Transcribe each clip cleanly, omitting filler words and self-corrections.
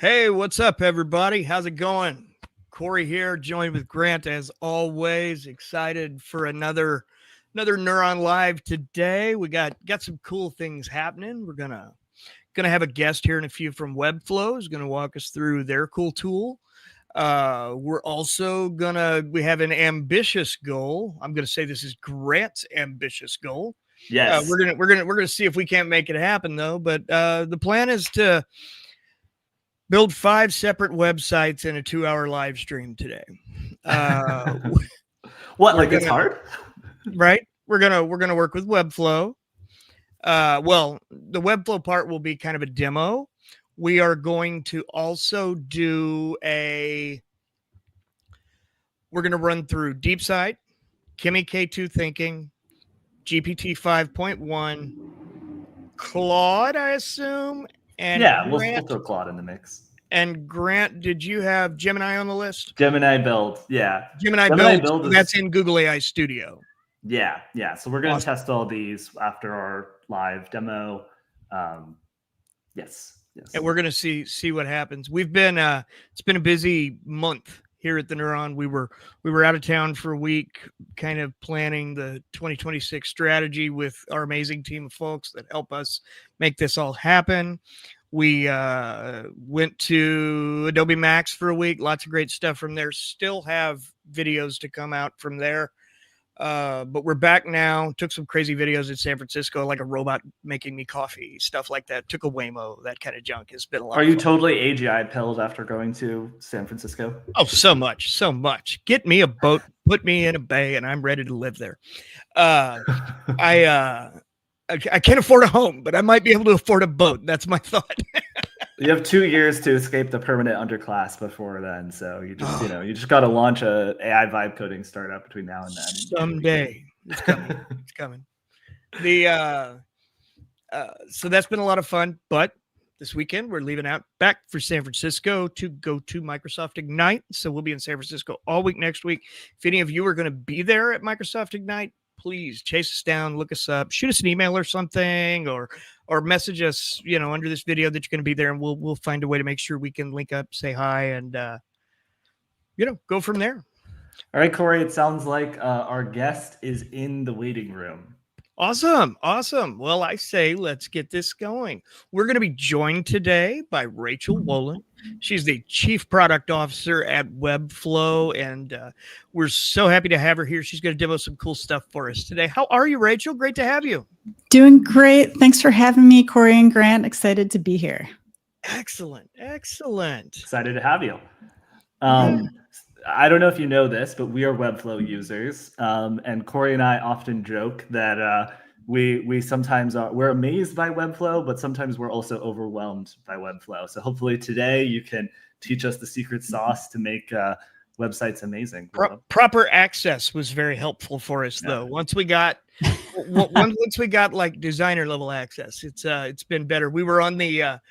Hey, what's up, everybody? How's it going? Corey here, joined with Grant as always. Excited for another Neuron Live today. We got some cool things happening. We're gonna have a guest here in a few from Webflow, who's gonna walk us through their cool tool. We're also we have an ambitious goal. I'm gonna say this is Grant's ambitious goal. Yes. We're gonna see if we can't make it happen though. But the plan is to build 5 separate websites in a 2-hour live stream today. What? Like it's hard, right? We're gonna work with Webflow. Well, the Webflow part will be kind of a demo. We are going to also do we're going to run through DeepSight, Kimi K2 Thinking, GPT 5.1, Claude, I assume. And yeah, we'll throw Claude in the mix. And Grant, did you have Gemini on the list? Gemini build, yeah. Gemini build that's in Google AI Studio. Yeah. So we're going to test all these after our live demo. Yes. And we're going to see what happens. We've been it's been a busy month here at the Neuron. We were out of town for a week, kind of planning the 2026 strategy with our amazing team of folks that help us make this all happen. We went to Adobe Max for a week. Lots of great stuff from there. Still have videos to come out from there. But we're back now. Took some crazy videos in San Francisco, like a robot making me coffee, stuff like that. Took a Waymo, that kind of junk. Has been a lot. Are you totally AGI pilled after going to San Francisco? Oh, so much. Get me a boat, put me in a bay, and I'm ready to live there. I can't afford a home, but I might be able to afford a boat. That's my thought. You have 2 years to escape the permanent underclass before then. So you just got to launch a AI vibe coding startup between now and then. Someday it's coming. It's coming. So that's been a lot of fun, but this weekend we're leaving out back for San Francisco to go to Microsoft Ignite. So we'll be in San Francisco all week next week. If any of you are going to be there at Microsoft Ignite, please chase us down, look us up, shoot us an email or something, or message us, under this video that you're going to be there, and we'll find a way to make sure we can link up, say hi, and go from there. All right, Corey, it sounds like our guest is in the waiting room. Awesome. Well, I say let's get this going. We're going to be joined today by Rachel Wolin. She's the Chief Product Officer at Webflow, and we're so happy to have her here. She's going to demo some cool stuff for us today. How are you, Rachel? Great to have you. Doing great. Thanks for having me, Corey and Grant. Excited to be here. Excellent. Excited to have you. I don't know if you know this, but we are Webflow users, and Corey and I often joke that we sometimes we're amazed by Webflow, but sometimes we're also overwhelmed by Webflow. So hopefully today you can teach us the secret sauce to make websites amazing. Proper access was very helpful for us, though. Once we got like designer level access, it's been better. We were on the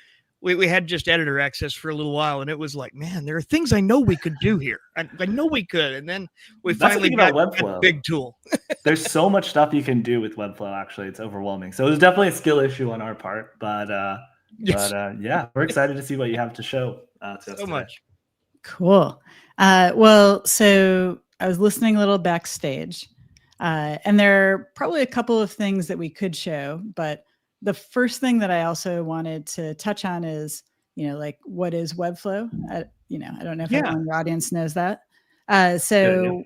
we had just editor access for a little while, and it was like, man, there are things I know we could do here. I know we could, and then we finally got a big tool. There's so much stuff you can do with Webflow. Actually, it's overwhelming. So it was definitely a skill issue on our part, but yeah, we're excited to see what you have to show to us so much. Cool. Well, so I was listening a little backstage, and there are probably a couple of things that we could show, but the first thing that I also wanted to touch on is, like, what is Webflow? I don't know if everyone in the audience knows that. Webflow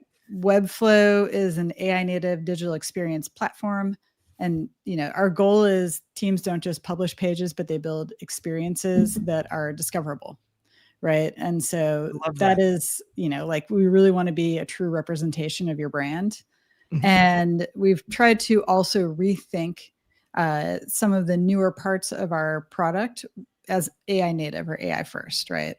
is an AI native digital experience platform. And, our goal is teams don't just publish pages, but they build experiences that are discoverable. Right. And so that is, like, we really want to be a true representation of your brand. And we've tried to also rethink some of the newer parts of our product as AI native or AI first, right?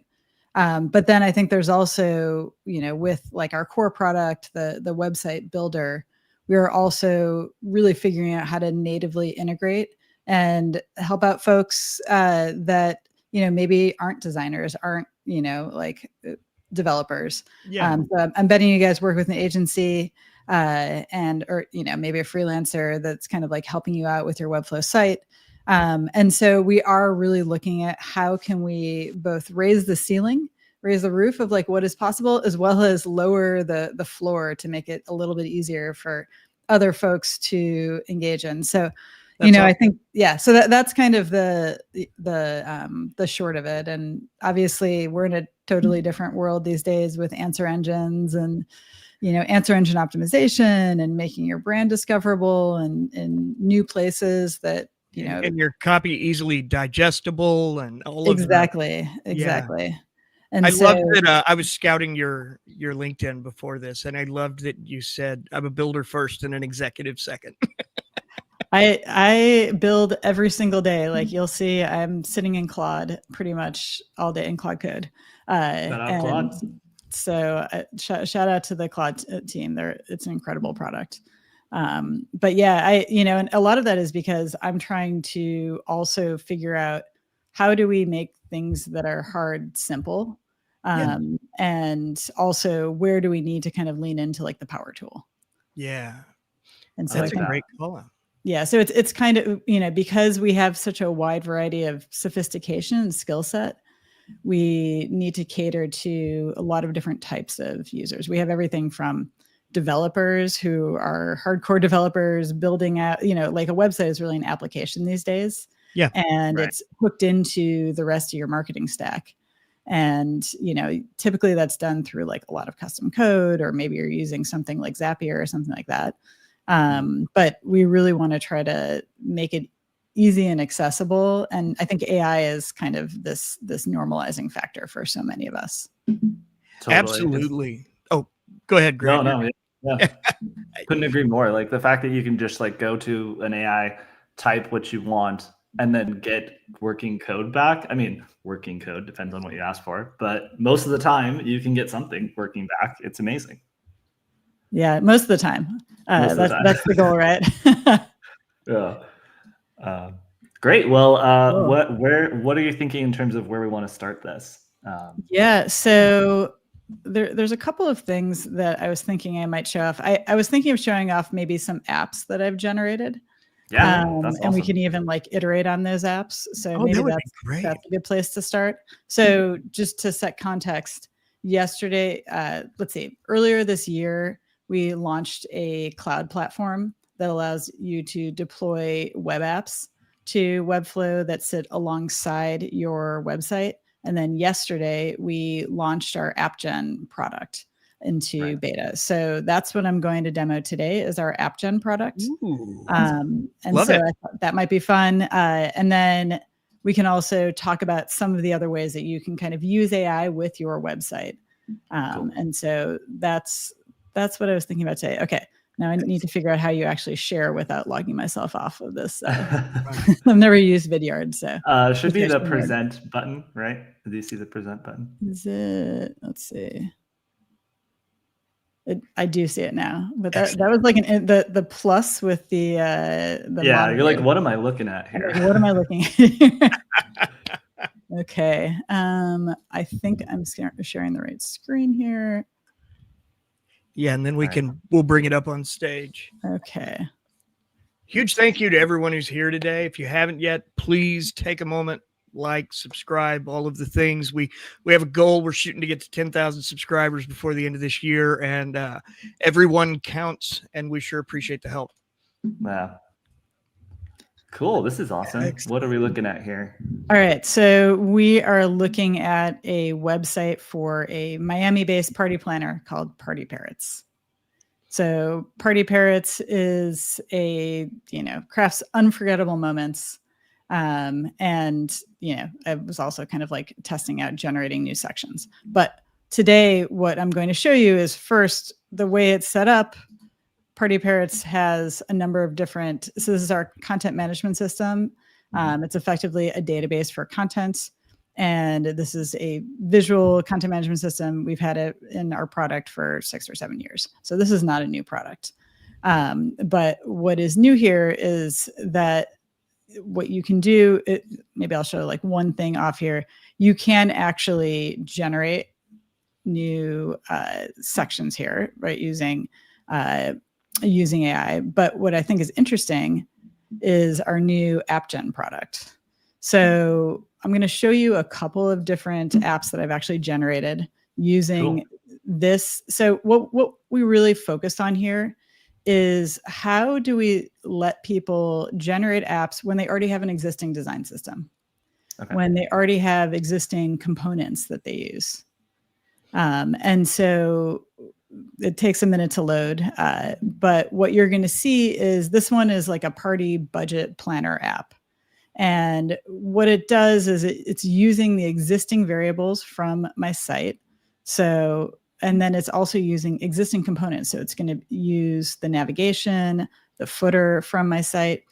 But then I think there's also, with like our core product, the website builder, we are also really figuring out how to natively integrate and help out folks that, maybe aren't designers, aren't, like developers. So I'm betting you guys work with an agency or maybe a freelancer that's kind of like helping you out with your Webflow site. And so we are really looking at how can we both raise the ceiling, raise the roof of like what is possible, as well as lower the floor to make it a little bit easier for other folks to engage in. So, That's I awesome. think, yeah, so that's kind of the short of it. And obviously we're in a totally different world these days with answer engines and, answer engine optimization and making your brand discoverable and in new places that, and your copy easily digestible and all exactly. of the, yeah. And I so, loved that. I was scouting your LinkedIn before this, and I loved that you said I'm a builder first and an executive second. I build every single day. Like you'll see, I'm sitting in Claude pretty much all day in Claude Code. Shout out, Claude. So shout out to the Claude team. It's an incredible product. But yeah, and a lot of that is because I'm trying to also figure out how do we make things that are hard simple, and also where do we need to kind of lean into like the power tool. Yeah, and so that's a great call out. Yeah, so it's kind of, because we have such a wide variety of sophistication and skill set, we need to cater to a lot of different types of users. We have everything from developers who are hardcore developers building out, like a website is really an application these days. Yeah. And it's hooked into the rest of your marketing stack. And, typically that's done through like a lot of custom code, or maybe you're using something like Zapier or something like that. But we really want to try to make it easy and accessible. And I think AI is kind of this normalizing factor for so many of us. Totally. Absolutely. Oh, go ahead, Greg. No. Yeah. Couldn't agree more. Like the fact that you can just like go to an AI, type what you want, and then get working code back. I mean, working code depends on what you ask for, but most of the time you can get something working back. It's amazing. Yeah, most of the time. That's the goal, right? Yeah. Great. Well, cool. What are you thinking in terms of where we want to start this? So there's a couple of things that I was thinking I might show off. I was thinking of showing off maybe some apps that I've generated. Yeah, that's awesome. And we can even like iterate on those apps. So maybe that's a good place to start. So just to set context, yesterday, earlier this year, we launched a cloud platform that allows you to deploy web apps to Webflow that sit alongside your website. And then yesterday, we launched our AppGen product into beta. So that's what I'm going to demo today is our AppGen product. And so I thought that might be fun. And then we can also talk about some of the other ways that you can kind of use AI with your website. Cool. And so that's what I was thinking about today. Okay. Now I need to figure out how you actually share without logging myself off of this. I've never used Vidyard, so should be the present button, right? Do you see the present button? Is it? Let's see. I do see it now, but that was like the plus with the yeah. monitor. You're like, what am I looking at here? What am I looking at here? Okay. I think I'm sharing the right screen here. Yeah, and then we'll bring it up on stage. Okay. Huge thank you to everyone who's here today. If you haven't yet, please take a moment, like, subscribe, all of the things. We have a goal. We're shooting to get to 10,000 subscribers before the end of this year, and everyone counts, and we sure appreciate the help. Wow. Cool. This is awesome. Excellent. What are we looking at here? All right. So we are looking at a website for a Miami-based party planner called Party Parrots. So Party Parrots is crafts unforgettable moments. And, I was also kind of like testing out generating new sections. But today, what I'm going to show you is first the way it's set up. Party Parrots has a number of different, so this is our content management system. It's effectively a database for content. And this is a visual content management system. We've had it in our product for 6 or 7 years. So this is not a new product. But what is new here is that what you can do, maybe I'll show like one thing off here. You can actually generate new sections here, right? Using AI. But what I think is interesting is our new app gen product. So I'm going to show you a couple of different apps that I've actually generated using this. So what we really focused on here is how do we let people generate apps when they already have an existing design system, when they already have existing components that they use. And so it takes a minute to load. But what you're going to see is this one is like a party budget planner app. And what it does is it's using the existing variables from my site. So, and then it's also using existing components. So it's going to use the navigation, the footer from my site.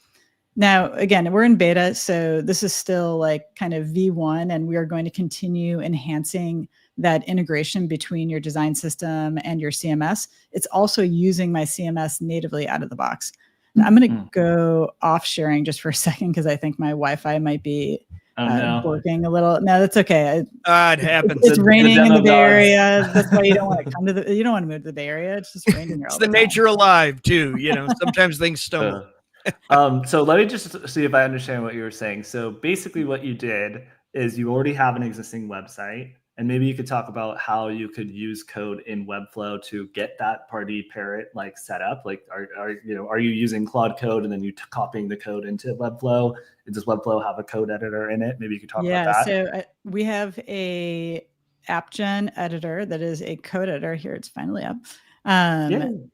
Now, again, we're in beta, so this is still like kind of V1, and we are going to continue enhancing that integration between your design system and your CMS. It's also using my CMS natively out of the box. I'm going to go off sharing just for a second because I think my Wi-Fi might be working a little. No, that's okay. It happens. It's raining in the Bay Area. That's why you don't want to come to the. You don't want to move to the Bay Area. It's just raining here all It's the the time. nature alive too. Sometimes things stumble. So let me just see if I understand what you were saying. So basically what you did is you already have an existing website, and maybe you could talk about how you could use code in Webflow to get that party parrot like set up. Like, are you using Claude code and then you copying the code into Webflow? Does Webflow have a code editor in it? Maybe you could talk about that. So we have a app gen editor that is a code editor. Here, it's finally up. And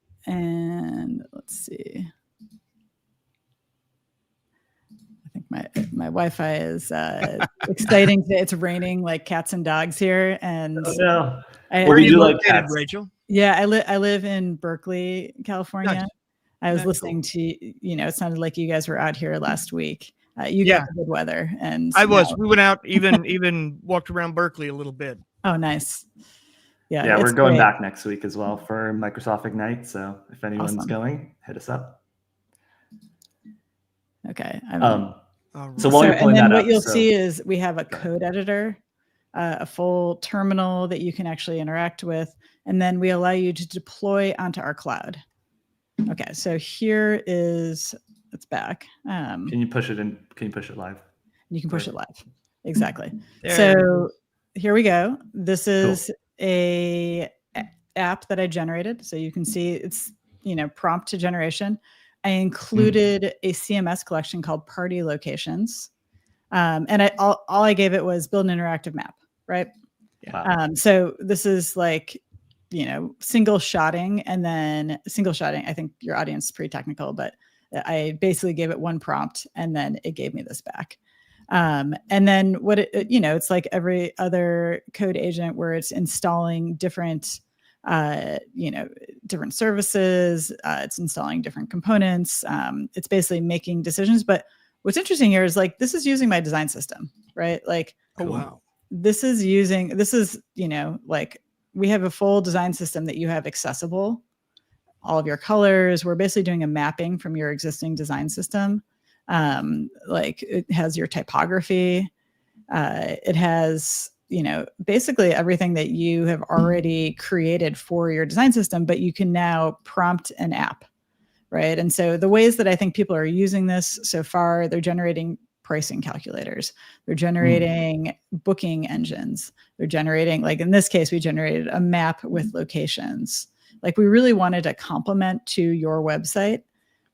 let's see. I think my Wi-Fi is exciting today. It's raining like cats and dogs here, and where are you located, Rachel? Yeah, I live in Berkeley, California. Nice. I was listening to it sounded like you guys were out here last week. You got the good weather, and I was. We went out, even walked around Berkeley a little bit. Oh, nice. Yeah, we're going back next week as well for Microsoft Ignite. So if anyone's going, hit us up. Okay. So while you're pulling that up, what you'll see is we have a code editor, a full terminal that you can actually interact with, and then we allow you to deploy onto our cloud. Okay, so here is it's back. Can you push it in? Can you push it live? You can push it live. Exactly. So here we go. This is a app that I generated. So you can see it's prompt to generation. I included a CMS collection called Party Locations. And all I gave it was build an interactive map, right? Wow. So this is like, single shotting. I think your audience is pretty technical, but I basically gave it one prompt and then it gave me this back. And then it's like every other code agent where it's installing different different services, it's installing different components. It's basically making decisions. But what's interesting here is like, this is using my design system, right? Like, wow. Like we have a full design system that you have accessible, all of your colors. We're basically doing a mapping from your existing design system. Like it has your typography. It has, basically everything that you have already created for your design system, but you can now prompt an app, right? And so the ways that I think people are using this so far, they're generating pricing calculators. They're generating booking engines. They're generating, like in this case, we generated a map with locations. Like we really wanted a complement to your website.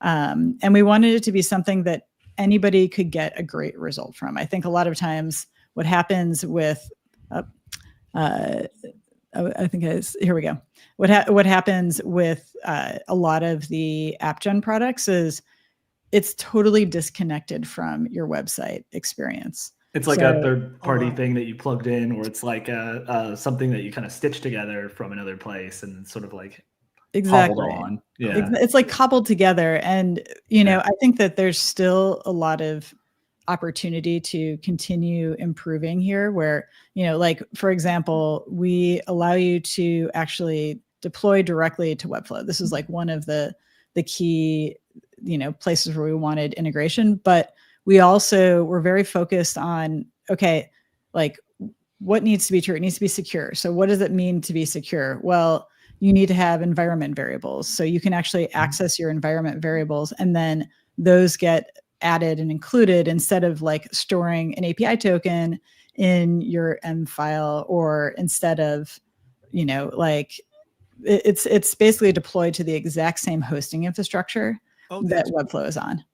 And we wanted it to be something that anybody could get a great result from. I think a lot of times what happens with here we go. What happens with a lot of the app gen products is it's totally disconnected from your website experience. It's like a third-party thing that you plugged in, or it's like something that you kind of stitched together from another place and sort of like cobbled on. Yeah, it's like cobbled together, and I think that there's still a lot of opportunity to continue improving here where, like, for example, we allow you to actually deploy directly to Webflow. This is like one of the key, places where we wanted integration, but we also were very focused on, okay, like what needs to be true? It needs to be secure. So what does it mean to be secure? Well, you need to have environment variables. So you can actually access your environment variables and then those get added and included instead of like storing an API token in your M file, or instead of, like it's basically deployed to the exact same hosting infrastructure that Webflow is on.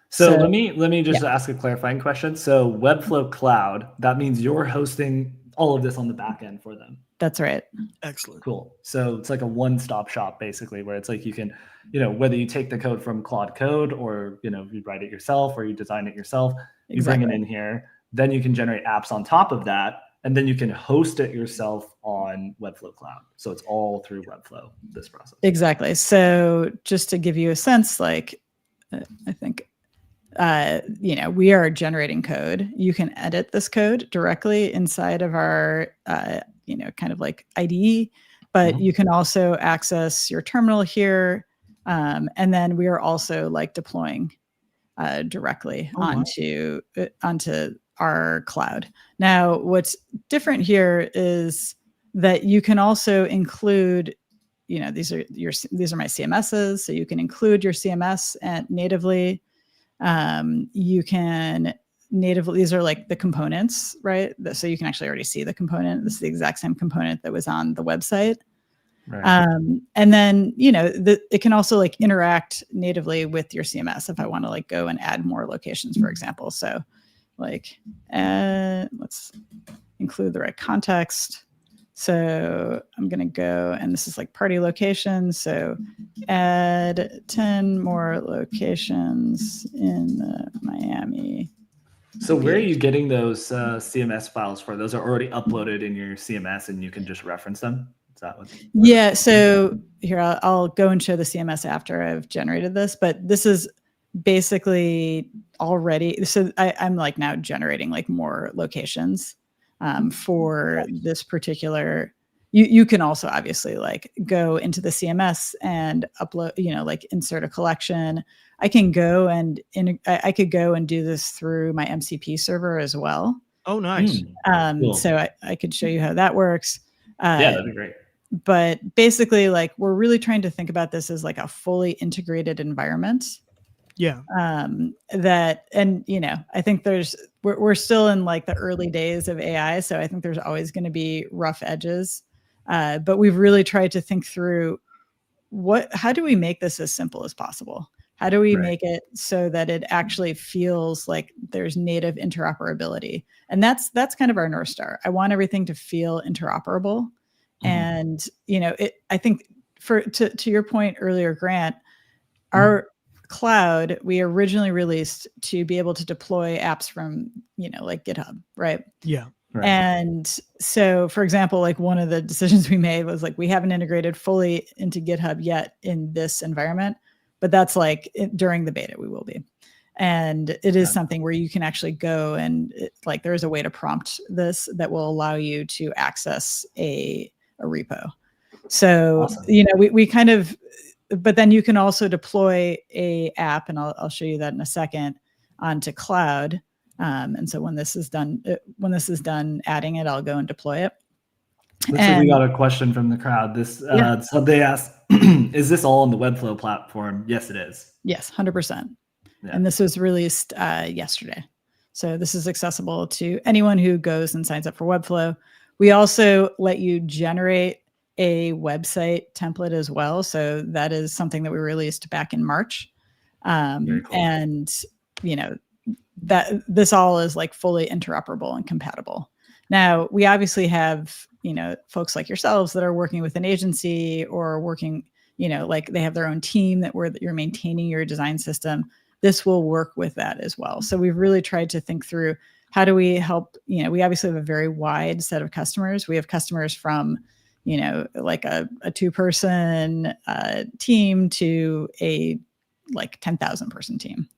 So let me just ask a clarifying question. So Webflow Cloud, that means you're hosting all of this on the back end for them. That's right. Excellent. Cool. So it's like a one-stop shop basically, where it's like you can, whether you take the code from Claude Code, or you write it yourself, or you design it yourself, you bring it in here, then you can generate apps on top of that, and then you can host it yourself on Webflow Cloud. So it's all through Webflow, this process. Exactly. So just to give you a sense, like I think we are generating code. You can edit this code directly inside of our, kind of like IDE, but you can also access your terminal here. And then we are also like deploying directly onto our cloud. Now, what's different here is that you can also include, these are my CMSs. So you can include your CMS natively. You can natively, these are like the components, right? So you can actually already see the component. This is the exact same component that was on the website. Right. And then, it can also like interact natively with your CMS if I want to like go and add more locations, for example. So like, let's include the right context. So I'm going to go, and this is like party locations. So add 10 more locations in Miami. So where are you getting those CMS files for? Those are already uploaded in your CMS and you can just reference them? Is that what? Yeah. So here, I'll go and show the CMS after I've generated this, but this is basically already, so I'm like now generating like more locations. For this particular, you can also obviously like go into the CMS and upload, like insert a collection. I can go and I could go and do this through my MCP server as well. Oh, nice. Cool. So I could show you how that works. Yeah, that'd be great. But basically, like we're really trying to think about this as like a fully integrated environment. Yeah. That, and I think we're still in like the early days of AI, so I think there's always going to be rough edges, but we've really tried to think through how do we make this as simple as possible? How do we make it so that it actually feels like there's native interoperability? And that's kind of our North Star. I want everything to feel interoperable, and I think to your point earlier, Grant, our cloud, we originally released to be able to deploy apps from, like GitHub, right? Yeah. Right. And so, for example, like one of the decisions we made was like, we haven't integrated fully into GitHub yet in this environment, but that's like during the beta, we will be. And it is something where you can actually go and like, there is a way to prompt this that will allow you to access a repo. So, we kind of, but then you can also deploy a app, and I'll show you that in a second, onto cloud. And so when this is done adding it, I'll go and deploy it. Looks like we got a question from the crowd. So they asked, is this all on the Webflow platform? Yes, it is. Yes, 100%. Yeah. And this was released yesterday. So this is accessible to anyone who goes and signs up for Webflow. We also let you generate a website template as well. So that is something that we released back in March. Cool. And, that this all is like fully interoperable and compatible. Now, we obviously have, folks like yourselves that are working with an agency or working, like they have their own team that you're maintaining your design system. This will work with that as well. So we've really tried to think through how do we help, we obviously have a very wide set of customers. We have customers from, like a 2-person team to a like 10,000 person team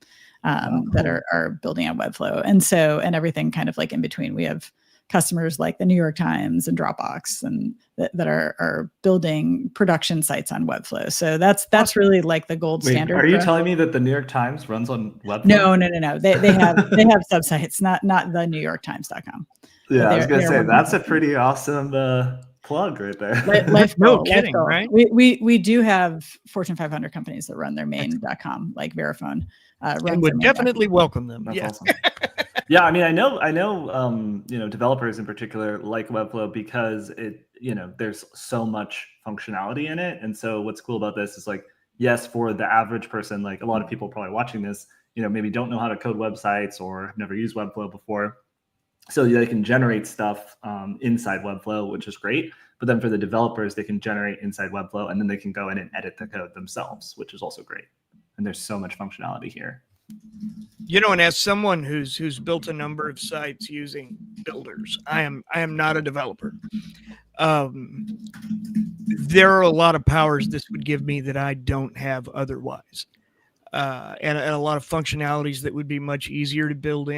that are building on Webflow. And everything kind of like in between. We have customers like the New York Times and Dropbox and that are building production sites on Webflow. So that's really like the gold standard. Are you telling me that the New York Times runs on Webflow? No. They have subsites, not the NewYorkTimes.com. Yeah, I was gonna say that's a pretty awesome plug right there. No kidding, right? We do have Fortune 500 companies that run their main.com, like Verifone. runs And would their main definitely welcome them. That's Yeah. awesome. Yeah, I mean, I know, developers in particular like Webflow because there's so much functionality in it. And so what's cool about this is like, yes, for the average person, like a lot of people probably watching this, maybe don't know how to code websites or have never used Webflow before. So they can generate stuff inside Webflow, which is great. But then for the developers, they can generate inside Webflow and then they can go in and edit the code themselves, which is also great. And there's so much functionality here. And as someone who's built a number of sites using builders, I am not a developer. There are a lot of powers this would give me that I don't have otherwise, and a lot of functionalities that would be much easier to build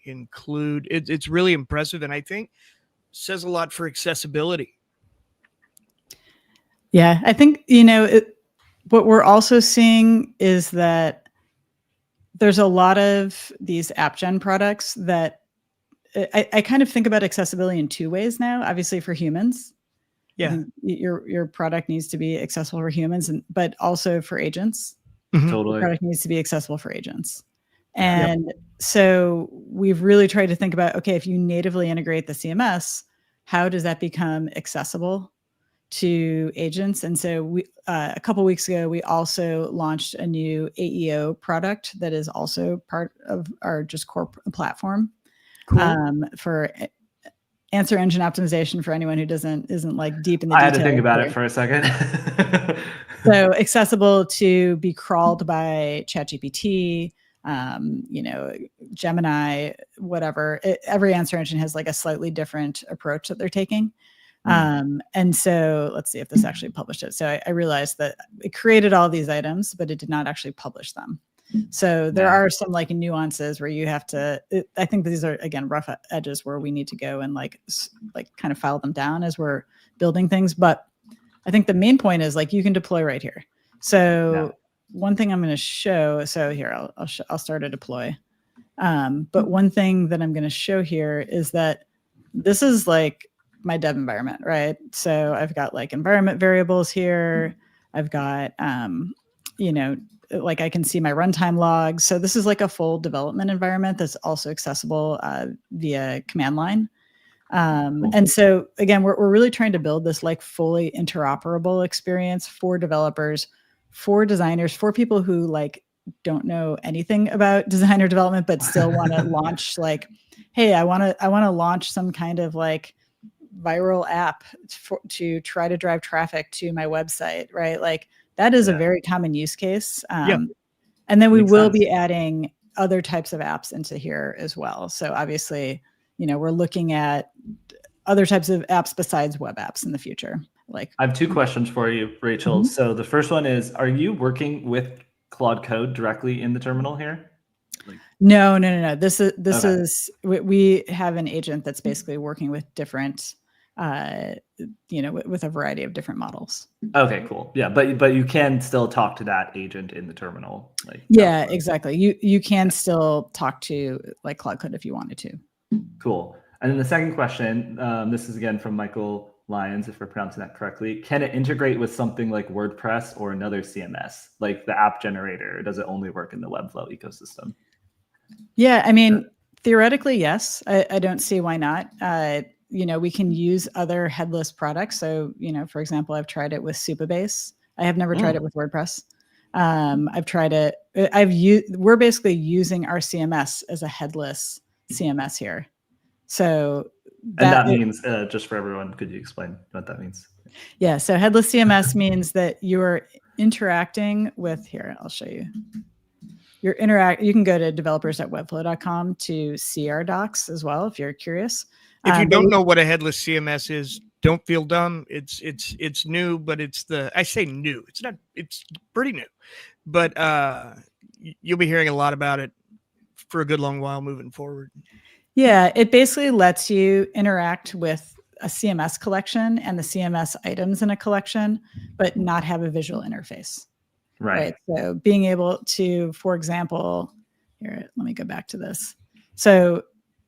include. It's really impressive, and I think says a lot for accessibility. Yeah, I think what we're also seeing is that there's a lot of these app gen products that I kind of think about accessibility in two ways now. Obviously, for humans, Yeah, your product needs to be accessible for humans, but also for agents. Mhm. Totally. The product needs to be accessible for agents. And so we've really tried to think about, okay, if you natively integrate the CMS, how does that become accessible to agents? And so we a couple of weeks ago, we also launched a new AEO product that is also part of our just core platform. Cool. For answer engine optimization for anyone who isn't like deep in the I details. had to think about here. it for a second. So accessible to be crawled by ChatGPT, Gemini, whatever. Every answer engine has like a slightly different approach that they're taking. And so let's see if this actually published it. So I realized that it created all these items, but it did not actually publish them. So there are some like nuances where you have to, I think these are, again, rough edges where we need to go and like kind of file them down as we're building things. But I think the main point is like, you can deploy right here. So one thing I'm going to show, so here, I'll start a deploy. But one thing that I'm going to show here is that this is like my dev environment, right? So I've got like environment variables here. I've got, like I can see my runtime logs. So this is like a full development environment that's also accessible via command line. And so again, we're really trying to build this like fully interoperable experience for developers, for designers, for people who like don't know anything about design or development, but still want to launch like, hey, I want to launch some kind of like viral app to try to drive traffic to my website, right? Like that is a very common use case. And then we will be adding other types of apps into here as well. So obviously, we're looking at other types of apps besides web apps in the future. Like I have two questions for you, Rachel. So the first one is, are you working with Claude Code directly in the terminal here? No. This is we have an agent that's basically working with different, with a variety of different models. Okay, cool. Yeah, but you can still talk to that agent in the terminal. Exactly. You can still talk to like Claude Code if you wanted to. Cool. And then the second question, this is again from Michael Lyons, if we're pronouncing that correctly. Can it integrate with something like WordPress or another CMS, like the app generator? Or does it only work in the Webflow ecosystem? Yeah, I mean, theoretically, yes. I don't see why not. We can use other headless products. So, for example, I've tried it with Supabase. I have never tried it with WordPress. I've tried it. We're basically using our CMS as a headless CMS here. So that means, just for everyone, could you explain what that means? Yeah. So headless CMS means that you're interacting with, here, I'll show you. You can go to developers.webflow.com to see our docs as well, if you're curious. If you don't know what a headless CMS is, don't feel dumb. It's new, but I say new. It's pretty new, but you'll be hearing a lot about it for a good long while moving forward. Yeah, it basically lets you interact with a CMS collection and the CMS items in a collection, but not have a visual interface. Right. So being able to, for example, here, let me go back to this. So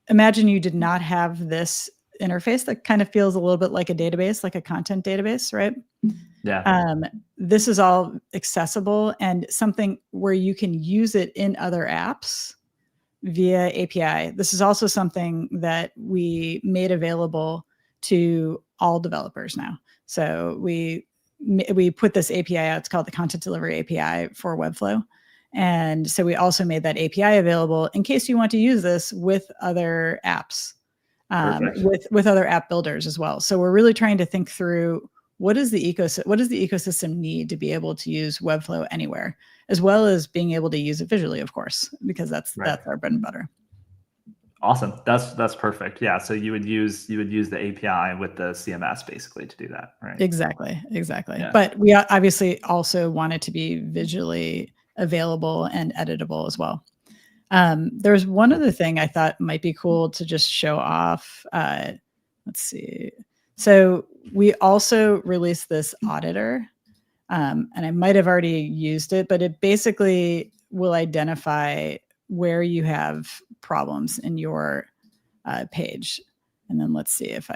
imagine you did not have this interface that kind of feels a little bit like a database, like a content database, right? Yeah. This is all accessible and something where you can use it in other apps via API. This is also something that we made available to all developers now. So we put this API out. It's called the Content Delivery API for Webflow. And so we also made that API available in case you want to use this with other apps, with other app builders as well. So we're really trying to think through what does the ecosystem need to be able to use Webflow anywhere, as well as being able to use it visually, of course, because that's our bread and butter. Awesome. That's perfect. Yeah. So you would use the API with the CMS basically to do that, right? Exactly. Yeah. But we obviously also want it to be visually available and editable as well. There's one other thing I thought might be cool to just show off. Let's see. So we also released this auditor, and I might have already used it, but it basically will identify where you have problems in your page. And then let's see if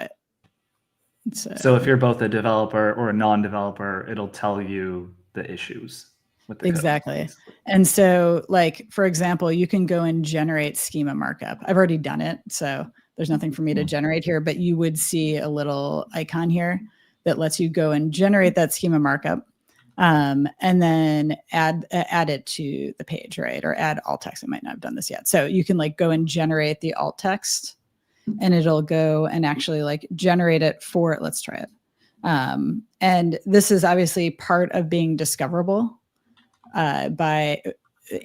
so if you're both a developer or a non-developer, it'll tell you the issues with the exactly code. And so, like, for example, you can go and generate schema markup. I've already done it, so there's nothing for me to generate here, but you would see a little icon here that lets you go and generate that schema markup, and then add it to the page, right? Or add alt text. I might not have done this yet. So you can like go and generate the alt text, and it'll go and actually like generate it for it. Let's try it. And this is obviously part of being discoverable by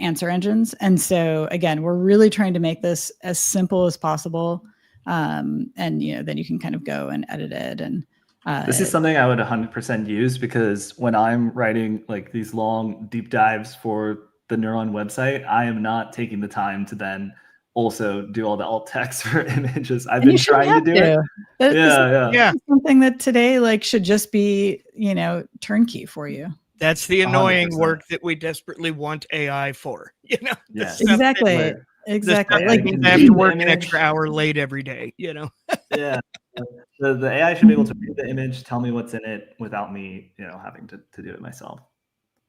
answer engines. And so again, we're really trying to make this as simple as possible. And then you can kind of go and edit it. And this is something I would 100% use, because when I'm writing like these long deep dives for the Neuron website, I am not taking the time to then also do all the alt text for images. I've been trying to do it. Yeah. Something that today like should just be, turnkey for you. That's the annoying 100%. Work that we desperately want AI for. Yes. Exactly. Exactly. Like I have to work an extra hour late every day. Yeah. The AI should be able to read the image, tell me what's in it without me, having to do it myself.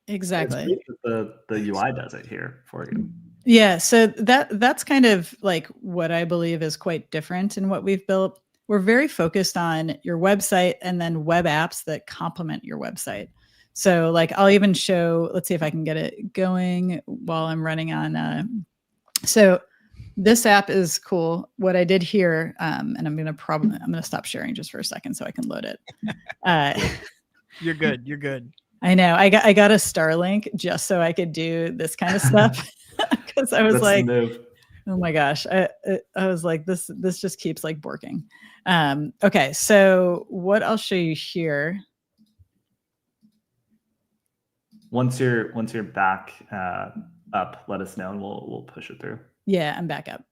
Exactly. The UI does it here for you. Yeah. So that's kind of like what I believe is quite different in what we've built. We're very focused on your website and then web apps that complement your website. So like I'll even show, let's see if I can get it going while I'm running on. So this app is cool. What I did here, and I'm going to stop sharing just for a second so I can load it. You're good. You're good. I know. I got a Starlink just so I could do this kind of stuff because I was oh my gosh. I was like, this just keeps like borking. Okay. So what I'll show you here. Once you're back up, let us know and we'll push it through. Yeah, I'm back up.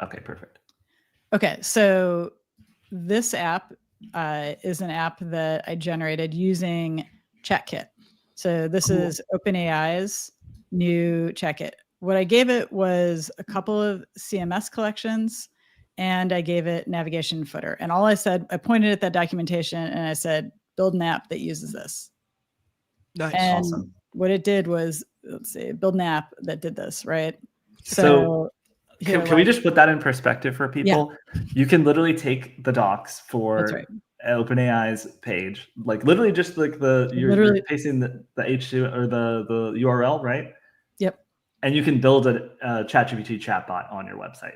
Okay, perfect. Okay, so this app is an app that I generated using ChatKit. So this is OpenAI's new ChatKit. What I gave it was a couple of CMS collections, and I gave it navigation footer. And all I pointed at that documentation and I said, build an app that uses this. Nice. And awesome. What it did was, let's see, build an app that did this, right? So can we just put that in perspective for people? Yeah. You can literally take the docs for OpenAI's page, like literally just like you're pasting the H2 or the URL, right? Yep. And you can build a ChatGPT chatbot on your website.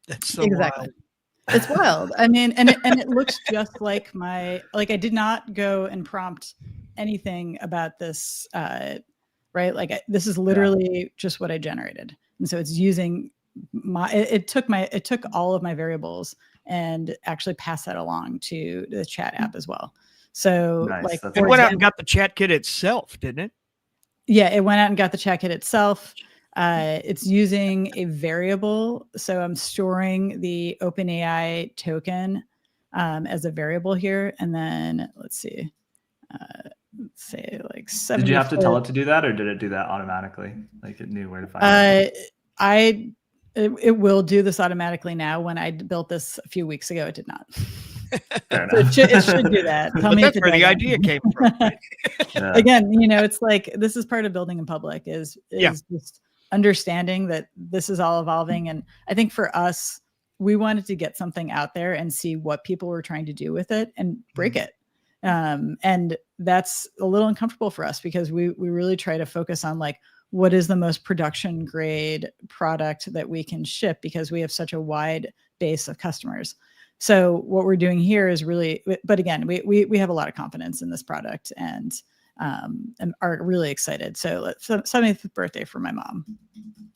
That's so wild. It's wild. I mean, and it looks just like I did not go and prompt anything about this, right? Like this is literally just what I generated. And so it's using it took all of my variables and actually passed that along to the chat app as well. So nice. It went out and got the chat kit itself, didn't it? Yeah, it went out and got the chat kit itself. It's using a variable. So I'm storing the OpenAI token as a variable here. And then let's see, say like 70. Did you have to tell it to do that, or did it do that automatically? Like it knew where to find it? It will do this automatically now. When I built this a few weeks ago, it did not. Fair So enough. it should do that. Tell But me if that's it where the doesn't. idea came from. Right? Yeah. Again, it's like this is part of building in public is Yeah. just understanding that this is all evolving. And I think for us, we wanted to get something out there and see what people were trying to do with it and break it. And that's a little uncomfortable for us because we really try to focus on like, what is the most production grade product that we can ship because we have such a wide base of customers. So what we're doing here is really, but again, we have a lot of confidence in this product and are really excited. So 70th birthday for my mom.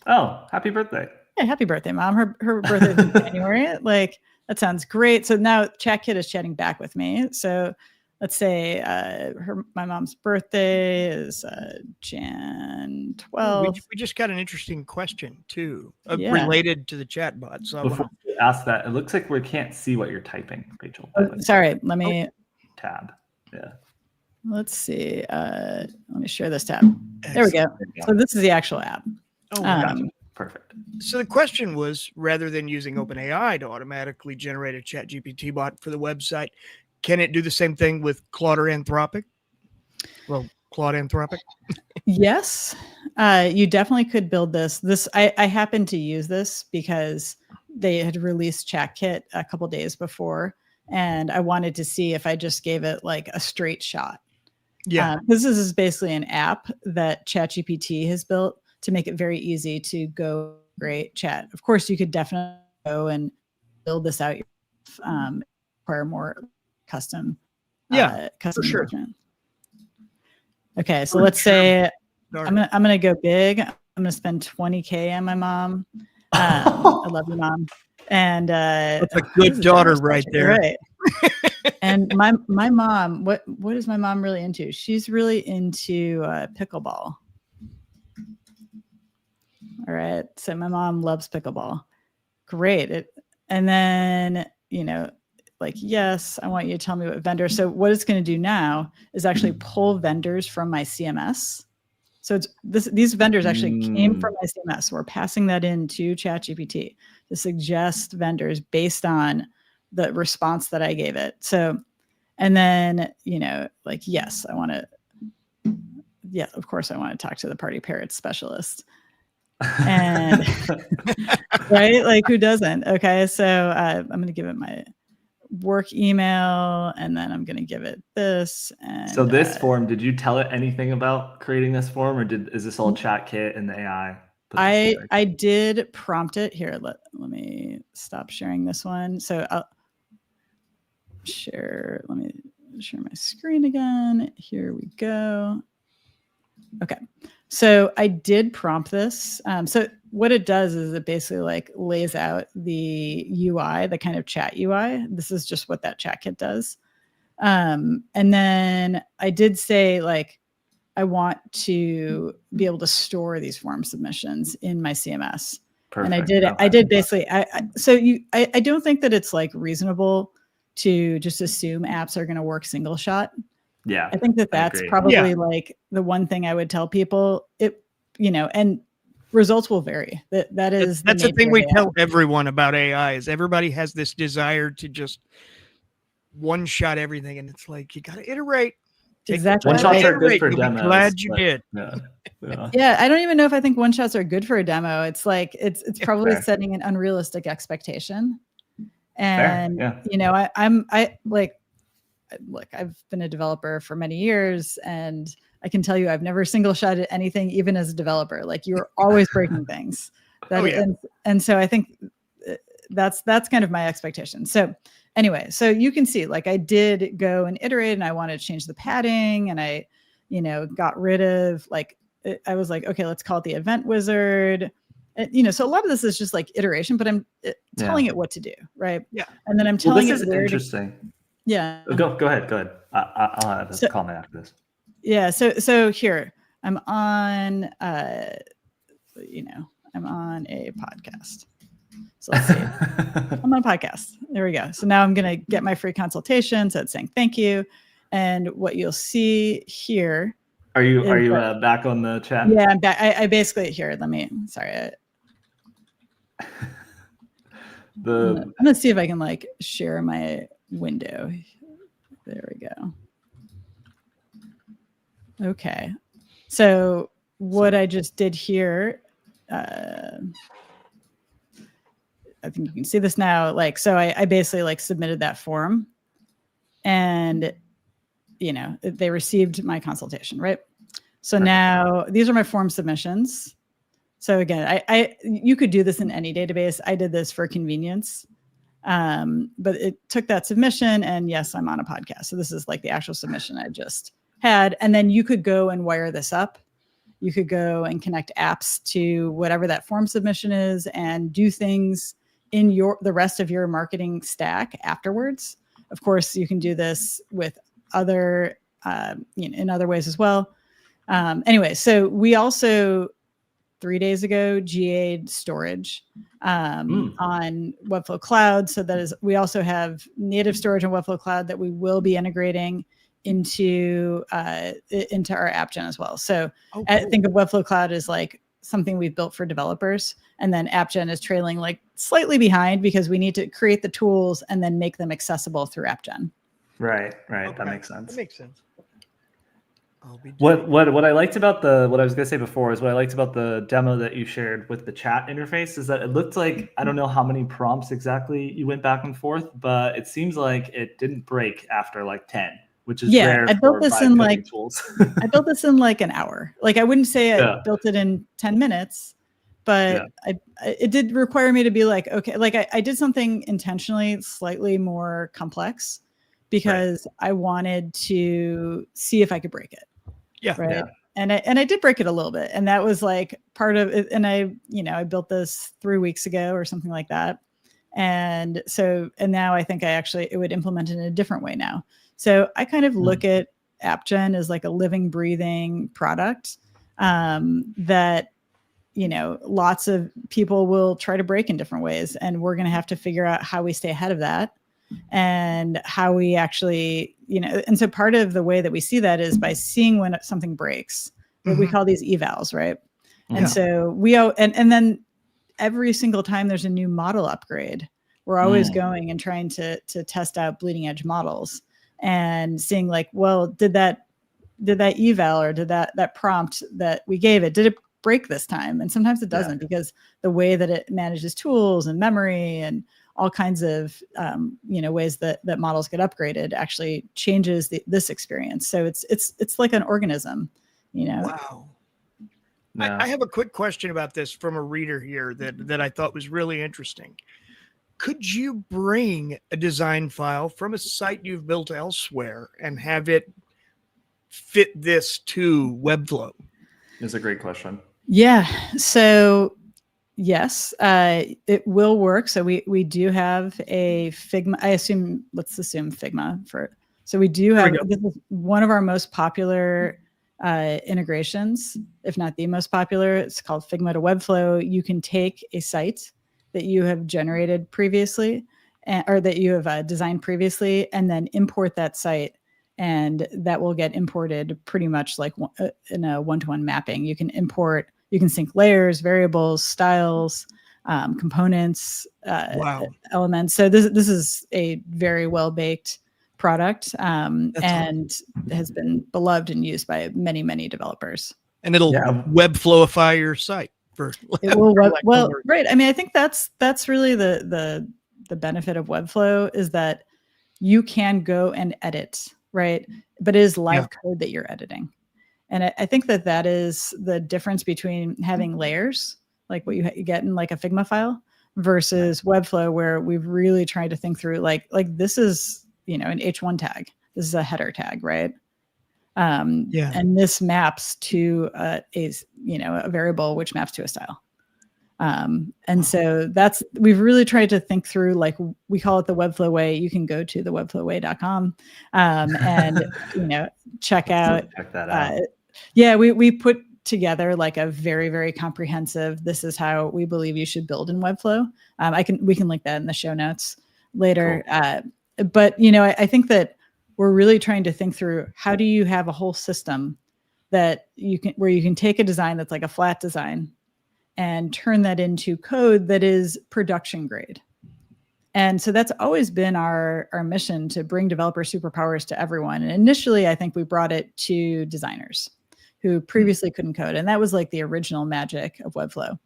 Oh, happy birthday. Yeah, happy birthday, Mom. Her birthday is in January. Like, that sounds great. So now ChatKit is chatting back with me. So let's say my mom's birthday is Jan 12th. We just got an interesting question too, Yeah. related to the chatbot. So Before you ask that, it looks like we can't see what you're typing, Rachel. Sorry, let me tab. Yeah. let's see. Let me share this tab. There we go. So this is the actual app. Oh, Gotcha. Perfect. So the question was, rather than using OpenAI to automatically generate a ChatGPT bot for the website, can it do the same thing with Claude or Anthropic? Well, Claude Anthropic. Yes, you definitely could build this. I happened to use this because they had released ChatKit a couple days before, and I wanted to see if I just gave it like a straight shot. Yeah. This is basically an app that ChatGPT has built to make it very easy to go great chat. Of course, you could definitely go and build this out yourself, require more custom. Custom for sure. engagement. Okay, so let's say I'm gonna go big. I'm gonna spend $20K on my mom. I love you, Mom. And that's a good daughter right there. Right. And my mom, what is my mom really into? She's really into pickleball. All right. So my mom loves pickleball. Great. And then, like, yes, I want you to tell me what vendor. So what it's going to do now is actually pull vendors from my CMS. So these vendors actually came from my CMS. We're passing that into ChatGPT to suggest vendors based on the response that I gave it. So, and then, like, yes, of course I want to talk to the Party Parrots specialist. And right, like, who doesn't? Okay, so I'm going to give it my work email, and then I'm going to give it this. And so this form, did you tell it anything about creating this form, or is this all ChatKit and the AI? I did prompt it here. Let me stop sharing this one. So I'll share. Let me share my screen again. Here we go. Okay. So I did prompt this. So what it does is it basically like lays out the UI, the kind of chat UI. This is just what that chat kit does. And then I did say, like, I want to be able to store these form submissions in my CMS. Perfect. And I did it. I did basically. I don't think that it's like reasonable to just assume apps are going to work single shot. Yeah, I think that's probably like the one thing I would tell people. And results will vary. That's the thing we tell everyone about AI is everybody has this desire to just one shot everything, and it's like you got to iterate. Exactly. One shots are good for demos. Glad you did. Yeah, I don't even know if I think one shots are good for a demo. It's like it's probably setting an unrealistic expectation. And look, I've been a developer for many years, and I can tell you I've never single shotted anything, even as a developer. Like, you're always breaking things. And so I think that's kind of my expectation. So anyway, so you can see, like, I did go and iterate, and I wanted to change the padding, and I, got rid of, like, I was like, okay, let's call it the event wizard. So a lot of this is just like iteration, but I'm telling it what to do, right? Yeah. And then I'm telling this is interesting. Yeah. Go ahead. I'll have a comment after this. Yeah. So here I'm on, I'm on a podcast. So let's see. I'm on a podcast. There we go. So now I'm going to get my free consultation. So it's saying thank you. And what you'll see here. Are you back on the chat? Yeah, I'm back. I basically here. I'm gonna see if I can like share my window. There we go. Okay. So what I just did here, I think you can see this now. Like, so I basically like submitted that form, and they received my consultation, right? So now these are my form submissions. So again, you could do this in any database. I did this for convenience, but it took that submission, and yes, I'm on a podcast. So this is like the actual submission I just had. And then you could go and wire this up. You could go and connect apps to whatever that form submission is and do things in the rest of your marketing stack afterwards. Of course, you can do this with other, in other ways as well. Anyway, so we also 3 days ago GA'd storage on Webflow Cloud. So that is, we also have native storage on Webflow Cloud that we will be integrating into our app gen as well. So cool. I think of Webflow Cloud as like something we've built for developers, and then app gen is trailing like slightly behind because we need to create the tools and then make them accessible through app gen. Right. Okay. That makes sense. That makes sense. What I liked about what I was going to say before is what I liked about the demo that you shared with the chat interface is that it looked like, I don't know how many prompts exactly you went back and forth, but it seems like it didn't break after like 10, which is rare. I built this in like tools. I built this in like an hour. Like I wouldn't say I built it in 10 minutes, but it did require me to be like, okay, like I did something intentionally slightly more complex because I wanted to see if I could break it. Yeah. Right. Yeah. And I did break it a little bit. And that was like part of it. And I built this 3 weeks ago or something like that. And now I think it would implement it in a different way now. So I kind of look at AppGen as like a living, breathing product that, lots of people will try to break in different ways. And we're going to have to figure out how we stay ahead of that and how we actually, and so part of the way that we see that is by seeing when something breaks. Mm-hmm. We call these evals, right? Yeah. And so and then every single time there's a new model upgrade, we're always going and trying to test out bleeding edge models and seeing like, well, did that eval or did that prompt that we gave it, did it break this time? And sometimes it doesn't because the way that it manages tools and memory and all kinds of ways that models get upgraded actually changes this experience. So it's like an organism, Wow. Yeah. I have a quick question about this from a reader here that I thought was really interesting. Could you bring a design file from a site you've built elsewhere and have it fit this to Webflow? It's a great question. Yeah. So yes, it will work. So we do have a Figma. Let's assume Figma so we do have, this is one of our most popular integrations, if not the most popular. It's called Figma to Webflow. You can take a site that you have generated previously or that you have designed previously and then import that site. And that will get imported pretty much like in a one-to-one mapping. You can sync layers, variables, styles, components, elements. So this is a very well-baked product and has been beloved and used by many, many developers. And it'll Webflowify your site. It will right. I mean, I think that's really the benefit of Webflow is that you can go and edit, right? But it is live code that you're editing. And I think that is the difference between having layers, like what you get in like a Figma file, versus Webflow, where we've really tried to think through like this is, an H1 tag. This is a header tag, right? And this maps to a variable which maps to a style. And so we've really tried to think through, like we call it the Webflow way. You can go to the webflowway.com and, check that out. We put together like a very, very comprehensive, this is how we believe you should build in Webflow. We can link that in the show notes later. Cool. But, I think that we're really trying to think through how do you have a whole system where you can take a design that's like a flat design and turn that into code that is production grade. And so that's always been our mission, to bring developer superpowers to everyone. And initially, I think we brought it to designers who previously couldn't code. And that was like the original magic of Webflow.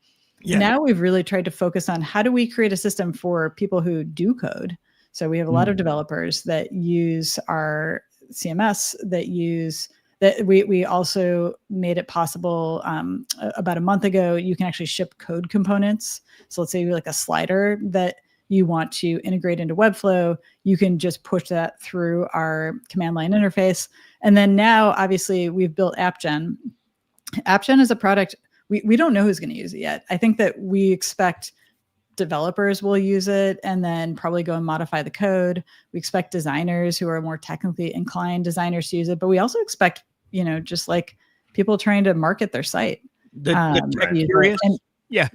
Yeah. Now we've really tried to focus on how do we create a system for people who do code. So we have a lot of developers that use our CMS, that we also made it possible about a month ago. You can actually ship code components. So let's say like a slider that you want to integrate into Webflow, you can just push that through our command line interface. And then now, obviously, we've built AppGen. AppGen is a product, we don't know who's going to use it yet. I think that we expect developers will use it and then probably go and modify the code. We expect designers who are more technically inclined designers to use it, but we also expect, just like people trying to market their site. The curious. Yeah.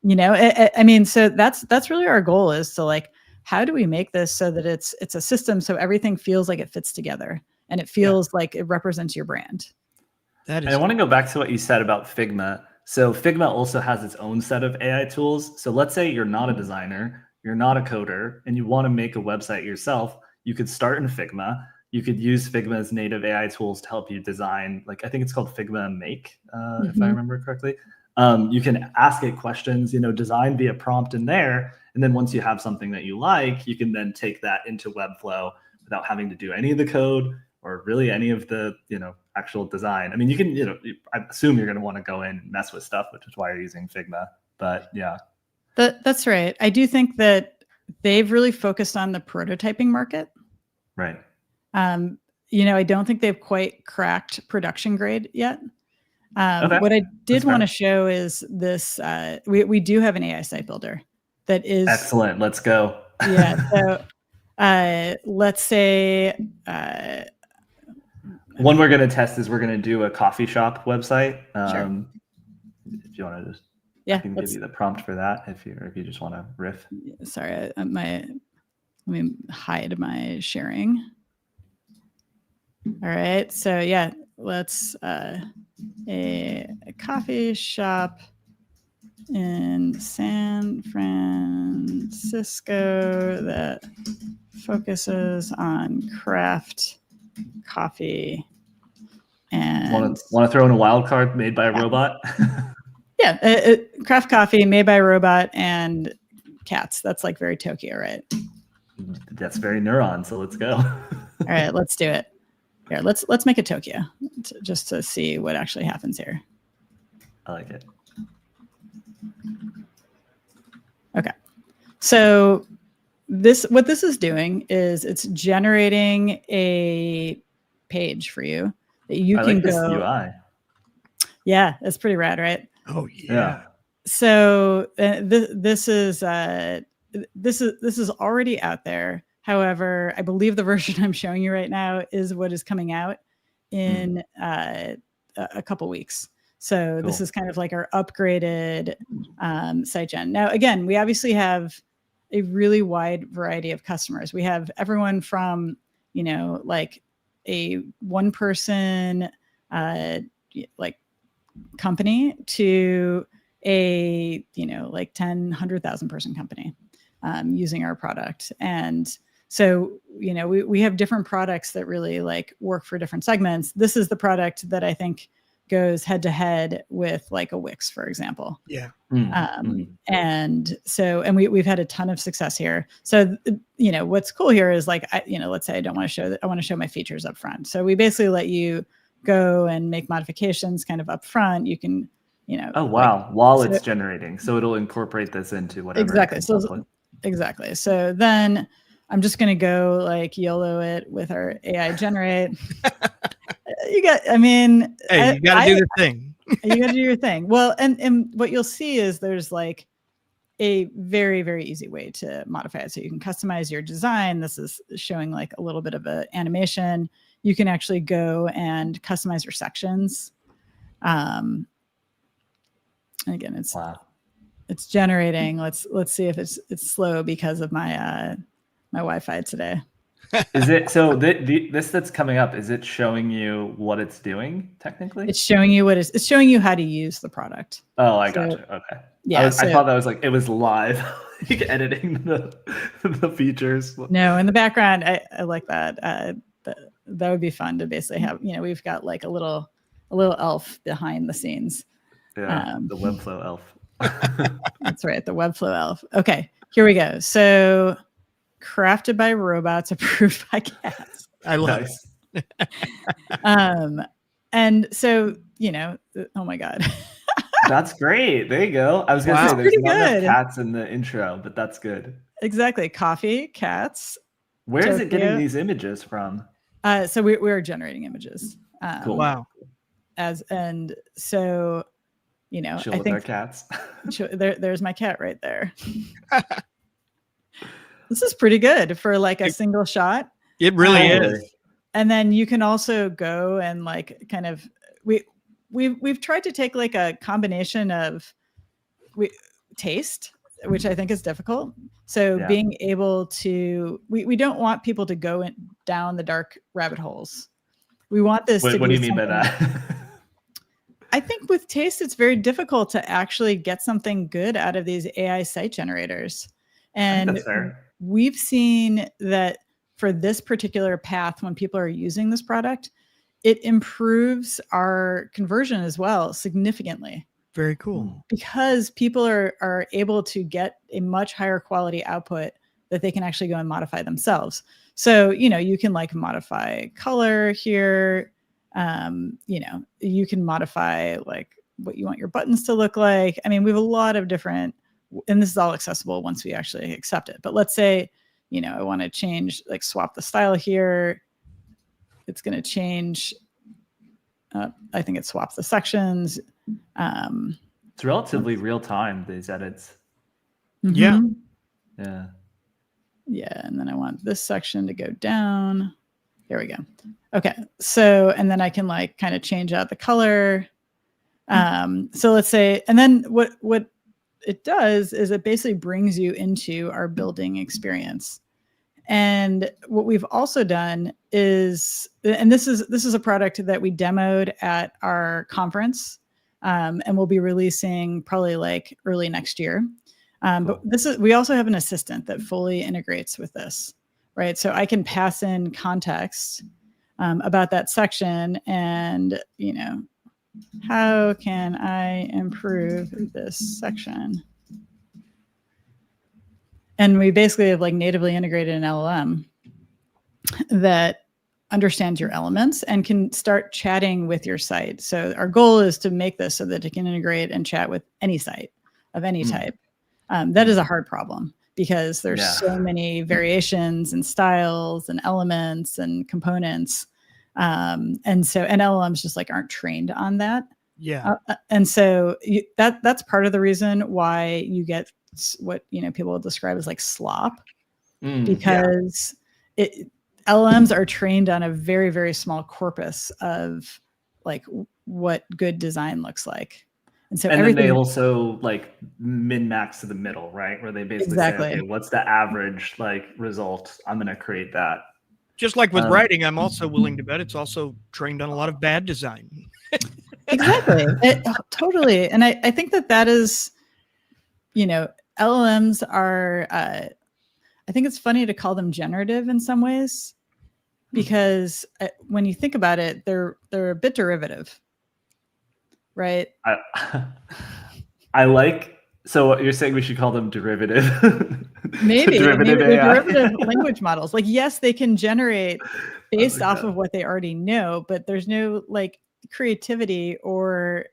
I mean, so that's really our goal, is to like, how do we make this so that it's a system so everything feels like it fits together and it feels like it represents your brand. And I want to go back to what you said about Figma. So Figma also has its own set of AI tools. So let's say you're not a designer, you're not a coder, and you want to make a website yourself. You could start in Figma. You could use Figma's native AI tools to help you design, like I think it's called Figma Make, if I remember correctly. You can ask it questions, design via prompt in there. And then once you have something that you like, you can then take that into Webflow without having to do any of the code or really any of the, actual design. I mean, you can, I assume you're going to want to go in and mess with stuff, which is why you're using Figma. But yeah. That's right. I do think that they've really focused on the prototyping market. Right. I don't think they've quite cracked production grade yet. Okay. What I did want to show is this. We do have an AI site builder that is excellent. Let's go. Yeah. So let's say one we're going to test is we're going to do a coffee shop website. Sure. If you want to just, I can give you the prompt for that if you just want to riff. Sorry, let me hide my sharing. All right. So yeah, let's a coffee shop in San Francisco that focuses on craft coffee. And want to throw in a wild card, made by a robot? Yeah, craft coffee made by a robot and cats. That's like very Tokyo, right? That's very Neuron. So let's go. All right, let's do it. Here, let's make it Tokyo just to see what actually happens here. I like it. Okay, so what this is doing is it's generating a page for you that you can this go. UI. Yeah, it's pretty rad, right? Oh yeah. So this is already out there. However, I believe the version I'm showing you right now is what is coming out in a couple weeks. So This is kind of like our upgraded site gen. Now, again, we obviously have a really wide variety of customers. We have everyone from, like a one person like company to a, like 10, 100,000 person company using our product. And so, we have different products that really like work for different segments. This is the product that I think goes head to head with like a Wix, for example. Yeah. And so, and we've had a ton of success here. So, what's cool here is like, let's say I don't want to show that. I want to show my features up front. So we basically let you go and make modifications kind of up front. You can, Oh, wow. While it's generating. So it'll incorporate this into whatever. Exactly. Exactly. So then I'm just going to go like YOLO it with our AI generate. Hey, you got to do the thing. You got to do your thing. Well, and what you'll see is there's like a very, very easy way to modify it. So you can customize your design. This is showing like a little bit of an animation. You can actually go and customize your sections. And again, it's generating. Let's see if it's slow because of my my Wi-Fi today. Is it so? This that's coming up, is it showing you what it's doing technically? It's showing you it's showing you how to use the product. Oh, I So, gotcha. Okay. Yeah. I thought that was like it was live, like editing the features. No, in the background, I like that. That would be fun to basically have. We've got like a little elf behind the scenes. Yeah, the Webflow elf. That's right, the Webflow elf. Okay, here we go. So, crafted by robots, approved by cats. I love Nice. And so, oh my God. That's great. There you go. I was gonna Wow. say there's Pretty not enough good. cats in the intro, but that's good. Exactly. Coffee, cats. Where is it getting Tokyo. these images from? So we're generating images. Cool. Wow. So, Chill I with think our cats. there's my cat right there. This is pretty good for like a single shot. It really Totally. is. And then you can also go and like kind of we've tried to take like a combination of taste, which I think is difficult. So Yeah. being able to we don't want people to go down the dark rabbit holes. We want this to be What do you mean by something- that? I think with taste, it's very difficult to actually get something good out of these AI site generators. And that's fair. we've seen that for this particular path, when people are using this product, it improves our conversion as well significantly. Very cool. Because people are able to get a much higher quality output that they can actually go and modify themselves. So, you can like modify color here. You can modify like what you want your buttons to look like. I mean, we have a lot of different, and this is all accessible once we actually accept it. But let's say, I want to change, like swap the style here. It's going to change. I think it swaps the sections. It's relatively real time, these edits. Yeah. Yeah. Yeah. And then I want this section to go down. There we go. Okay. So, and then I can like kind of change out the color. So let's say, and then what it does is it basically brings you into our building experience. And what we've also done is, and this is a product that we demoed at our conference, and we'll be releasing probably like early next year. But we also have an assistant that fully integrates with this, right? So I can pass in context about that section and, how can I improve this section? And we basically have like natively integrated an LLM that understands your elements and can start chatting with your site. So our goal is to make this so that it can integrate and chat with any site of any type. That is a hard problem because there's so many variations and styles and elements and components. And LLMs just like aren't trained on that. Yeah. And so that's part of the reason why you get what people describe as like slop, because LLMs are trained on a very, very small corpus of like what good design looks like. And so then they also like min-max to the middle, right? Where they basically say, okay, what's the average like result? I'm going to create that. Just like with writing, I'm also willing to bet it's also trained on a lot of bad design. Exactly. Totally. And I think that is, LLMs are, I think it's funny to call them generative in some ways, because when you think about it, they're a bit derivative, right? So you're saying we should call them derivative? Maybe. Derivative they're AI. derivative language models. Like, yes, they can generate based off of what they already know, but there's no like creativity or,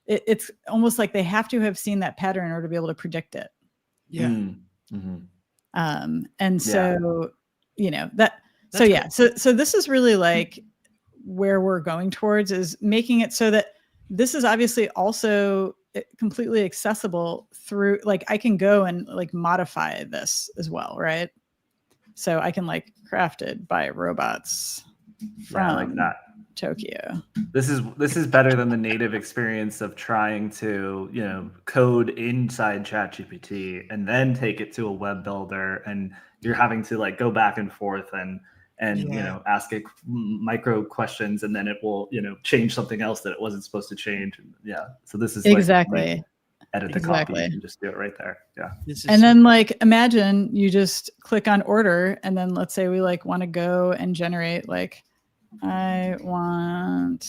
it's almost like they have to have seen that pattern in order to be able to predict it. Yeah. And so, so this is really like where we're going towards, is making it so that this is obviously also completely accessible through, like, I can go and like modify this as well, right? So I can like crafted by robots from like that. Tokyo. This is better than the native experience of trying to, code inside ChatGPT and then take it to a web builder, and you're having to like go back and forth and ask it micro questions, and then it will change something else that it wasn't supposed to change. Yeah. So this is exactly. Edit the copy and just do it right there. Yeah. And then like imagine you just click on order, and then let's say we like want to go and generate like I want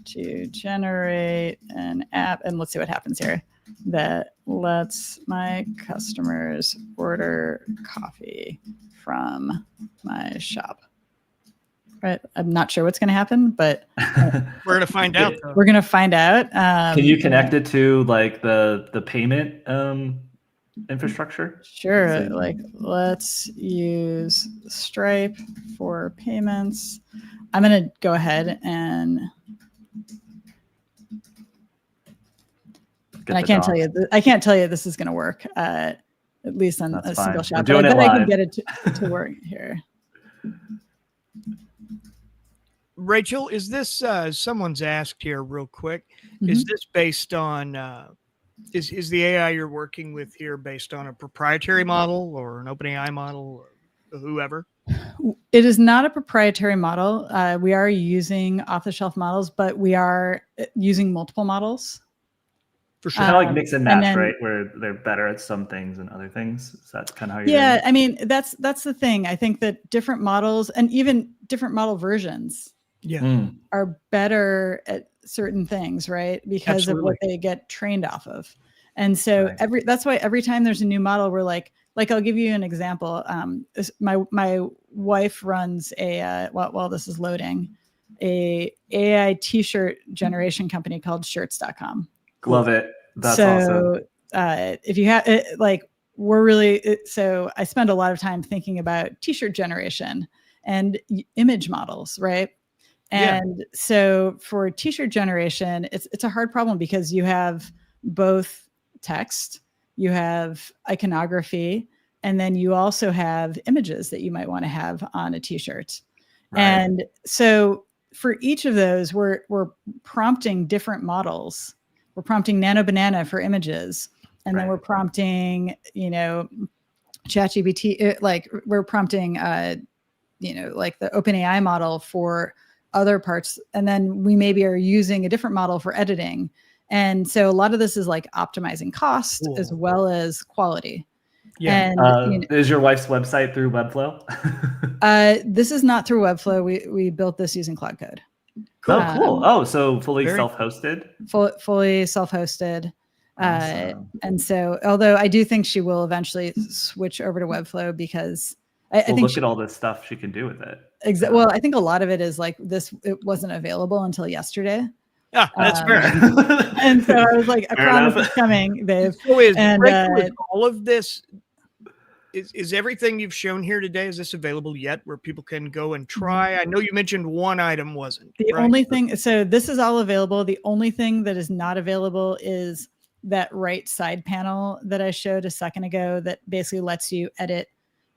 to generate an app, and let's see what happens here that lets my customers order coffee from my shop. Right. I'm not sure what's going to happen, but we're going to find out. We're going to find out. Can you connect it to like the payment infrastructure? Sure. Like let's use Stripe for payments. I'm going to go ahead and I can't tell you this is going to work. At least on a single shot. But I bet I can get it to work here. Rachel, is this someone's asked here real quick? Mm-hmm. Is this based on is the AI you're working with here based on a proprietary model or an OpenAI model or whoever? It is not a proprietary model. We are using off-the-shelf models, but we are using multiple models. For sure. Kind of like mix and match, right? Where they're better at some things and other things. So that's kind of how you're doing it. I mean, that's the thing. I think that different models and even different model versions are better at certain things, right? Because of what they get trained off of. And so that's why every time there's a new model, we're like I'll give you an example. My wife runs while this is loading, a AI t-shirt generation company called shirts.com. Cool. Love it. That's awesome. If you have we're really, so I spend a lot of time thinking about t-shirt generation and image models, right? And so for t-shirt generation, it's a hard problem because you have both text, you have iconography, and then you also have images that you might want to have on a t-shirt. Right. And so for each of those, we're prompting different models. We're prompting Nano Banana for images, and then we're prompting, ChatGPT, like we're prompting, like the OpenAI model for other parts. And then we maybe are using a different model for editing. And so a lot of this is like optimizing cost as well as quality. Yeah. And, is your wife's website through Webflow? This is not through Webflow. We built this using Claude Code. Cool. Cool. So fully self-hosted? Fully self-hosted. Awesome. And so, although I do think she will eventually switch over to Webflow because I think look at all this stuff she can do with it. Well, I think a lot of it is like this. It wasn't available until yesterday. Yeah, that's fair. And so I was like, I promise it's coming, babe. So is all of this, is everything you've shown here today, is this available yet where people can go and try? I know you mentioned one item wasn't. The only thing, so this is all available. The only thing that is not available is that right side panel that I showed a second ago that basically lets you edit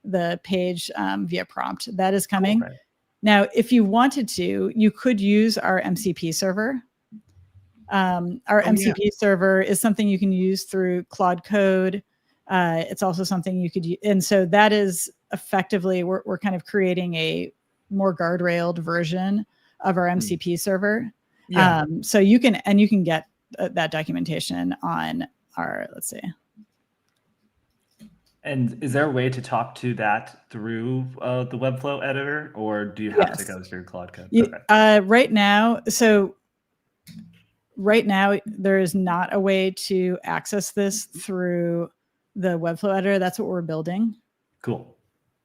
the page via prompt. That is coming. Cool, right. Now, if you wanted to, you could use our MCP server. Our MCP server is something you can use through Claude Code. It's also something you could use. And so that is effectively, we're kind of creating a more guardrailed version of our MCP server. Yeah. So you can get that documentation on our, let's see. And is there a way to talk to that through the Webflow editor, or do you have to go through Claude Code? Right now, there is not a way to access this through the Webflow editor. That's what we're building. Cool.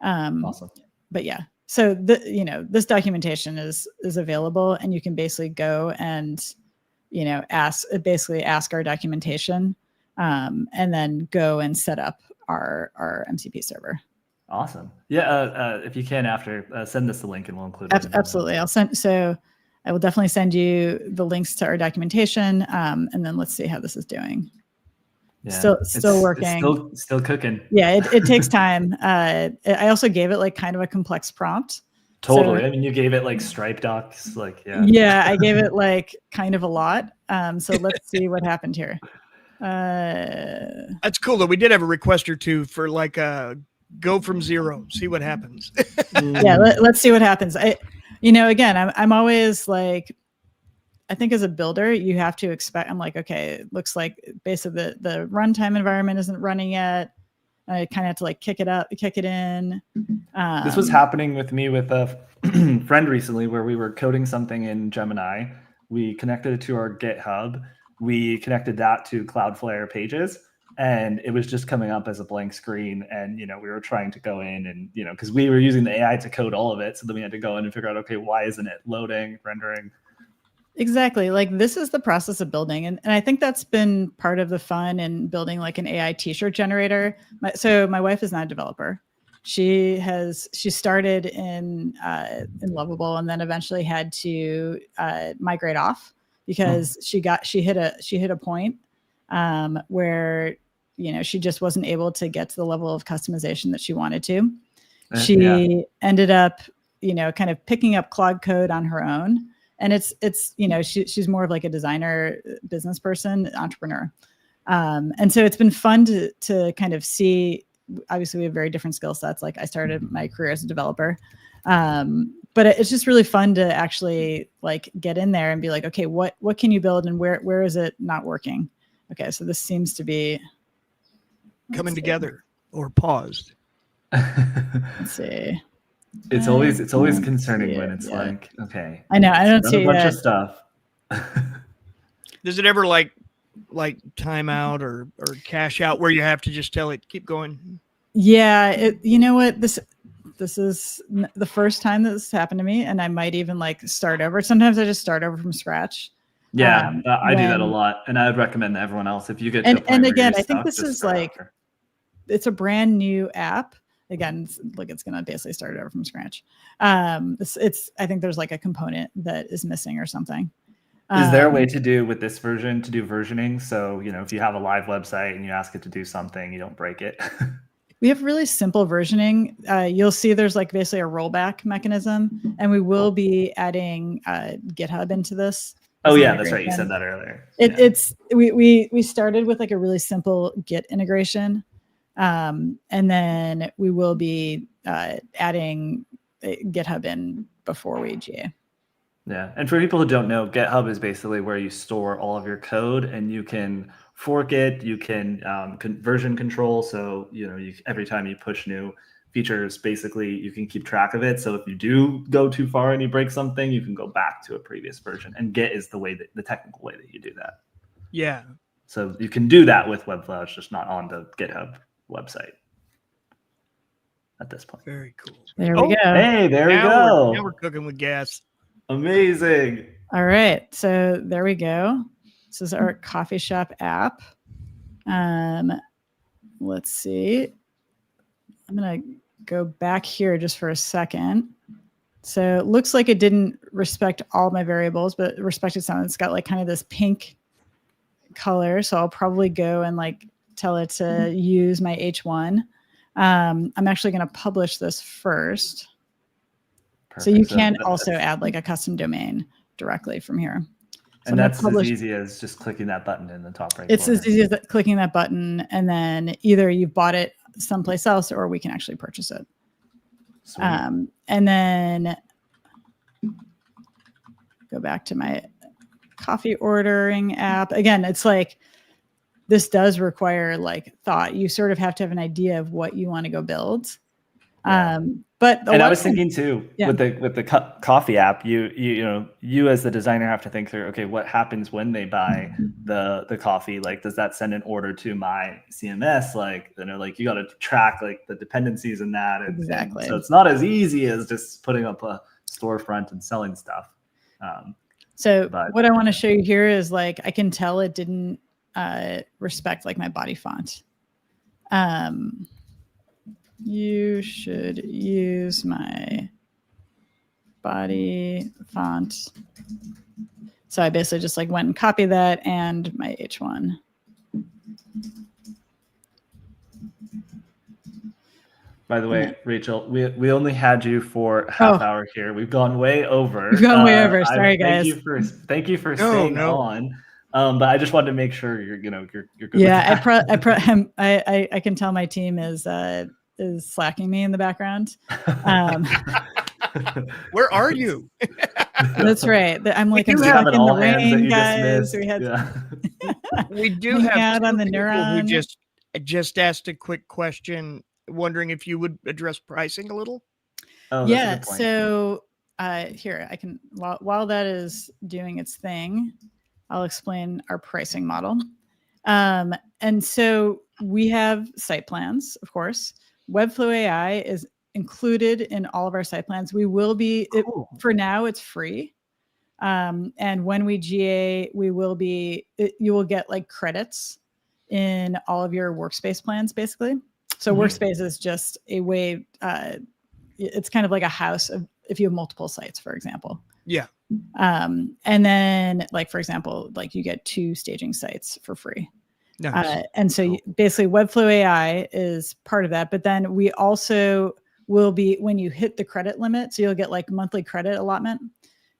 Awesome. But yeah, so this documentation is available, and you can basically go and ask our documentation, and then go and set up our MCP server. Awesome. Yeah. If you can, after send us the link and we'll include it. Absolutely. I will definitely send you the links to our documentation. And then let's see how this is doing. Yeah, still working. Still cooking. Yeah. It takes time. I also gave it like kind of a complex prompt. Totally. So, I mean, you gave it like Stripe docs, like, yeah. yeah, I gave it like kind of a lot. So let's see what happened here. That's cool though. We did have a request or two for like go from zero, see what happens. Yeah, let's see what happens. Again, I'm always like, I think as a builder, you have to expect, I'm like, okay, it looks like basically the runtime environment isn't running yet. I kind of have to like kick it in. This was happening with me with a friend recently where we were coding something in Gemini. We connected it to our GitHub. We connected that to Cloudflare pages, and it was just coming up as a blank screen. And, we were trying to go in and, because we were using the AI to code all of it. So then we had to go in and figure out, okay, why isn't it loading, rendering? Exactly. Like this is the process of building. And I think that's been part of the fun in building like an AI t-shirt generator. So my wife is not a developer. She started in Lovable and then eventually had to migrate off because she hit a point where, she just wasn't able to get to the level of customization that she wanted to. She ended up, kind of picking up Claude code on her own. And she's more of like a designer, business person, entrepreneur. And so it's been fun to kind of see, obviously we have very different skill sets. Like I started my career as a developer. But it's just really fun to actually like get in there and be like, okay, what can you build and where is it not working? Okay. So this seems to be coming together or paused. Let's see. It's always concerning when it's like, okay, I know I don't see a bunch of stuff. Does it ever like time out or cash out where you have to just tell it keep going? Yeah, you know what, this is the first time that this happened to me, and I might even like start over. Sometimes I just start over from scratch. Yeah, I do that a lot, and I would recommend to everyone else if you get to a point and where again, you're I think stuck, this is like over. It's a brand new app. Again, it's going to basically start it over from scratch. I think there's like a component that is missing or something. Is there a way to do with this version to do versioning? So, if you have a live website and you ask it to do something, you don't break it. We have really simple versioning. You'll see there's like basically a rollback mechanism, and we will be adding GitHub into this. Oh yeah, that's right. You said that earlier. We started with like a really simple Git integration. And then we will be adding GitHub in before we GA. Yeah. And for people who don't know, GitHub is basically where you store all of your code, and you can fork it. You can version control. So, every time you push new features, basically you can keep track of it. So if you do go too far and you break something, you can go back to a previous version. And Git is the technical way that you do that. Yeah. So you can do that with Webflow. It's just not on the GitHub website at this point. Very cool. There we go. Hey, there we go. Now we're cooking with gas. Amazing. All right. So there we go. This is our coffee shop app. Let's see. I'm going to go back here just for a second. So it looks like it didn't respect all my variables, but it respected some. It's got like kind of this pink color. So I'll probably go and like tell it to use my H1. I'm actually going to publish this first. Perfect. So you can also add like a custom domain directly from here. So and that's as easy as just clicking that button in the top right corner. It's as easy as clicking that button, and then either you've bought it someplace else or we can actually purchase it. Sweet. And then go back to my coffee ordering app. Again, it's like, this does require like thought. You sort of have to have an idea of what you want to go build. Yeah. But I was thinking too, with the coffee app, you as the designer have to think through, okay, what happens when they buy the coffee? Like, does that send an order to my CMS? Like, you got to track like the dependencies in that. Exactly. And so it's not as easy as just putting up a storefront and selling stuff. What I want to show you here is like, I can tell it didn't respect like my body font. You should use my body font. So I basically just like went and copied that and my H1. By the And way, Rachel, we only had you for a Oh. half hour here. We've gone way over. We've gone way over. Sorry, Thank guys. you for No, staying no. on. But I just wanted to make sure you're good. Yeah, with that. I can tell my team is slacking me in the background. Where are you? That's right. I'm like, I'm do stuck have in the all hands that rain, you just guys. missed. We had Yeah. We do hanging have out on two the people who Neuron. just asked a quick question, wondering if you would address pricing a little. Oh, that's a Yeah. good point. So here I can while that is doing its thing, I'll explain our pricing model. And so we have site plans, of course. Webflow AI is included in all of our site plans. We will be Cool. for now. It's free. And when we GA, we will be, you will get like credits in all of your workspace plans, basically. So workspace is just a way, it's kind of like a house of, if you have multiple sites, for example. Yeah. And then like, for example, like you get 2 staging sites for free. Nice. And so basically Webflow AI is part of that, but then we also will be, when you hit the credit limit, so you'll get like monthly credit allotment.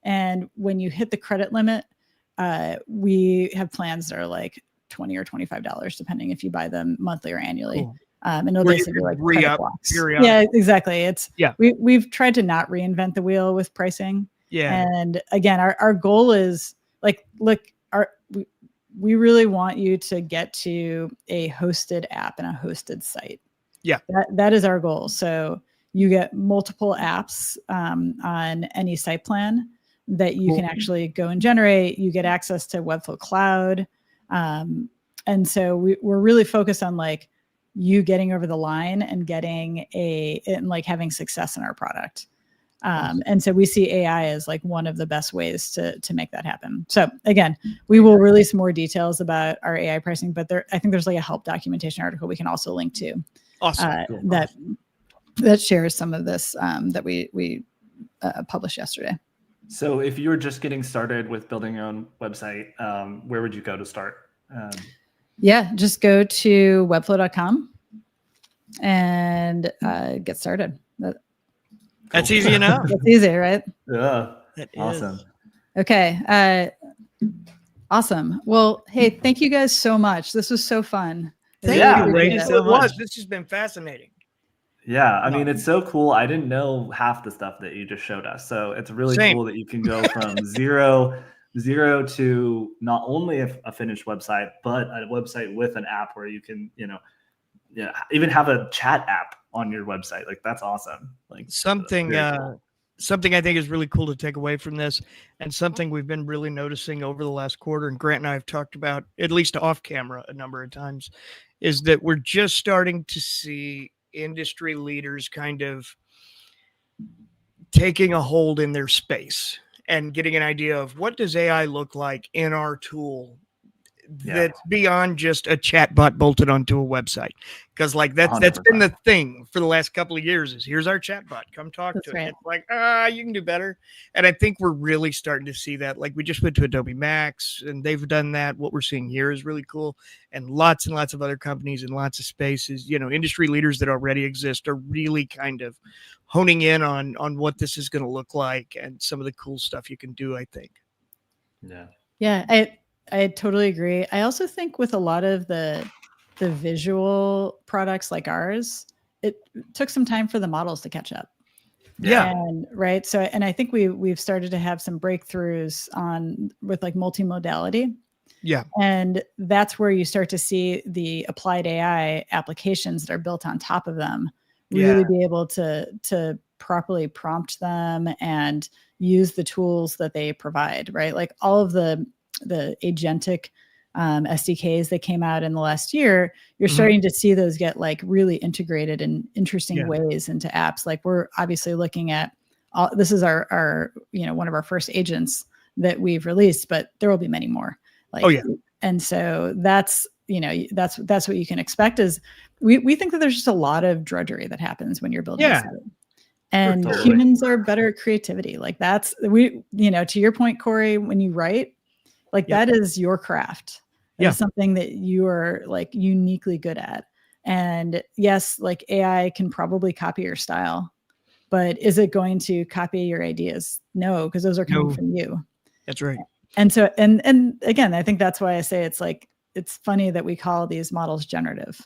And when you hit the credit limit, we have plans that are like $20 or $25, depending if you buy them monthly or annually. Cool. And it'll Where you basically can like re-up credit blocks. periodically. Yeah, exactly. Yeah. We've tried to not reinvent the wheel with pricing. Yeah. And again, our goal is like, look, we really want you to get to a hosted app and a hosted site. Yeah. That is our goal. So you get multiple apps on any site plan that you can actually go and generate. You get access to Webflow Cloud. And so we're really focused on like you getting over the line and like having success in our product. And so we see AI as like one of the best ways to make that happen. So again, we will release more details about our AI pricing, but I think there's like a help documentation article we can also link to. Awesome. That shares some of this that we published yesterday. So if you were just getting started with building your own website, where would you go to start? Yeah, just go to webflow.com and get started. That's easy enough. That's easy, right? Yeah. That is. Awesome. Okay. Awesome. Well, hey, thank you guys so much. This was so fun. Thank Yeah, you, thank Rachel. you so much. This has been fascinating. Yeah, I mean, it's so cool. I didn't know half the stuff that you just showed us. So it's really cool that you can go from zero to not only a finished website, but a website with an app where you can, even have a chat app on your website. Like that's awesome. Like something cool. Something I think is really cool to take away from this, and something we've been really noticing over the last quarter, and Grant and I have talked about at least off camera a number of times, is that we're just starting to see industry leaders kind of taking a hold in their space and getting an idea of what does AI look like in our tool that's beyond just a chatbot bolted onto a website. Because like that's been the thing for the last couple of years is here's our chatbot, come talk to it. It's like, you can do better. And I think we're really starting to see that. Like we just went to Adobe Max and they've done that. What we're seeing here is really cool. And lots of other companies in lots of spaces, industry leaders that already exist are really kind of honing in on what this is going to look like and some of the cool stuff you can do, I think. Yeah, I totally agree. I also think with a lot of the visual products like ours, it took some time for the models to catch up. Yeah. And right. So, and I think we've started to have some breakthroughs with like multimodality. Yeah. And that's where you start to see the applied AI applications that are built on top of them really be able to properly prompt them and use the tools that they provide, right? Like all of the agentic SDKs that came out in the last year, you're starting to see those get like really integrated in interesting ways into apps. Like we're obviously looking at this is our one of our first agents that we've released, but there will be many more. And so that's what you can expect is we think that there's just a lot of drudgery that happens when you're building a site. And humans are better at creativity. Like that's to your point, Corey, when you write, like that is your craft. That is something that you are like uniquely good at. And yes, like AI can probably copy your style, but is it going to copy your ideas? No, because those are coming from you. That's right. And so, and again, I think that's why I say it's like, it's funny that we call these models generative.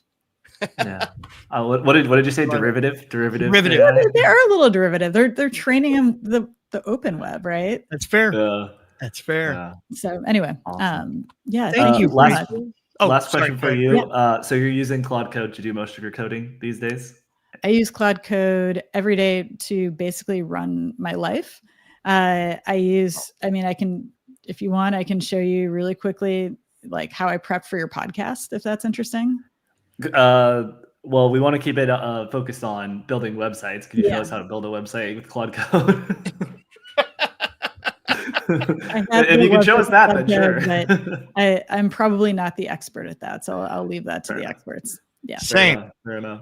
Yeah. What did you say? Derivative. Derivative. Yeah, they are a little derivative. They're training them the open web, right? That's fair. Yeah. That's fair. Yeah. So anyway, Awesome. yeah, Thank you. so Last, much. last sorry, question go for ahead. you. So you're using Claude Code to do most of your coding these days? I use Claude Code every day to basically run my life. I mean, I can, if you want, I can show you really quickly, like how I prep for your podcast, if that's interesting. Well, we want to keep it focused on building websites. Can you show us how to build a website with Claude Code? If you can show us that, then sure. But I'm probably not the expert at that, so I'll leave that to the experts. Yeah, same. Fair enough.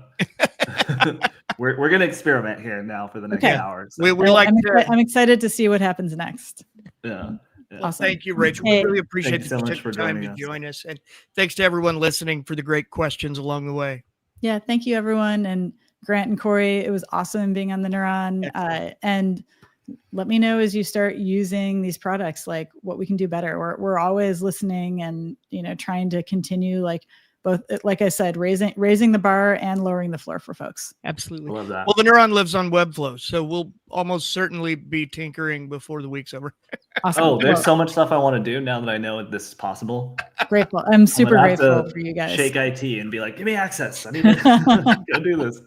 We're gonna experiment here now for the next hour. So. I'm excited to see what happens next. Yeah. Awesome. Thank you, Rachel. We really appreciate that you took the time to join us. And thanks to everyone listening for the great questions along the way. Yeah, thank you, everyone. And Grant and Corey, it was awesome being on the Neuron. And let me know as you start using these products, like what we can do better. We're always listening and, trying to continue, like both, like I said, raising the bar and lowering the floor for folks. Absolutely. I love that. Well, the Neuron lives on Webflow, so we'll almost certainly be tinkering before the week's over. Awesome. Oh, there's so much stuff I want to do now that I know this is possible. Grateful. I'm super grateful for you guys. Shake IT and be like, give me access. I need to go do this.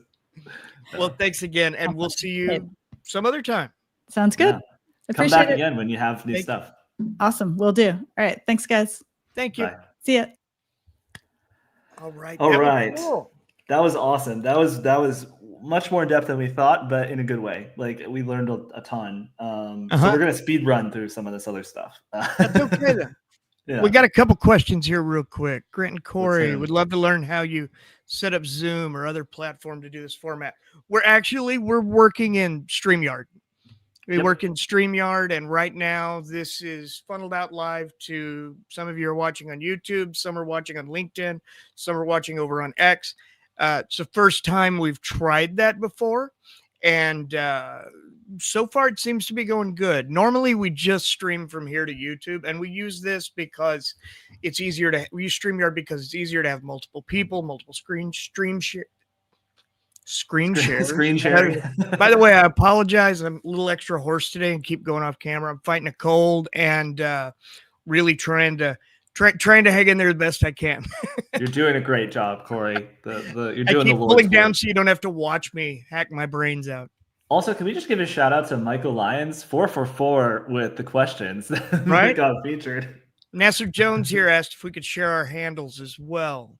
Well, thanks again, and we'll see you some other time. Sounds good. Yeah. Come back again when you have new stuff. Awesome. Will do. All right. Thanks, guys. Thank you. Bye. See ya. All right. Cool. That was awesome. That was much more in depth than we thought, but in a good way. Like we learned a ton. So we're gonna speed run through some of this other stuff. That's okay then. Yeah. We got a couple questions here real quick. Grant and Corey would love to learn how you set up Zoom or other platform to do this format. We're working in StreamYard. We work in StreamYard, and right now this is funneled out live to some of you are watching on YouTube, some are watching on LinkedIn, some are watching over on X. It's the first time we've tried that before, and so far it seems to be going good. Normally we just stream from here to YouTube, and we use this because it's easier to we use StreamYard because it's easier to have multiple people, multiple screen share. Screen share. By the way, I apologize. I'm a little extra hoarse today and keep going off camera. I'm fighting a cold and really trying to hang in there the best I can. You're doing a great job, Corey. You're doing I keep the pulling down so you don't have to watch me hack my brains out. Also, can we just give a shout out to Michael Lyons, 444 with the questions right? that got featured. Nasser Jones here asked if we could share our handles as well.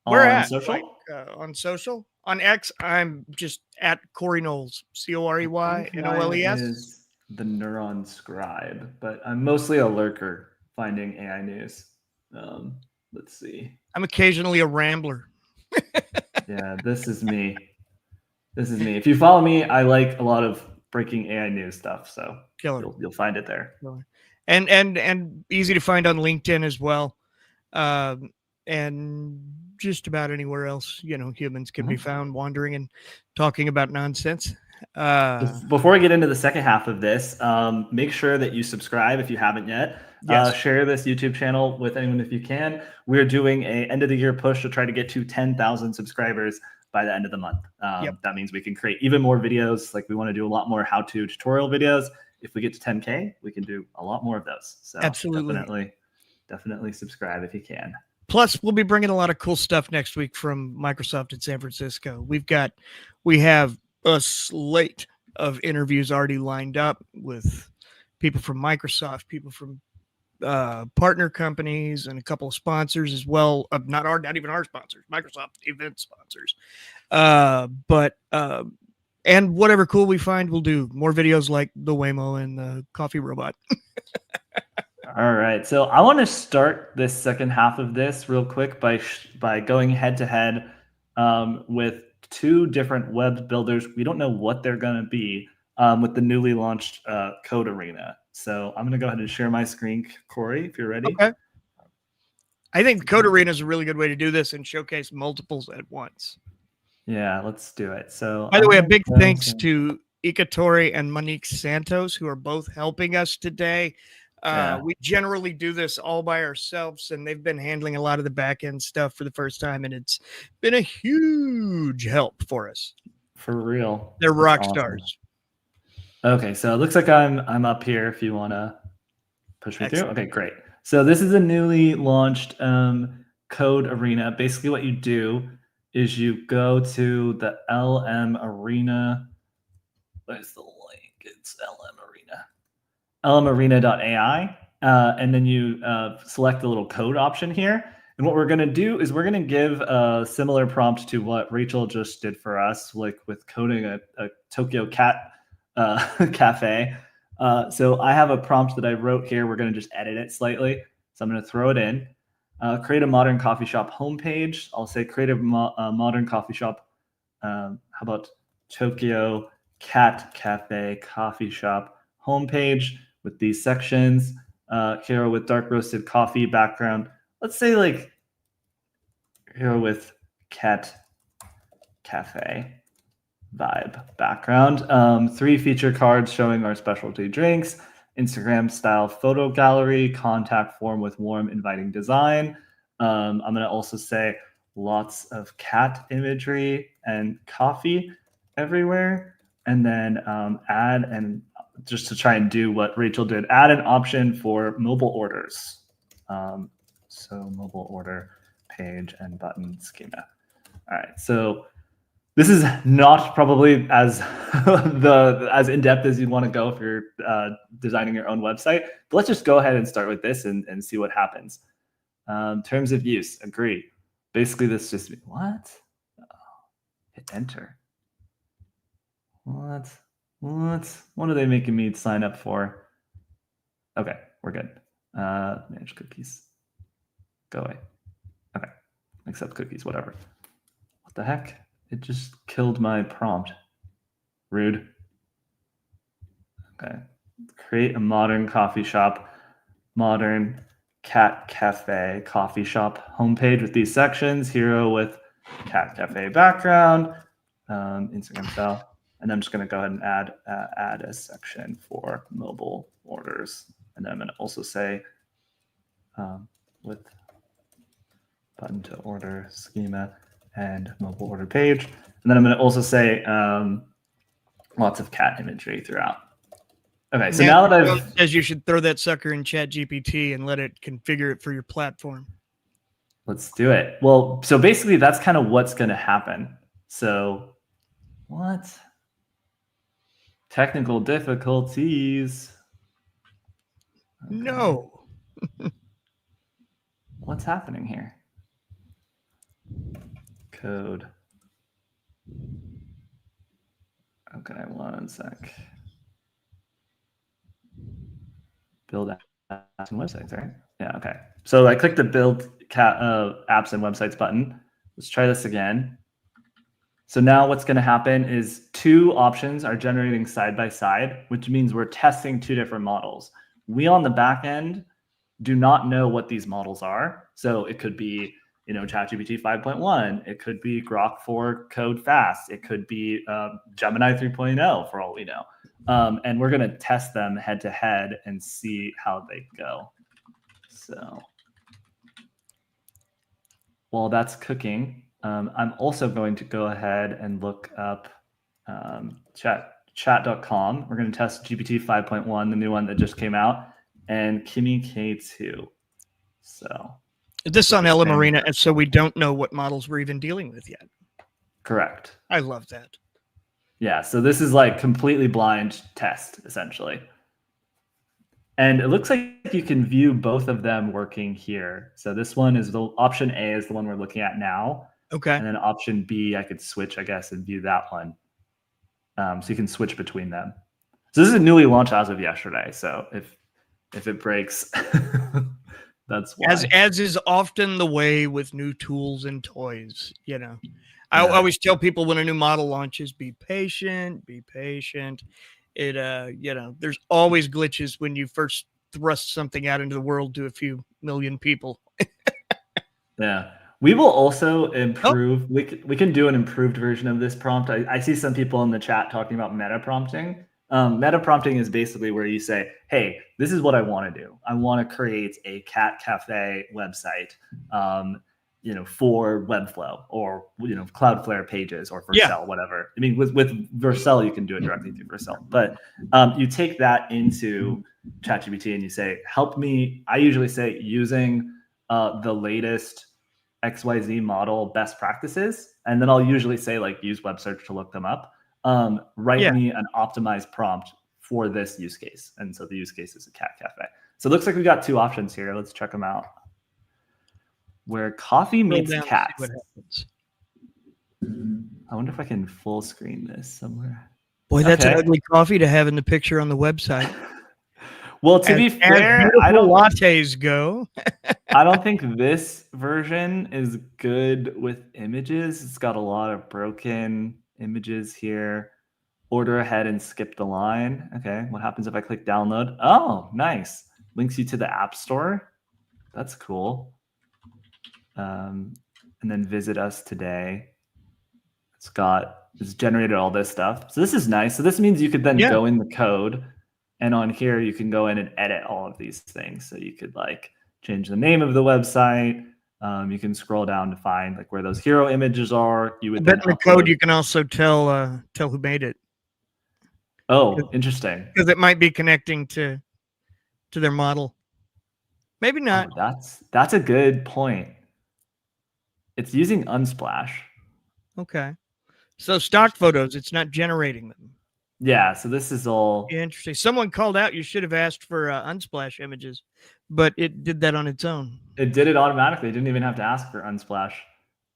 Where at? Social? On social? On X, I'm just at Corey Knowles, CoreYNOLES. Is the Neuron Scribe, but I'm mostly a lurker finding AI news. Let's see. I'm occasionally a rambler. Yeah, this is me. If you follow me, I like a lot of breaking AI news stuff, so you'll find it there. And easy to find on LinkedIn as well, and just about anywhere else humans can be found wandering and talking about nonsense. Before we get into the second half of this, make sure that you subscribe if you haven't yet. Yes. Share this YouTube channel with anyone if you can. We're doing a end of the year push to try to get to 10,000 subscribers by the end of the month. That means we can create even more videos. Like we want to do a lot more how-to tutorial videos. If we get to 10K, we can do a lot more of those. So absolutely, definitely subscribe if you can. Plus, we'll be bringing a lot of cool stuff next week from Microsoft in San Francisco. We have a slate of interviews already lined up with people from Microsoft, people from partner companies, and a couple of sponsors as well. Not even our sponsors, Microsoft event sponsors. And whatever cool we find, we'll do more videos like the Waymo and the coffee robot. All right, so I want to start this second half of this real quick by going head to head with two different web builders. We don't know what they're going to be with the newly launched Code Arena. So I'm going to go ahead and share my screen, Corey, if you're ready. Okay. I think the Code Arena is a really good way to do this and showcase multiples at once. Yeah, let's do it. So by the way, a I'm big gonna go thanks to Ikatori and Monique Santos, who are both helping us today. Yeah. We generally do this all by ourselves, and they've been handling a lot of the back end stuff for the first time, and it's been a huge help for us. For real. They're That's rock awesome. stars. Okay, so it looks like I'm up here if you want to push me Excellent. through. Okay, great. So this is a newly launched Code Arena. Basically what you do is you go to the LM Arena. Where's the link? It's LM Arena. lmarena.ai. And then you select the little code option here. And what we're going to do is we're going to give a similar prompt to what Rachel just did for us, like with coding a Tokyo Cat cafe. So I have a prompt that I wrote here. We're going to just edit it slightly. So I'm going to throw it in. Create a modern coffee shop homepage. I'll say create a modern coffee shop. How about Tokyo Cat Cafe coffee shop homepage with these sections. Here with dark roasted coffee background. Let's say like here with Cat Cafe vibe background. 3 feature cards showing our specialty drinks, Instagram style photo gallery, contact form with warm inviting design. I'm going to also say lots of cat imagery and coffee everywhere. And then add, and just to try and do what Rachel did, add an option for mobile orders. So mobile order page and button schema. All right, so this is not probably as as in-depth as you'd want to go if you're designing your own website. But let's just go ahead and start with this and see what happens. Terms of use, agree. Basically, this just what? Oh, hit enter. What? What are they making me sign up for? Okay, we're good. Manage cookies. Go away. Okay, accept cookies, whatever. What the heck? It just killed my prompt. Rude. Okay. Create a modern coffee shop, modern cat cafe coffee shop homepage with these sections. Hero with cat cafe background, Instagram style. And I'm just going to go ahead and add a section for mobile orders. And then I'm going to also say with button to order schema and mobile order page. And then I'm going to also say lots of cat imagery throughout. Okay, so now that I've... As you should throw that sucker in ChatGPT and let it configure it for your platform. Let's do it. Well, so basically that's kind of what's going to happen. So what? Technical difficulties. Okay. No. What's happening here? Code. Okay, one sec. Build apps and websites, right? Yeah, okay. So I clicked the build apps and websites button. Let's try this again. So now what's going to happen is 2 options are generating side by side, which means we're testing 2 different models. We on the back end do not know what these models are. So it could be, ChatGPT 5.1. It could be Grok 4 Code Fast. It could be Gemini 3.0 for all we know. And we're going to test them head to head and see how they go. So while that's cooking, I'm also going to go ahead and look up chat.com. We're going to test GPT 5.1, the new one that just came out, and Kimi K2. So this is on LM Arena, and so we don't know what models we're even dealing with yet. Correct. I love that. Yeah, so this is like completely blind test, essentially. And it looks like you can view both of them working here. So this one is option A is the one we're looking at now. Okay. And then option B, I could switch, I guess, and view that one. So you can switch between them. So this is a newly launched as of yesterday. So if it breaks, that's why. As is often the way with new tools and toys, I always tell people when a new model launches, be patient, be patient. It, there's always glitches when you first thrust something out into the world to a few million people. Yeah. We will also improve. We can do an improved version of this prompt. I see some people in the chat talking about meta prompting. Meta prompting is basically where you say, hey, this is what I want to do. I want to create a cat cafe website, for Webflow or, Cloudflare pages or Vercel, whatever. I mean, with Vercel, you can do it directly through Vercel. But you take that into ChatGPT and you say, help me. I usually say using the latest XYZ model best practices. And then I'll usually say use web search to look them up. Write me an optimized prompt for this use case. And so the use case is a cat cafe. So it looks like we got two options here. Let's check them out. Where coffee meets cats. I wonder if I can full screen this somewhere. Boy, that's an ugly coffee to have in the picture on the website. Well, to be fair, I don't lattes go. I don't think this version is good with images. It's got a lot of broken images here. Order ahead and skip the line. Okay, what happens if I click download? Oh, nice. Links you to the App Store. That's cool. And then visit us today. It's generated all this stuff. So this is nice. So this means you could then go in the code, and on here you can go in and edit all of these things. So you could change the name of the website. You can scroll down to find where those hero images are. You would bet in the code you can also tell who made it. Oh, interesting. Because it might be connecting to their model. Maybe not. Oh, that's a good point. It's using Unsplash. Okay. So stock photos, it's not generating them. Yeah, so this is all interesting. Someone called out you should have asked for Unsplash images, but it did that on its own. It did it automatically. It didn't even have to ask for Unsplash.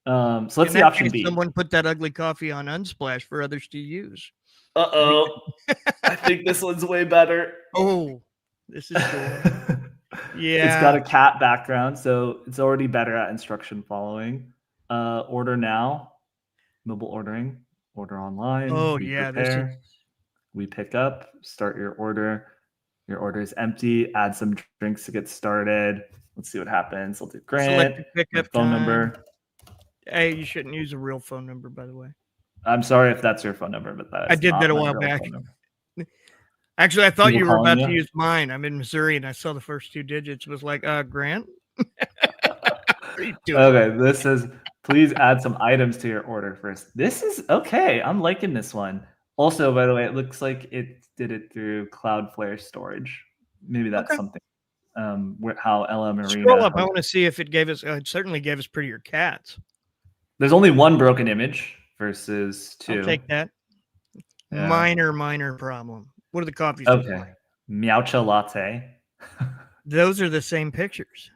So let's see option B. Someone put that ugly coffee on Unsplash for others to use. Uh-oh. I think this one's way better. Oh, this is cool. Yeah. It's got a cat background, so it's already better at instruction following. Order now. Mobile ordering. Order online. Oh, yeah. We pick up. Start your order. Your order is empty. Add some drinks to get started. Let's see what happens. I'll do Grant. Pickup phone number. Hey, you shouldn't use a real phone number, by the way. I'm sorry if that's your phone number, but I did that a while back. Actually, I thought you were about to use mine. I'm in Missouri, and I saw the first two digits. It was like, Grant? Okay, this says, please add some items to your order first. This is okay. I'm liking this one. Also, by the way, it looks like it did it through Cloudflare storage. Maybe that's something. How Ella Marina. Scroll up. I want to see if it gave us. It certainly gave us prettier cats. There's only one broken image versus two. I'll take that. Yeah. Minor problem. What are the coffees? Okay. Meowcha latte. Those are the same pictures.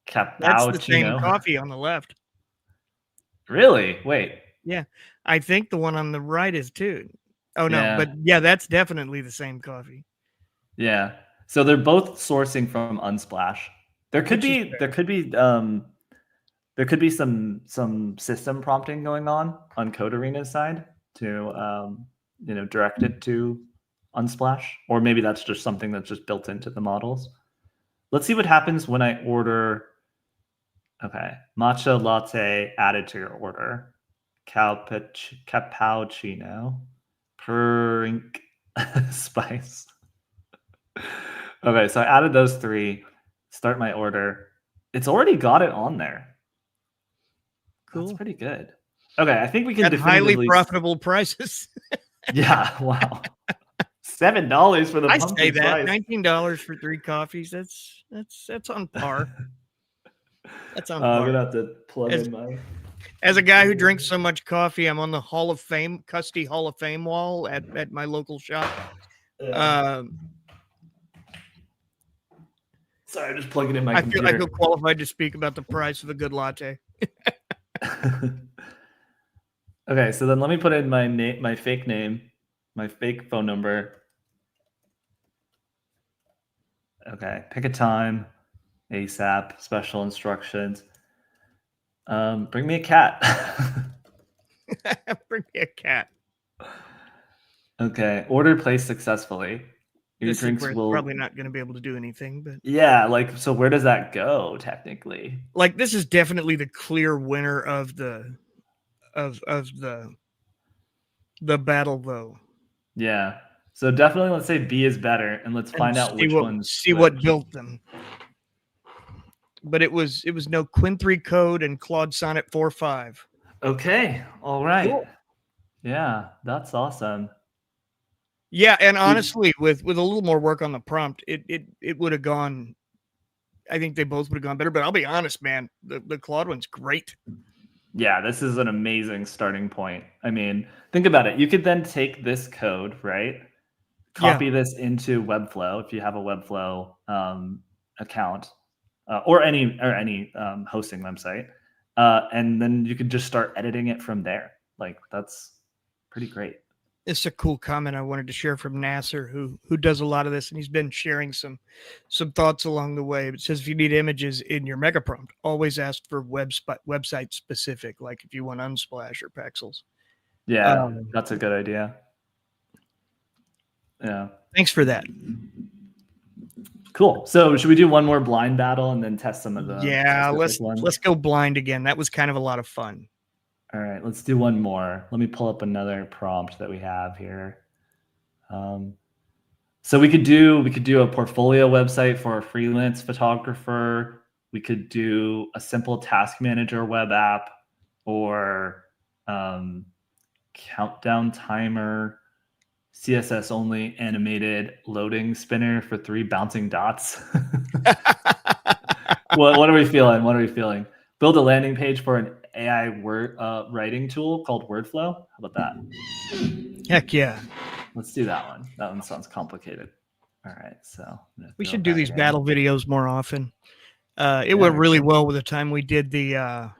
Cappuccino. That's the same coffee on the left. Really? Wait. Yeah. I think the one on the right is too. Oh, no. But yeah, that's definitely the same coffee. Yeah. So they're both sourcing from Unsplash. There could be some system prompting going on Code Arena's side to direct it to Unsplash, or maybe that's just something that's just built into the models. Let's see what happens when I order. Okay, matcha latte added to your order. Cappuccino, pink spice. Okay, so I added those three. Start my order. It's already got it on there. Cool. That's pretty good. Okay, I think we can at highly profitable prices. Yeah, wow. $7 for the I pumpkin say that spice. $19 for 3 coffees. That's on par. That's on par. I'm gonna have to plug in my. As a guy who drinks so much coffee, I'm on the Hall of Fame, Custy Hall of Fame wall at my local shop. Sorry, I'm just plugging in my computer. I feel qualified to speak about the price of a good latte. Okay, so then let me put in my name, my fake name, my fake phone number. Okay, pick a time, ASAP, special instructions. Bring me a cat. Bring me a cat. Okay, order placed successfully. Your This is drinks where it's will probably not going to be able to do anything, but Yeah, like so where does that go technically? like this is definitely the clear winner of the the battle though. Yeah. So definitely let's say B is better and let's And find out which ones what switch. built them. But it was no Quinn 3 code and Claude Sonnet 4.5. Okay. All right. Cool. Yeah, that's awesome. Yeah, and honestly, with a little more work on the prompt, it would have gone. I think they both would have gone better. But I'll be honest, man, the Claude one's great. Yeah, this is an amazing starting point. I mean, think about it. You could then take this code, right? Copy this into Webflow if you have a Webflow account or any hosting website, and then you could just start editing it from there. Like that's pretty great. It's a cool comment I wanted to share from Nasser, who does a lot of this, and he's been sharing some thoughts along the way. It says if you need images in your mega prompt, always ask for website specific, like if you want Unsplash or Pexels. Yeah, that's a good idea. Yeah. Thanks for that. Cool. So should we do one more blind battle and then test some of the let's go blind again. That was kind of a lot of fun. All right, let's do one more. Let me pull up another prompt that we have here. So we could do a portfolio website for a freelance photographer. We could do a simple task manager web app or countdown timer, CSS only animated loading spinner for 3 bouncing dots. What are we feeling? What are we feeling? Build a landing page for an AI word writing tool called Wordflow. How about that? Heck yeah. Let's do that one. That one sounds complicated. All right, so we should do these battle videos more often. It went really well with the time we did the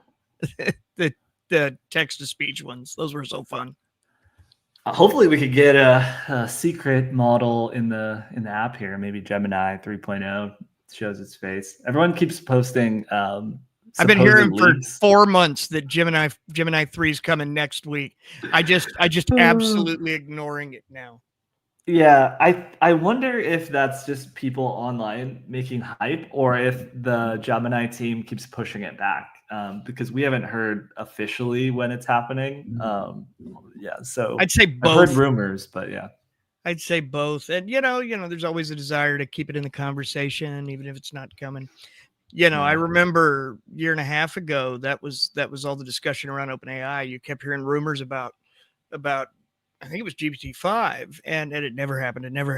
the text to speech ones. Those were so fun. Hopefully we could get a secret model in the app here. Maybe Gemini 3.0 shows its face. Everyone keeps posting. I've been hearing for 4 months that Gemini 3 is coming next week. I just absolutely ignoring it now. Yeah, I wonder if that's just people online making hype or if the Gemini team keeps pushing it back because we haven't heard officially when it's happening. Yeah, so I'd say both. I've heard rumors, but yeah. I'd say both. And you know, there's always a desire to keep it in the conversation, even if it's not coming. I remember a year and a half ago, that was all the discussion around OpenAI. You kept hearing rumors about I think it was GPT-5, and it never happened. It never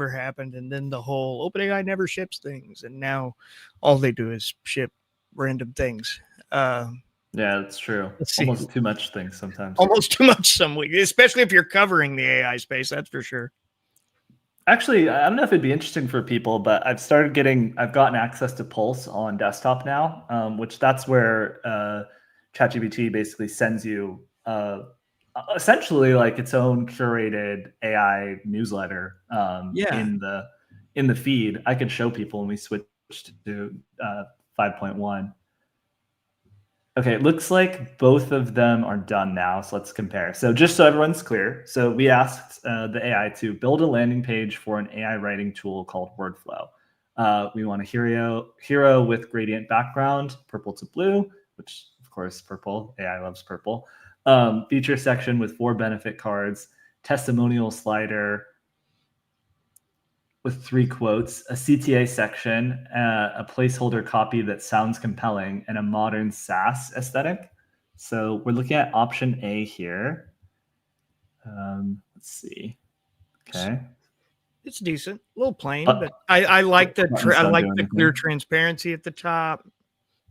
happened. And then the whole OpenAI never ships things, and now all they do is ship random things. Yeah, that's true. Almost too much things sometimes. Almost too much some weeks, especially if you're covering the AI space. That's for sure. Actually, I don't know if it'd be interesting for people, but I've gotten access to Pulse on desktop now, which that's where ChatGPT basically sends you essentially like its own curated AI newsletter in the feed. I could show people when we switched to 5.1. Okay, it looks like both of them are done now. So let's compare. So just so everyone's clear, so we asked the AI to build a landing page for an AI writing tool called Wordflow. We want a hero with gradient background, purple to blue, which of course purple. AI loves purple. Feature section with 4 benefit cards, testimonial slider with 3 quotes, a CTA section, a placeholder copy that sounds compelling, and a modern SaaS aesthetic. So we're looking at option A here. Let's see. Okay. It's decent, a little plain, but I like the clear transparency at the top,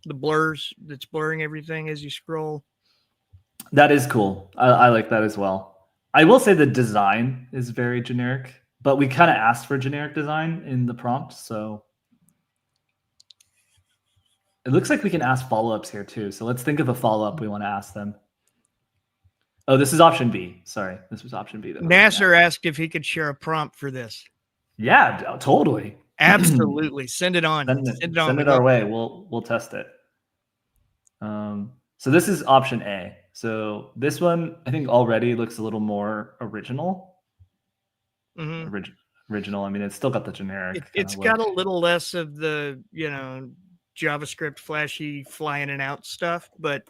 the blurs that's blurring everything as you scroll. That is cool. I like that as well. I will say the design is very generic, but we kind of asked for generic design in the prompt, so it looks like we can ask follow-ups here too. So let's think of a follow-up we want to ask them. Oh, this is option B. Sorry, this was option B. Nasser asked if he could share a prompt for this. Yeah, totally. Absolutely. Send it on. Send it our way. We'll test it. So this is option A. So this one, I think already looks a little more original. original. I mean, it's still got the generic. It's got a little less of the, JavaScript flashy fly in and out stuff, but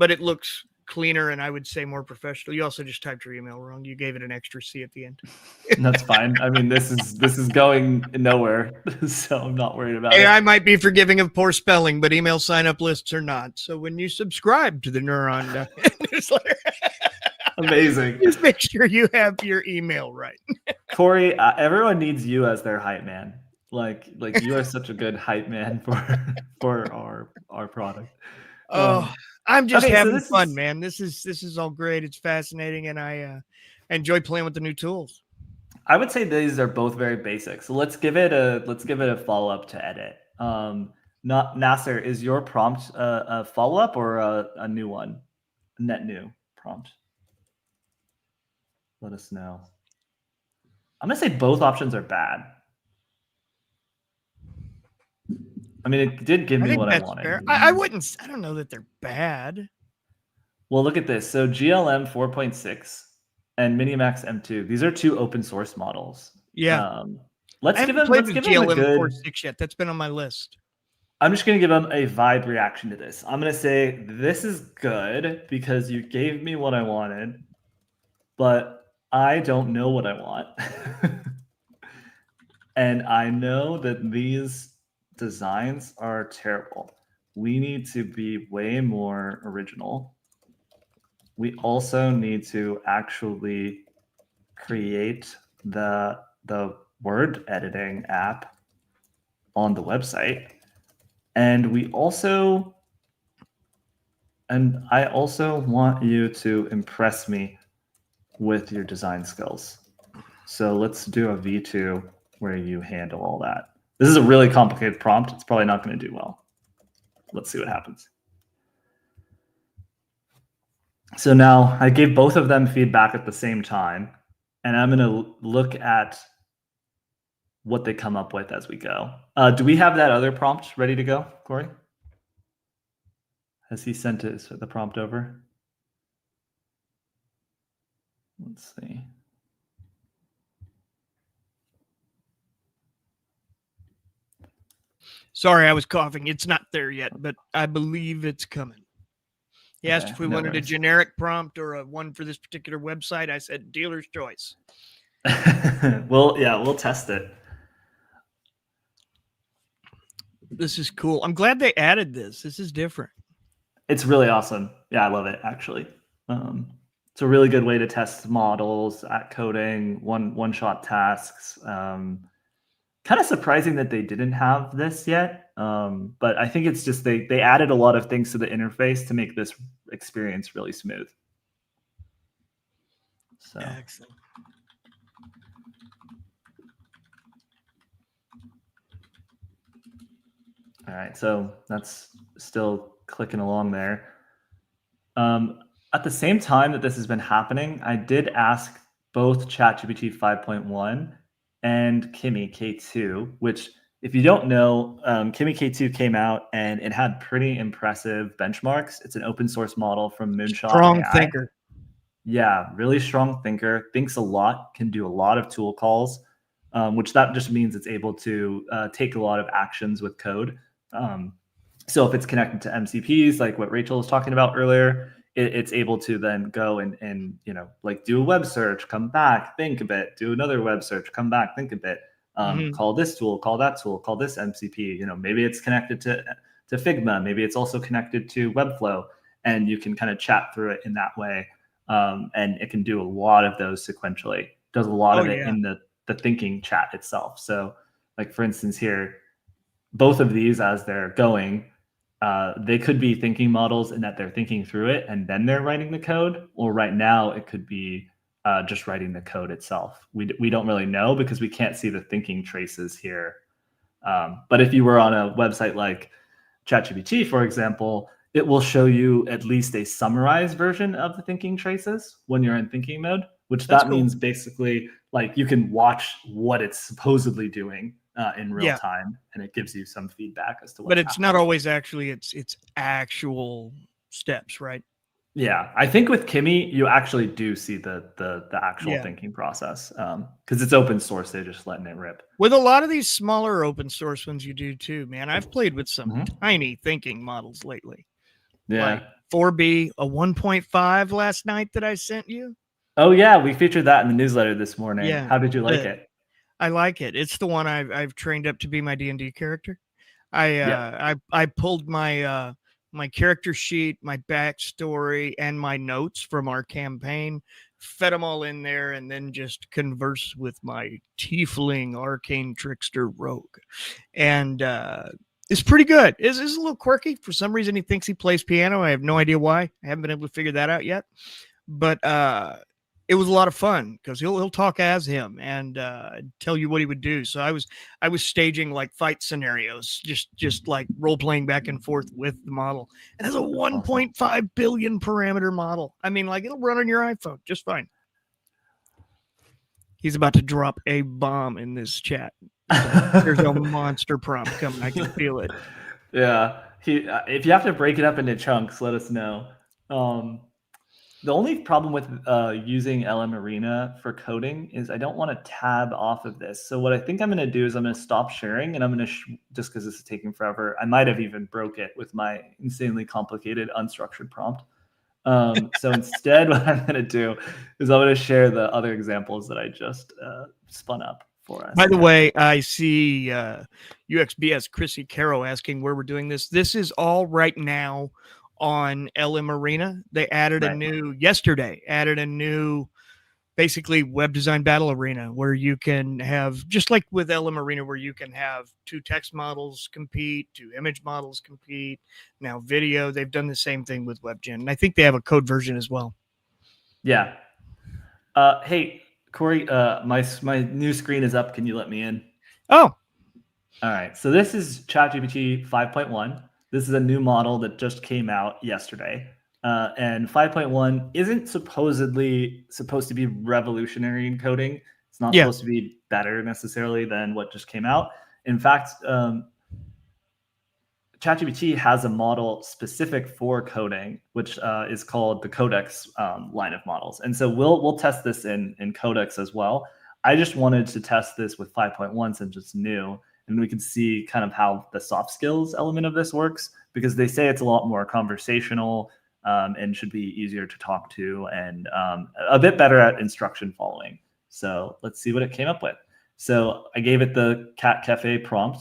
it looks cleaner and I would say more professional. You also just typed your email wrong. You gave it an extra C at the end. That's fine. I mean, this is going nowhere, so I'm not worried about it. AI might be forgiving of poor spelling, but email sign up lists are not. So when you subscribe to the Neuron newsletter, amazing. Just make sure you have your email right. Corey, everyone needs you as their hype man. Like you are such a good hype man for our product. Oh, I'm just okay, having fun, man. This is all great. It's fascinating, and I enjoy playing with the new tools. I would say these are both very basic. So let's give it a follow up to edit. Not Nasser, is your prompt a follow up or a new one, net new prompt? Let us know. I'm gonna say both options are bad. I mean, it did give me what I wanted. Fair. I don't know that they're bad. Well, look at this. So GLM 4.6 and Minimax M2. These are two open source models. Yeah. Let's give them a good. GLM 4.6 yet. That's been on my list. I'm just going to give them a vibe reaction to this. I'm going to say this is good because you gave me what I wanted, but I don't know what I want. And I know that these designs are terrible. We need to be way more original. We also need to actually create the word editing app on the website. And I also want you to impress me with your design skills. So let's do a V2 where you handle all that. This is a really complicated prompt. It's probably not going to do well. Let's see what happens. So now I gave both of them feedback at the same time, and I'm going to look at what they come up with as we go. Do we have that other prompt ready to go, Corey? Has he sent the prompt over? Let's see. Sorry, I was coughing. It's not there yet, but I believe it's coming. He asked if we wanted a generic prompt or a one for this particular website. I said dealer's choice. Well, yeah, we'll test it. This is cool. I'm glad they added this. This is different. It's really awesome. Yeah, I love it, actually. It's a really good way to test models at coding, one-shot tasks. Kind of surprising that they didn't have this yet. But I think it's just they added a lot of things to the interface to make this experience really smooth. So excellent. All right, so that's still clicking along there. At the same time that this has been happening, I did ask both ChatGPT 5.1 and Kimi K2, which, if you don't know, Kimi K2 came out and it had pretty impressive benchmarks. It's an open source model from Moonshot Strong AI. thinker. Yeah, really strong thinker, thinks a lot, can do a lot of tool calls, which that just means it's able to take a lot of actions with code. So if it's connected to MCPs, like what Rachel was talking about earlier, it's able to then go and like do a web search, come back, think a bit, do another web search, come back, think a bit, call this tool, call that tool, call this MCP. Maybe it's connected to Figma, maybe it's also connected to Webflow, and you can kind of chat through it in that way. And it can do a lot of those sequentially. Does a lot of it in the thinking chat itself. So, like for instance here, both of these as they're going, they could be thinking models in that they're thinking through it and then they're writing the code, or right now it could be just writing the code itself. We don't really know because we can't see the thinking traces here. But if you were on a website like ChatGPT, for example, it will show you at least a summarized version of the thinking traces when you're in thinking mode, which that means basically like you can watch what it's supposedly doing in real time, and it gives you some feedback as to what. But it's not always actually its actual steps, right? Yeah, I think with Kimmy, you actually do see the actual Yeah. thinking process because it's open source. They're just letting it rip. With a lot of these smaller open source ones, you do too, man. I've played with some Mhm. tiny thinking models lately. Yeah. Like 4B, a 1.5 last night that I sent you. Oh yeah, we featured that in the newsletter this morning. Yeah. How did you like it? I like it. It's the one I've trained up to be my D&D character. I pulled my my character sheet, my backstory, and my notes from our campaign, fed them all in there, and then just converse with my tiefling arcane trickster rogue. And it's pretty good. It's a little quirky. For some reason, he thinks he plays piano. I have no idea why. I haven't been able to figure that out yet. But it was a lot of fun because he'll talk as him and tell you what he would do. So I was staging like fight scenarios, just like role playing back and forth with the model. And it's a 1.5 billion parameter model. I mean, like it'll run on your iPhone just fine. He's about to drop a bomb in this chat. There's a monster prompt coming. I can feel it. Yeah, if you have to break it up into chunks, let us know. The only problem with using LM Arena for coding is I don't want to tab off of this. So what I think I'm going to do is I'm going to stop sharing, and I'm going to just because this is taking forever. I might have even broke it with my insanely complicated unstructured prompt. So instead, what I'm going to do is I'm going to share the other examples that I just spun up for us. By the way, I see UXBS Chrissy Caro asking where we're doing this. This is all right now on LM Arena. They added yesterday, added a new basically web design battle arena where you can have, just like with LM Arena, where you can have 2 text models compete, 2 image models compete. Now video, they've done the same thing with WebGen. And I think they have a code version as well. Yeah. Hey, Corey, my new screen is up. Can you let me in? Oh. All right. So this is ChatGPT 5.1. This is a new model that just came out yesterday. And 5.1 isn't supposedly supposed to be revolutionary in coding. It's not supposed to be better necessarily than what just came out. In fact, ChatGPT has a model specific for coding, which is called the Codex line of models. And so we'll test this in Codex as well. I just wanted to test this with 5.1 since it's new, and we can see kind of how the soft skills element of this works, because they say it's a lot more conversational and should be easier to talk to and a bit better at instruction following. So let's see what it came up with. So I gave it the Cat Cafe prompt,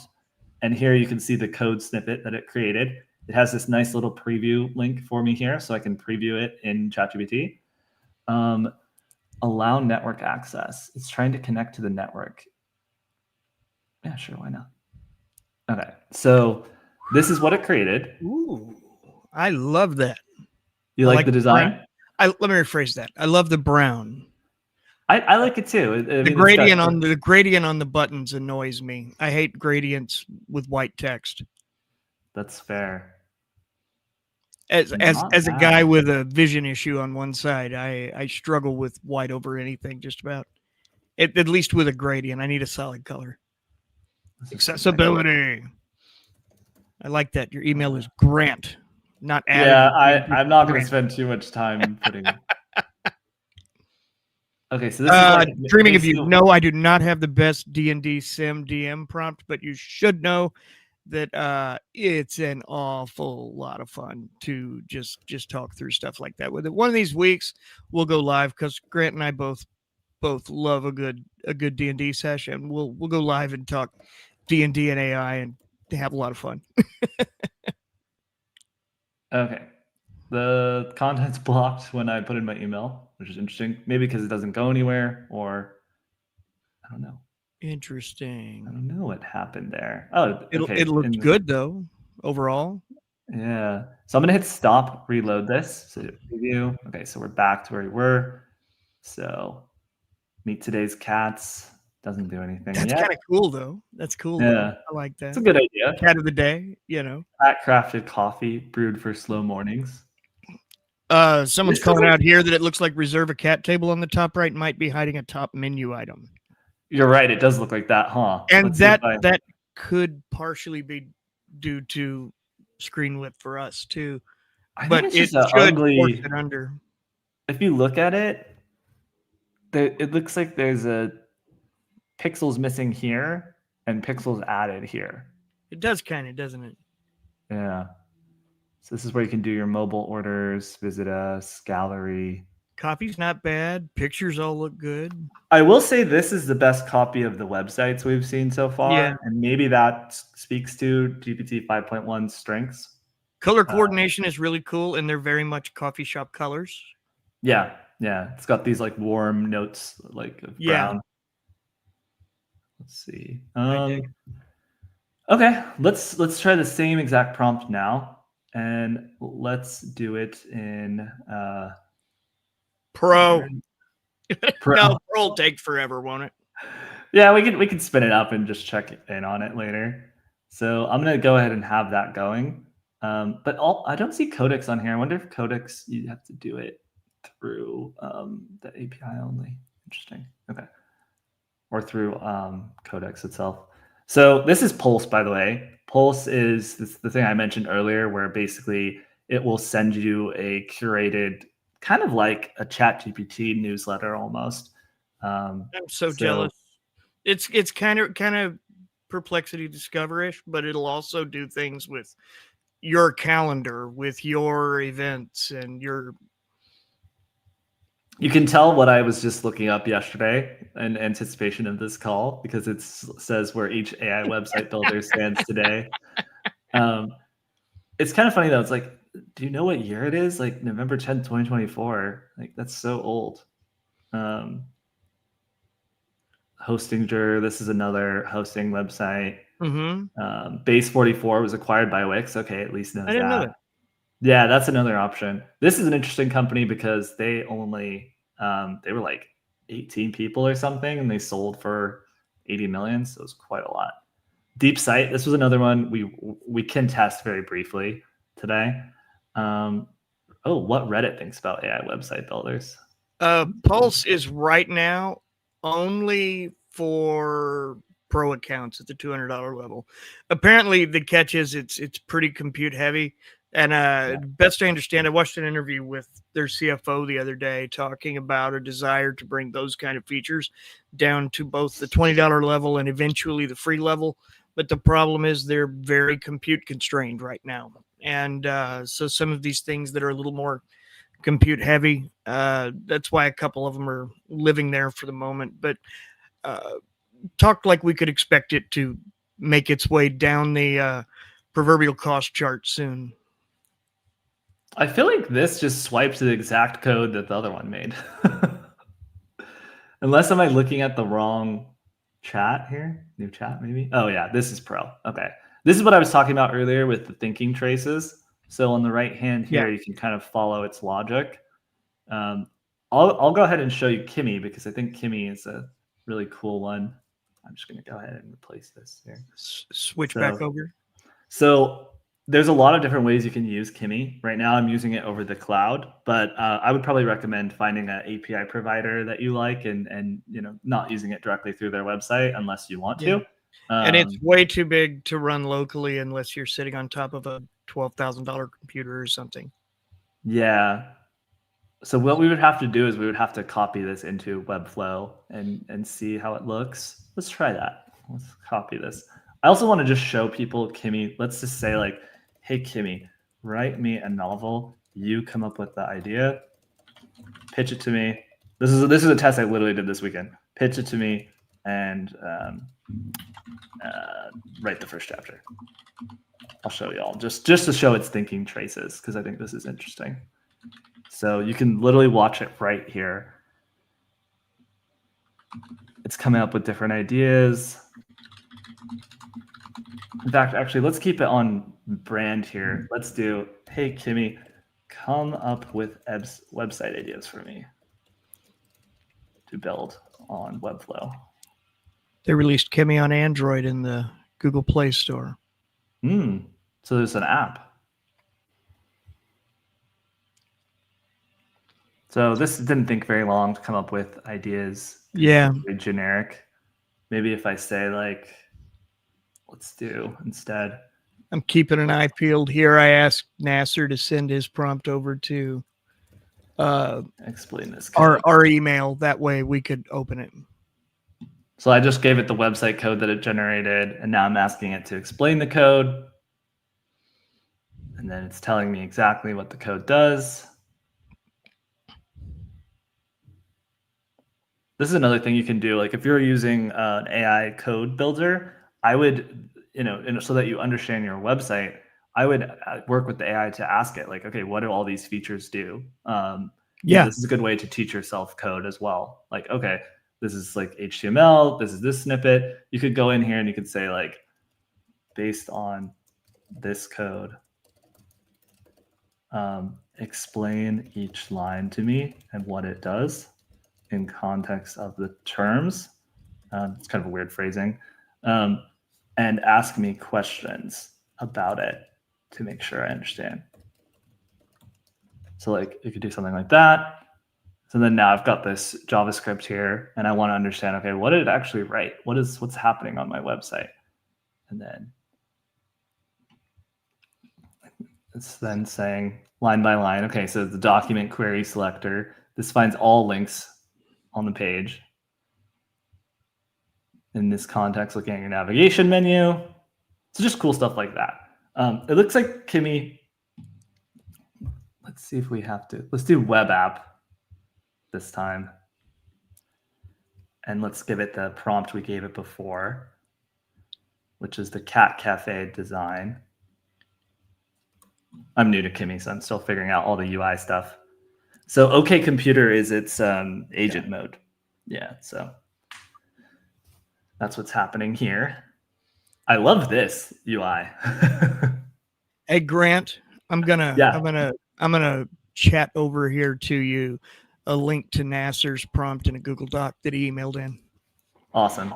and here you can see the code snippet that it created. It has this nice little preview link for me here, so I can preview it in ChatGPT. Allow network access. It's trying to connect to the network. Yeah, sure, why not? Okay, so this is what it created. Ooh, I love that. You like the design? Let me rephrase that. I love the brown. I like it too. The gradient on the buttons annoys me. I hate gradients with white text. That's fair. As a guy with a vision issue on one side, I struggle with white over anything, just about. At least with a gradient, I need a solid color. Accessibility. I like that. Your email is Grant, not Adam. Yeah, I'm not going to spend too much time putting. Okay, so this is like dreaming of you. No, I do not have the best D&D Sim DM prompt, but you should know that it's an awful lot of fun to just talk through stuff like that with it. One of these weeks we'll go live because Grant and I both love a good D&D session. We'll go live and talk D&D and AI and have a lot of fun. Okay. The content's blocked when I put in my email, which is interesting. Maybe because it doesn't go anywhere, or I don't know. Interesting. I don't know what happened there. Oh, okay. It looked good though, overall. Yeah. So I'm gonna hit stop, reload this. So preview. Okay, so we're back to where we were. So meet today's cats. Doesn't do anything That's yet. kind of cool though. That's cool. Yeah. Though. I like that. It's a good idea. Cat of the day, you know. Cat crafted coffee brewed for slow mornings. Someone's calling out here that it looks like reserve a cat table on the top right might be hiding a top menu item. You're right. It does look like that, huh? And that could partially be due to screen width for us too. I think but it's it just an should force ugly. it under. If you look at it, it looks like there's a pixels missing here and pixels added here. It does kind of, doesn't it? Yeah. So this is where you can do your mobile orders, visit us, gallery. Coffee's not bad. Pictures all look good. I will say this is the best copy of the websites we've seen so far, Yeah. and maybe that speaks to GPT 5.1's strengths. Color coordination is really cool, and they're very much coffee shop colors. Yeah, it's got these like warm notes, like of brown. Let's see. I dig. Okay, let's try the same exact prompt now, and let's do it in Pro. Pro. No, Pro will take forever, won't it? Yeah, we can spin it up and just check in on it later. So I'm gonna go ahead and have that going. But I don't see Codex on here. I wonder if Codex you have to do it through the API only. Interesting. Okay. Or through Codex itself. So this is Pulse, by the way. Pulse is the thing I mentioned earlier, where basically it will send you a curated, kind of like a ChatGPT newsletter almost. I'm so jealous. It's kind of Perplexity Discover-ish, but it'll also do things with your calendar, with your events, and your. You can tell what I was just looking up yesterday in anticipation of this call, because it says where each AI website builder stands today. It's kind of funny though. It's like, do you know what year it is? Like November 10th, 2024. Like that's so old. Hostinger. This is another hosting website. Base 44 was acquired by Wix. Okay, at least knows I didn't know that. Yeah, that's another option. This is an interesting company because they only they were like 18 people or something, and they sold for 80 million. So it was quite a lot. DeepSight. This was another one we can test very briefly today. What Reddit thinks about AI website builders. Pulse is right now only for pro accounts at the $200 level. Apparently, the catch is it's pretty compute heavy. And best I understand, I watched an interview with their CFO the other day talking about a desire to bring those kind of features down to both the $20 level and eventually the free level. But the problem is they're very compute constrained right now. And so some of these things that are a little more compute heavy, that's why a couple of them are living there for the moment. But talked like we could expect it to make its way down the proverbial cost chart soon. I feel like this just swipes the exact code that the other one made. Unless am I looking at the wrong chat here? New chat, maybe? Oh yeah, this is Pro. Okay. This is what I was talking about earlier with the thinking traces. So on the right hand here, you can kind of follow its logic. I'll go ahead and show you Kimmy, because I think Kimmy is a really cool one. I'm just going to go ahead and replace this here. Switch back over. So there's a lot of different ways you can use Kimmy. Right now I'm using it over the cloud, but I would probably recommend finding an API provider that you like and not using it directly through their website unless you want to. And it's way too big to run locally unless you're sitting on top of a $12,000 computer or something. Yeah. So what we would have to do is we would have to copy this into Webflow and see how it looks. Let's try that. Let's copy this. I also want to just show people Kimmy. Let's just say like, hey, Kimmy, write me a novel. You come up with the idea. Pitch it to me. This is a test I literally did this weekend. Pitch it to me and write the first chapter. I'll show you all just to show its thinking traces, because I think this is interesting. So you can literally watch it right here. It's coming up with different ideas. In fact, actually, let's keep it on brand here. Let's do, hey, Kimmy, come up with website ideas for me to build on Webflow. They released Kimmy on Android in the Google Play Store. So there's an app. So this didn't take very long to come up with ideas. Yeah. Very generic. Maybe if I say like, let's do instead, I'm keeping an eye peeled here. I asked Nasser to send his prompt over to explain this code. our email. That way we could open it. So I just gave it the website code that it generated, and now I'm asking it to explain the code. And then it's telling me exactly what the code does. This is another thing you can do. Like if you're using an AI code builder, I would, so that you understand your website, I would work with the AI to ask it like, okay, what do all these features do? This is a good way to teach yourself code as well. Like, okay, this is like HTML, this is this snippet. You could go in here and you could say like, based on this code, explain each line to me and what it does in context of the terms. It's kind of a weird phrasing. And ask me questions about it to make sure I understand. So like you could do something like that. So then now I've got this JavaScript here and I want to understand, okay, what did it actually write? What's happening on my website? And then it's then saying line by line, okay, so the document query selector, this finds all links on the page. In this context, looking at your navigation menu. So just cool stuff like that. It looks like Kimmy, let's see if we have to, let's do web app this time. And let's give it the prompt we gave it before, which is the cat cafe design. I'm new to Kimmy, so I'm still figuring out all the UI stuff. So OK Computer is its agent mode. Yeah, so that's what's happening here. I love this UI. Hey Grant, I'm gonna chat over here to you a link to Nasser's prompt in a Google Doc that he emailed in. Awesome.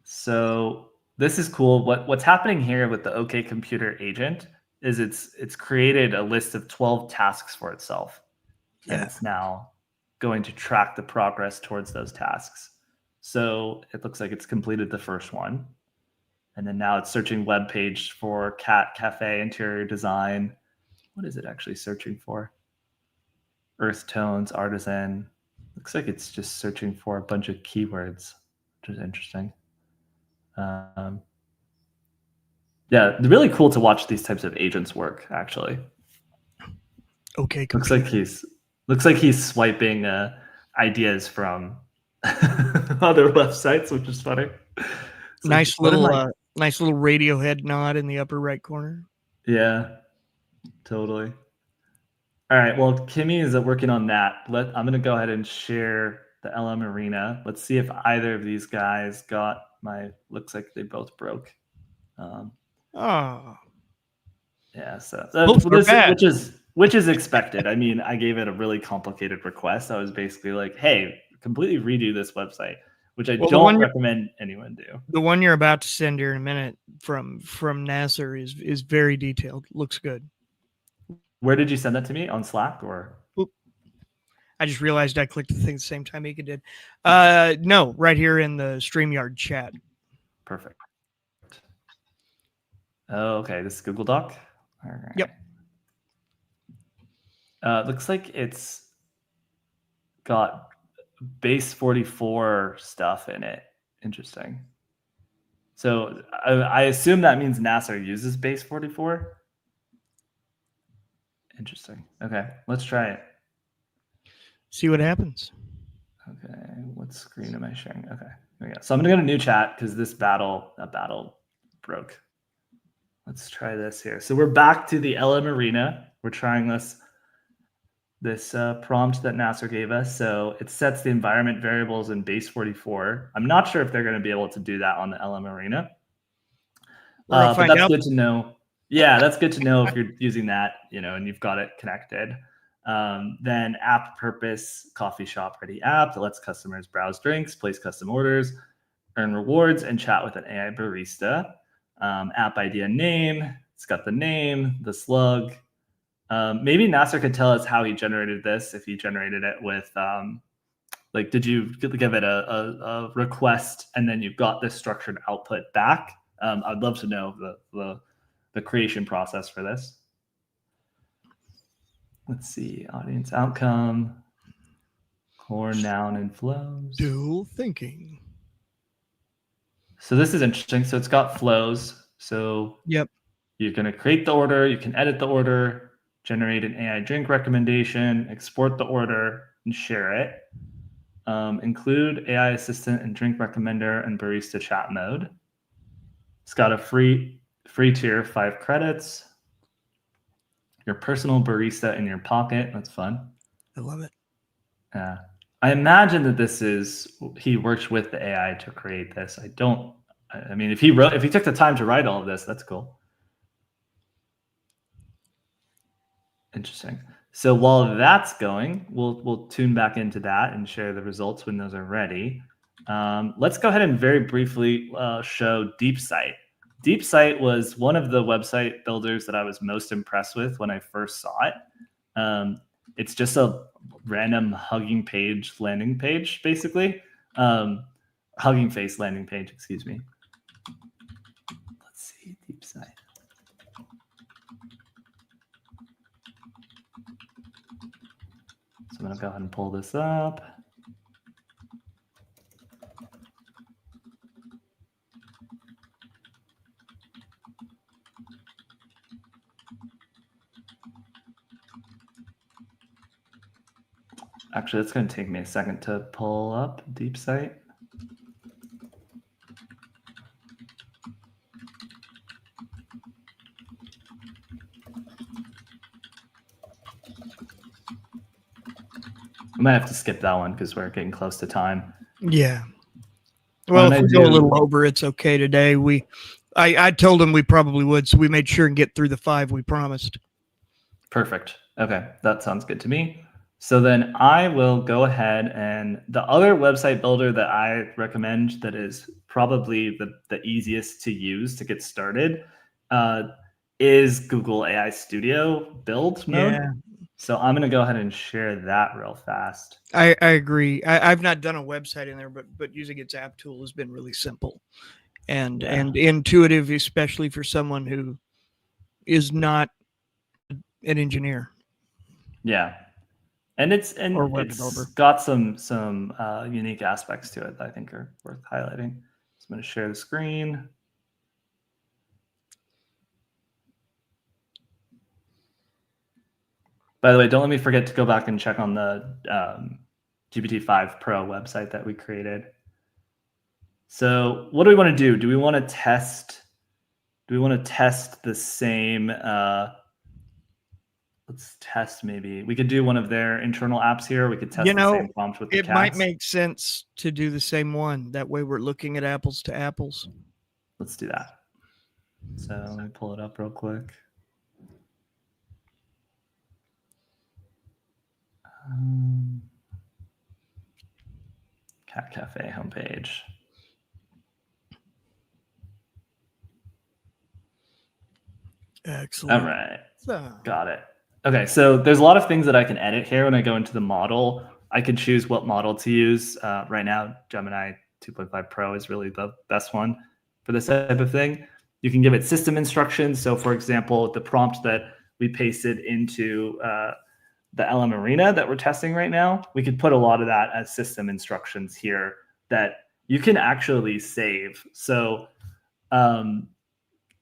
So this is cool. What's happening here with the OK Computer agent is it's created a list of 12 tasks for itself. Yeah. And it's now going to track the progress towards those tasks. So it looks like it's completed the first one. And then now it's searching web page for cat cafe interior design. What is it actually searching for? Earth tones, artisan. Looks like it's just searching for a bunch of keywords, which is interesting. Yeah, really cool to watch these types of agents work, actually. Okay, looks like he's swiping ideas from other websites, which is funny. Nice little Radiohead nod in the upper right corner. Yeah, totally. All right, well, Kimmy is working on that. I'm going to go ahead and share the LM Arena. Let's see if either of these guys got looks like they both broke. Yeah, so which is expected. I mean, I gave it a really complicated request. I was basically like, hey, completely redo this website, which I don't recommend anyone do. The one you're about to send here in a minute from Nasser is very detailed. Looks good. Where did you send that to me? On Slack or? Oop. I just realized I clicked the thing at the same time Ika did. No, right here in the StreamYard chat. Perfect. Oh, okay. This is Google Doc. All right. Yep. Looks like it's got base 44 stuff in it. Interesting. So I assume that means Nasser uses base 44. Interesting. Okay, let's try it. See what happens. Okay, what screen am I sharing? Okay, there we go. So I'm gonna go to new chat because that battle broke. Let's try this here. So we're back to the LM Arena. We're trying this prompt that Nasser gave us. So it sets the environment variables in base 44. I'm not sure if they're going to be able to do that on the LM Arena. But that's good to know. Yeah, that's good to know if you're using that, and you've got it connected. Then app purpose, coffee shop ready app that lets customers browse drinks, place custom orders, earn rewards, and chat with an AI barista. App idea name. It's got the name, the slug. Maybe Nasser could tell us how he generated this, if he generated it with Like, did you give it a request and then you got this structured output back? I'd love to know the creation process for this. Let's see, audience outcome, core, noun, and flows. Dual thinking. So this is interesting. So it's got flows. So Yep. you're going to create the order. You can edit the order, generate an AI drink recommendation, export the order, and share it. Include AI assistant and drink recommender and barista chat mode. It's got a free tier, 5 credits. Your personal barista in your pocket. That's fun. I love it. I imagine that he works with the AI to create this. I mean, if he took the time to write all of this, that's cool. Interesting. So while that's going, we'll tune back into that and share the results when those are ready. Let's go ahead and very briefly show DeepSight. DeepSight was one of the website builders that I was most impressed with when I first saw it. It's just a random Hugging Face landing page, basically. Hugging Face landing page, excuse me. Let's see, DeepSight. So I'm going to go ahead and pull this up. Actually, it's going to take me a second to pull up DeepSight. I might have to skip that one because we're getting close to time. Yeah. Well, if we go a little over, it's okay today. I told him we probably would, so we made sure and get through the 5 we promised. Perfect. Okay, that sounds good to me. So then I will go ahead, and the other website builder that I recommend that is probably the easiest to use to get started is Google AI Studio build mode. Yeah. So I'm going to go ahead and share that real fast. I agree. I've not done a website in there, but using its app tool has been really simple and intuitive, especially for someone who is not an engineer. Yeah. And it's got some unique aspects to it that I think are worth highlighting. So I'm going to share the screen. By the way, don't let me forget to go back and check on the GPT-5 Pro website that we created. So what do we want to do? Do we want to test the same? Let's test maybe. We could do one of their internal apps here. We could test the same prompt with the cats. It might make sense to do the same one. That way we're looking at apples to apples. Let's do that. So let me pull it up real quick. Cat Cafe homepage. Excellent. All right. Got it. Okay, so there's a lot of things that I can edit here when I go into the model. I can choose what model to use. Right now, Gemini 2.5 Pro is really the best one for this type of thing. You can give it system instructions. So for example, the prompt that we pasted into the LM Arena that we're testing right now, we could put a lot of that as system instructions here that you can actually save. So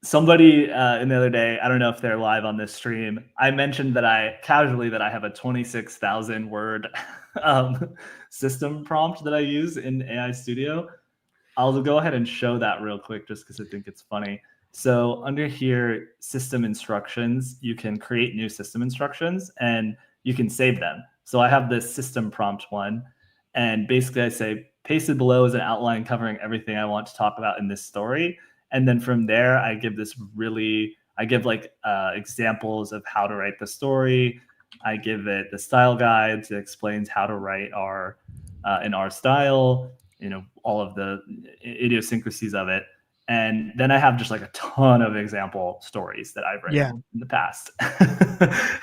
somebody in the other day, I don't know if they're live on this stream, I mentioned that I have a 26,000 word system prompt that I use in AI Studio. I'll go ahead and show that real quick just because I think it's funny. So under here, system instructions, you can create new system instructions and you can save them. So I have this system prompt one, and basically I say, pasted below is an outline covering everything I want to talk about in this story. And then from there, I give examples of how to write the story. I give it the style guide that explains how to write in our style, all of the idiosyncrasies of it. And then I have just like a ton of example stories that I've written in the past.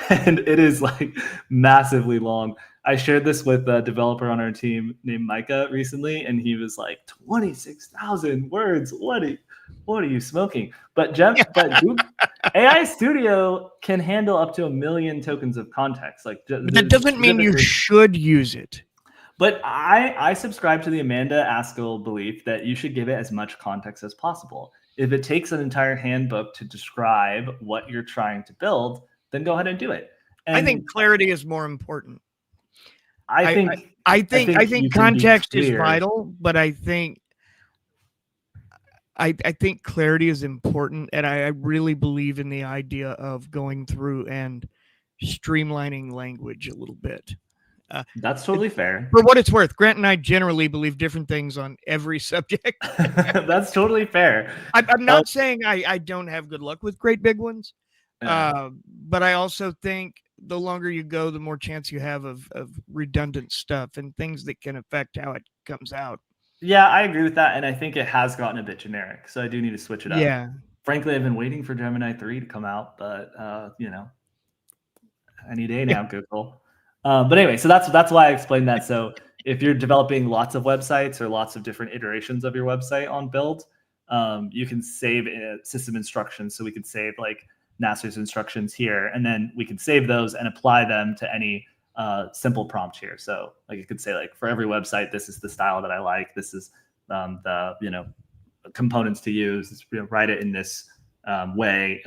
And it is like massively long. I shared this with a developer on our team named Micah recently, and he was like, 26,000 words. What are you smoking? But AI Studio can handle up to 1 million tokens of context. Like, But that doesn't mean you should use it. But I subscribe to the Amanda Askell belief that you should give it as much context as possible. If it takes an entire handbook to describe what you're trying to build, then go ahead and do it. And I think clarity is more important. I think context is vital, but I think clarity is important, and I really believe in the idea of going through and streamlining language a little bit. That's totally fair. For what it's worth, Grant and I generally believe different things on every subject. That's totally fair. I'm not saying I don't have good luck with great big ones, but I also think the longer you go, the more chance you have of redundant stuff and things that can affect how it comes out. Yeah, I agree with that, and I think it has gotten a bit generic, so I do need to switch it up. Yeah. Frankly, I've been waiting for Gemini 3 to come out, but any day now, Google. But anyway, so that's why I explained that. So if you're developing lots of websites or lots of different iterations of your website on build, you can save system instructions. So we could save like Nasser's instructions here, and then we could save those and apply them to any simple prompt here. So like you could say like, for every website, this is the style that I like. This is the components to use. Write it in this way.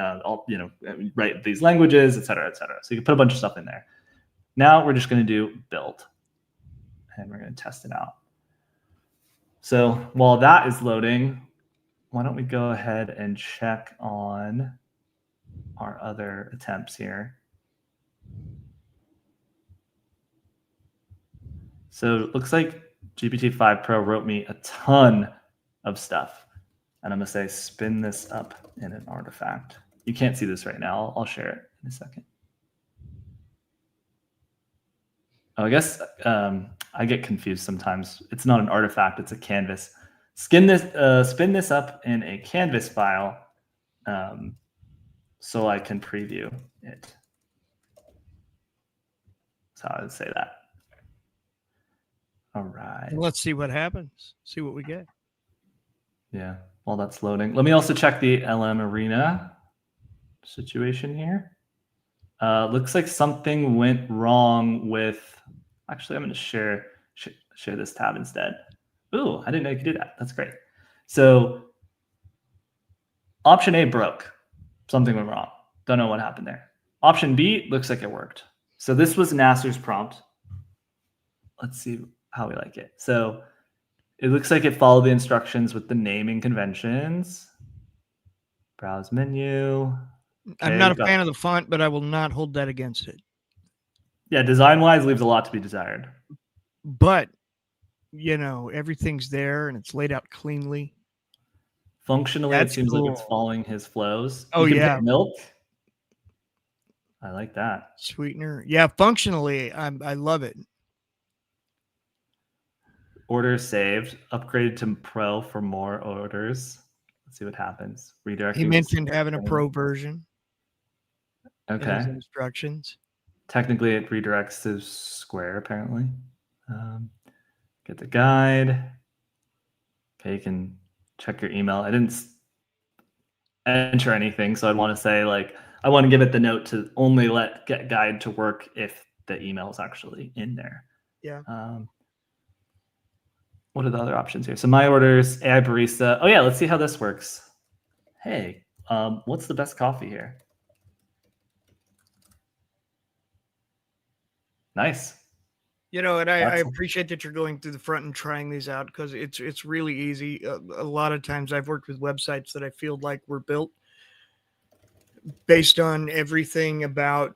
Write these languages, et cetera, et cetera. So you can put a bunch of stuff in there. Now we're just going to do build, and we're going to test it out. So while that is loading, why don't we go ahead and check on our other attempts here. So it looks like GPT-5 Pro wrote me a ton of stuff. And I'm going to say, spin this up in an artifact. You can't see this right now. I'll share it in a second. Oh, I guess I get confused sometimes. It's not an artifact, it's a canvas. Spin this up in a canvas file so I can preview it. That's how I would say that. All right. Let's see what happens. See what we get. Yeah, while that's loading. Let me also check the LM Arena situation here. Looks like something went wrong with... Actually, I'm going to share this tab instead. Ooh, I didn't know you could do that. That's great. So option A broke. Something went wrong. Don't know what happened there. Option B looks like it worked. So this was Nasser's prompt. Let's see how we like it. So it looks like it followed the instructions with the naming conventions. Browse menu. Okay, I'm not a fan of the font, but I will not hold that against it. Yeah, design-wise leaves a lot to be desired. But, everything's there and it's laid out cleanly. Functionally, it seems like it's following his flows. Oh, yeah. Milk. I like that. Sweetener. Yeah, functionally, I love it. Orders saved. Upgraded to Pro for more orders. Let's see what happens. Redirecting. He mentioned having a Pro version. Okay. Instructions. Technically, it redirects to Square, apparently. Get the guide. Okay, you can check your email. I didn't enter anything, so I'd want to say, I want to give it the note to only let get guide to work if the email is actually in there. Yeah. What are the other options here? So my orders, AI barista. Oh yeah, let's see how this works. Hey, what's the best coffee here? Nice. And I appreciate that you're going through the front and trying these out, because it's really easy. A lot of times I've worked with websites that I feel like were built based on everything about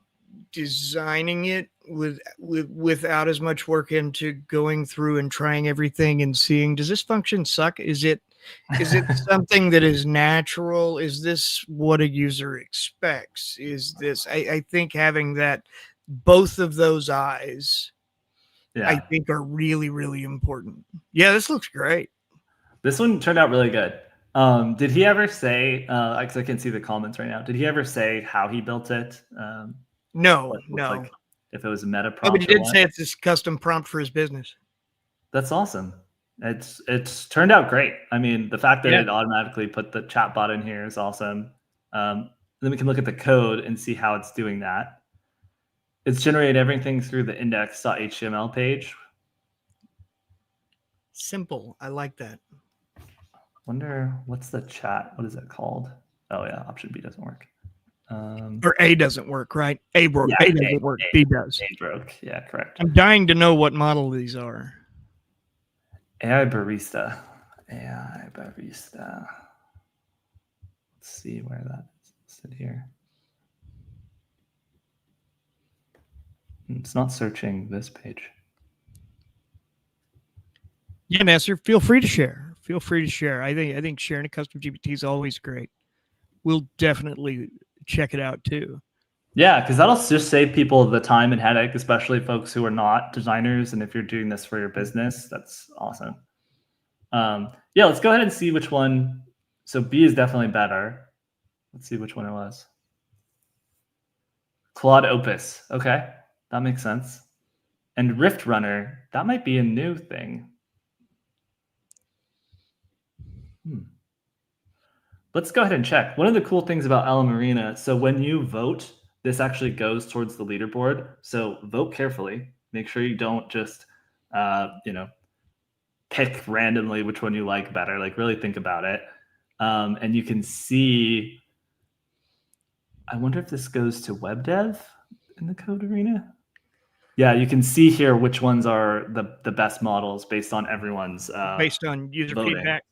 designing it without as much work into going through and trying everything and seeing, does this function suck? Is it something that is natural? Is this what a user expects? Is this, I think having that, both of those eyes, I think are really, really important. Yeah, this looks great. This one turned out really good. Did he ever say, because I can see the comments right now, did he ever say how he built it? No. if it was a meta Oh, prompt. but he did say it's this custom prompt for his business. That's awesome. It's turned out great. I mean, the fact that Yeah. it automatically put the chatbot in here is awesome. Then we can look at the code and see how it's doing that. It's generated everything through the index.html page. Simple. I like that. Wonder what's the chat? What is it called? Oh yeah, option B doesn't work. Or A doesn't work, right? A broke. Yeah, A doesn't work. B does. A broke. Yeah, correct. I'm dying to know what model these are. AI barista. AI barista. Let's see where that is listed here. It's not searching this page. Yeah, Nasser, feel free to share. Feel free to share. I think sharing a custom GPT is always great. We'll definitely check it out too. Yeah, because that'll just save people the time and headache, especially folks who are not designers. And if you're doing this for your business, that's awesome. Yeah, let's go ahead and see which one. So B is definitely better. Let's see which one it was. Claude Opus. Okay, that makes sense. And Rift Runner, that might be a new thing. Let's go ahead and check. One of the cool things about Ella Marina, so when you vote, this actually goes towards the leaderboard. So vote carefully. Make sure you don't just, pick randomly which one you like better. Like really think about it. And you can see, I wonder if this goes to web dev in the code arena. Yeah, you can see here which ones are the best models based on everyone's based on user voting. feedback.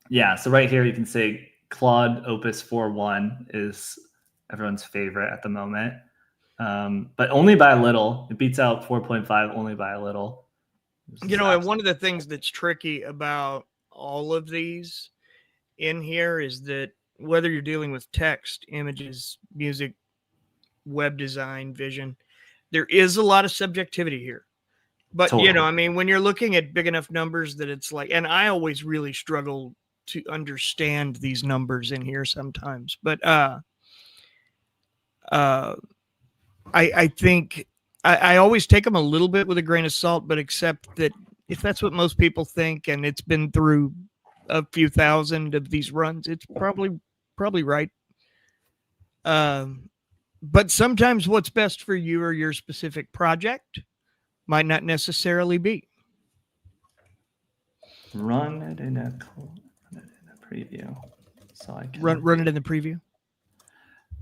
Yeah, so right here you can say Claude Opus 4.1 is everyone's favorite at the moment, but only by a little. It beats out 4.5 only by a little. And one of the things that's tricky about all of these in here is that whether you're dealing with text, images, music, web design, vision, there is a lot of subjectivity here. But, Totally. when you're looking at big enough numbers that it's like, and I always really struggle to understand these numbers in here sometimes, but I think I always take them a little bit with a grain of salt, but accept that if that's what most people think, and it's been through a few thousand of these runs, it's probably right. But sometimes what's best for you or your specific project might not necessarily be. Run it in a preview, so I can run it in the preview.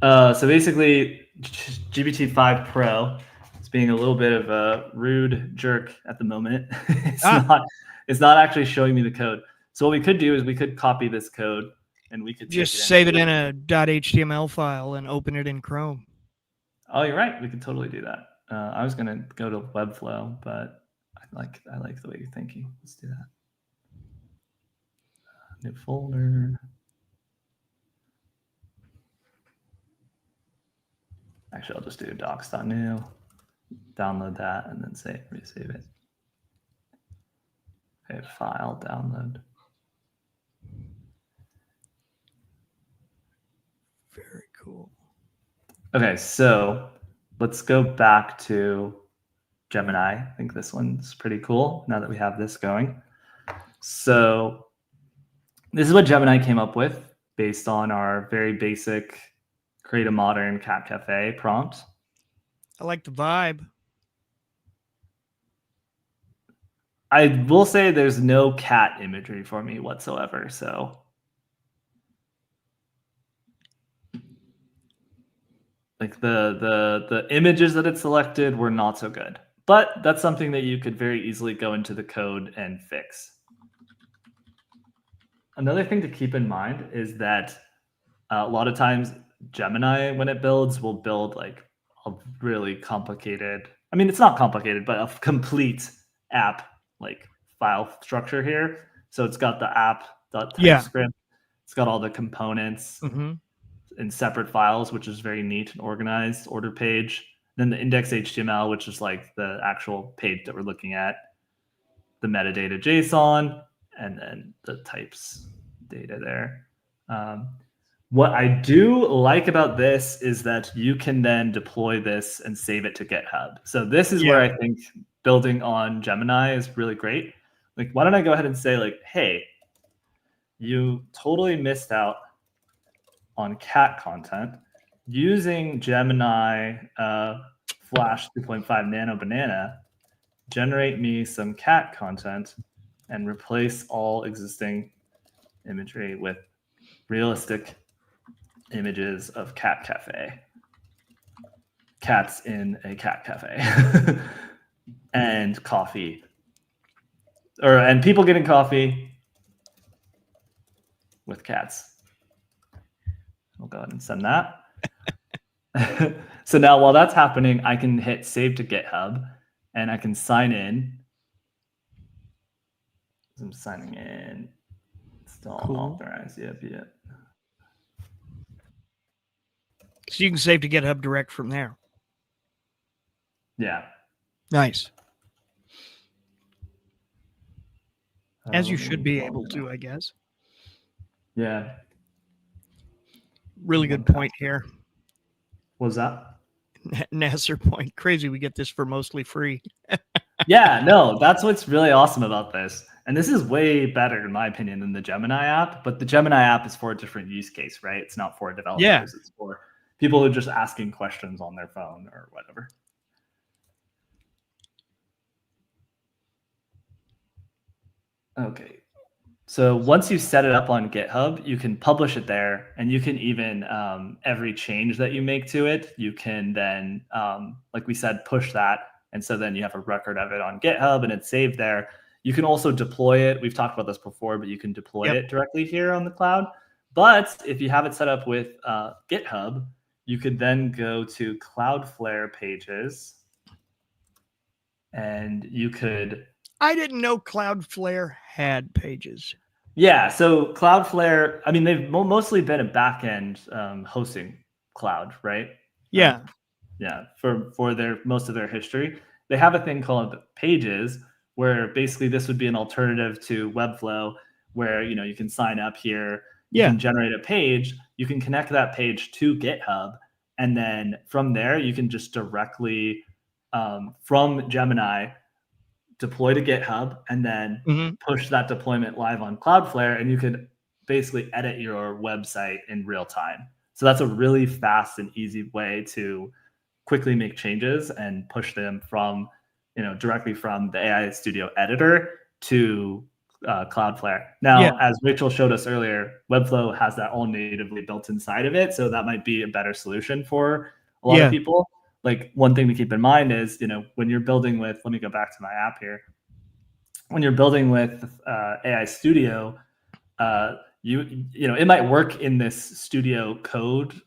So basically, GPT-5 Pro is being a little bit of a rude jerk at the moment. It's not actually showing me the code. So what we could do is we could copy this code and we could just save it in a .html file and open it in Chrome. Oh, you're right. We could totally do that. I was gonna go to Webflow, but I like the way you're thinking. Let's do that. New folder. Actually, I'll just do docs.new, download that, and then resave it. Okay, file, download. Very cool. Okay, so let's go back to Gemini. I think this one's pretty cool now that we have this going. So this is what Gemini came up with based on our very basic create a modern cat cafe prompt. I like the vibe. I will say there's no cat imagery for me whatsoever. So like the images that it selected were not so good, but that's something that you could very easily go into the code and fix. Another thing to keep in mind is that a lot of times Gemini, when it builds, will build like a really complicated, I mean, it's not complicated, but a complete app like file structure here. So it's got the app.typescript. It's got all the components in separate files, which is very neat and organized, order page. Then the index.html, which is like the actual page that we're looking at, the metadata JSON, and then the types data there. What I do like about this is that you can then deploy this and save it to GitHub. So this is where I think building on Gemini is really great. Like, why don't I go ahead and say, like, hey, you totally missed out on cat content. Using Gemini Flash 2.5 Nano Banana, generate me some cat content and replace all existing imagery with realistic images of cat cafe. Cats in a cat cafe. And coffee. And people getting coffee with cats. We'll go ahead and send that. So now while that's happening, I can hit save to GitHub and I can sign in. I'm signing in. Still unauthorized. Yep. So you can save to GitHub direct from there. Yeah. Nice. As you should be able to, I guess. Yeah. Really good point here. What was that? Nasser point. Crazy we get this for mostly free. Yeah, no, that's what's really awesome about this. And this is way better, in my opinion, than the Gemini app. But the Gemini app is for a different use case, right? It's not for developers. Yeah. It's for people who are just asking questions on their phone or whatever. Okay. So once you set it up on GitHub, you can publish it there, and you can even every change that you make to it, you can then, like we said, push that. And so then you have a record of it on GitHub and it's saved there. You can also deploy it. We've talked about this before, but you can deploy it directly here on the cloud. But if you have it set up with GitHub, you could then go to Cloudflare pages and you could... I didn't know Cloudflare had pages. Yeah, so Cloudflare, I mean, they've mostly been a back-end hosting cloud, right? Yeah. Yeah, for their most of their history. They have a thing called Pages, where basically this would be an alternative to Webflow, where you can sign up here, you can generate a page, you can connect that page to GitHub, and then from there you can just directly from Gemini deploy to GitHub and then push that deployment live on Cloudflare, and you could basically edit your website in real time. So that's a really fast and easy way to quickly make changes and push them from, directly from the AI Studio editor to Cloudflare. Now, as Rachel showed us earlier, Webflow has that all natively built inside of it. So that might be a better solution for a lot of people. Like, one thing to keep in mind is, when you're building with, let me go back to my app here. When you're building with AI Studio, it might work in this Studio code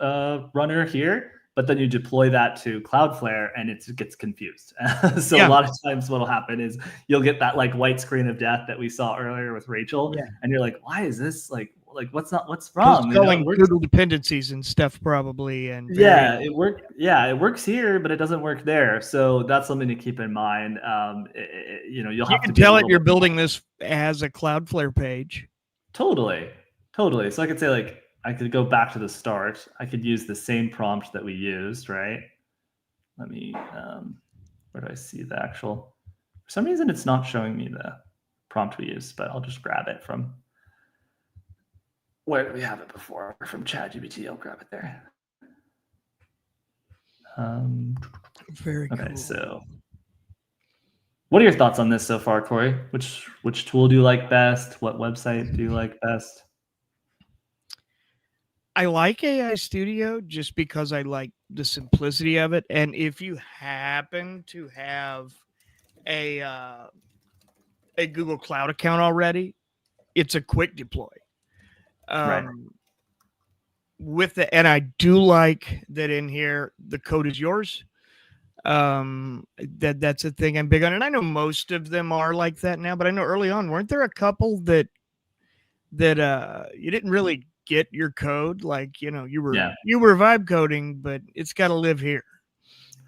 runner here, but then you deploy that to Cloudflare and it gets confused. So a lot of times what'll happen is you'll get that like white screen of death that we saw earlier with Rachel. And you're like, why is this like what's wrong? Calling Google dependencies and stuff probably. And it works here, but it doesn't work there. So that's something to keep in mind. You'll have to tell it you're building this as a Cloudflare page. Totally. So I could say, like, I could go back to the start. I could use the same prompt that we used, right? Let me, where do I see the actual, for some reason it's not showing me the prompt we used, but I'll just grab it from, where did we have it before? From ChatGPT, I'll grab it there. Very cool. Okay, so what are your thoughts on this so far, Corey? Which tool do you like best? What website do you like best? I like AI Studio just because I like the simplicity of it. And if you happen to have a Google Cloud account already, it's a quick deploy. And I do like that in here, the code is yours. That's a thing I'm big on. And I know most of them are like that now, but I know early on, weren't there a couple that you didn't really get your code? Like, you were vibe coding, but it's got to live here.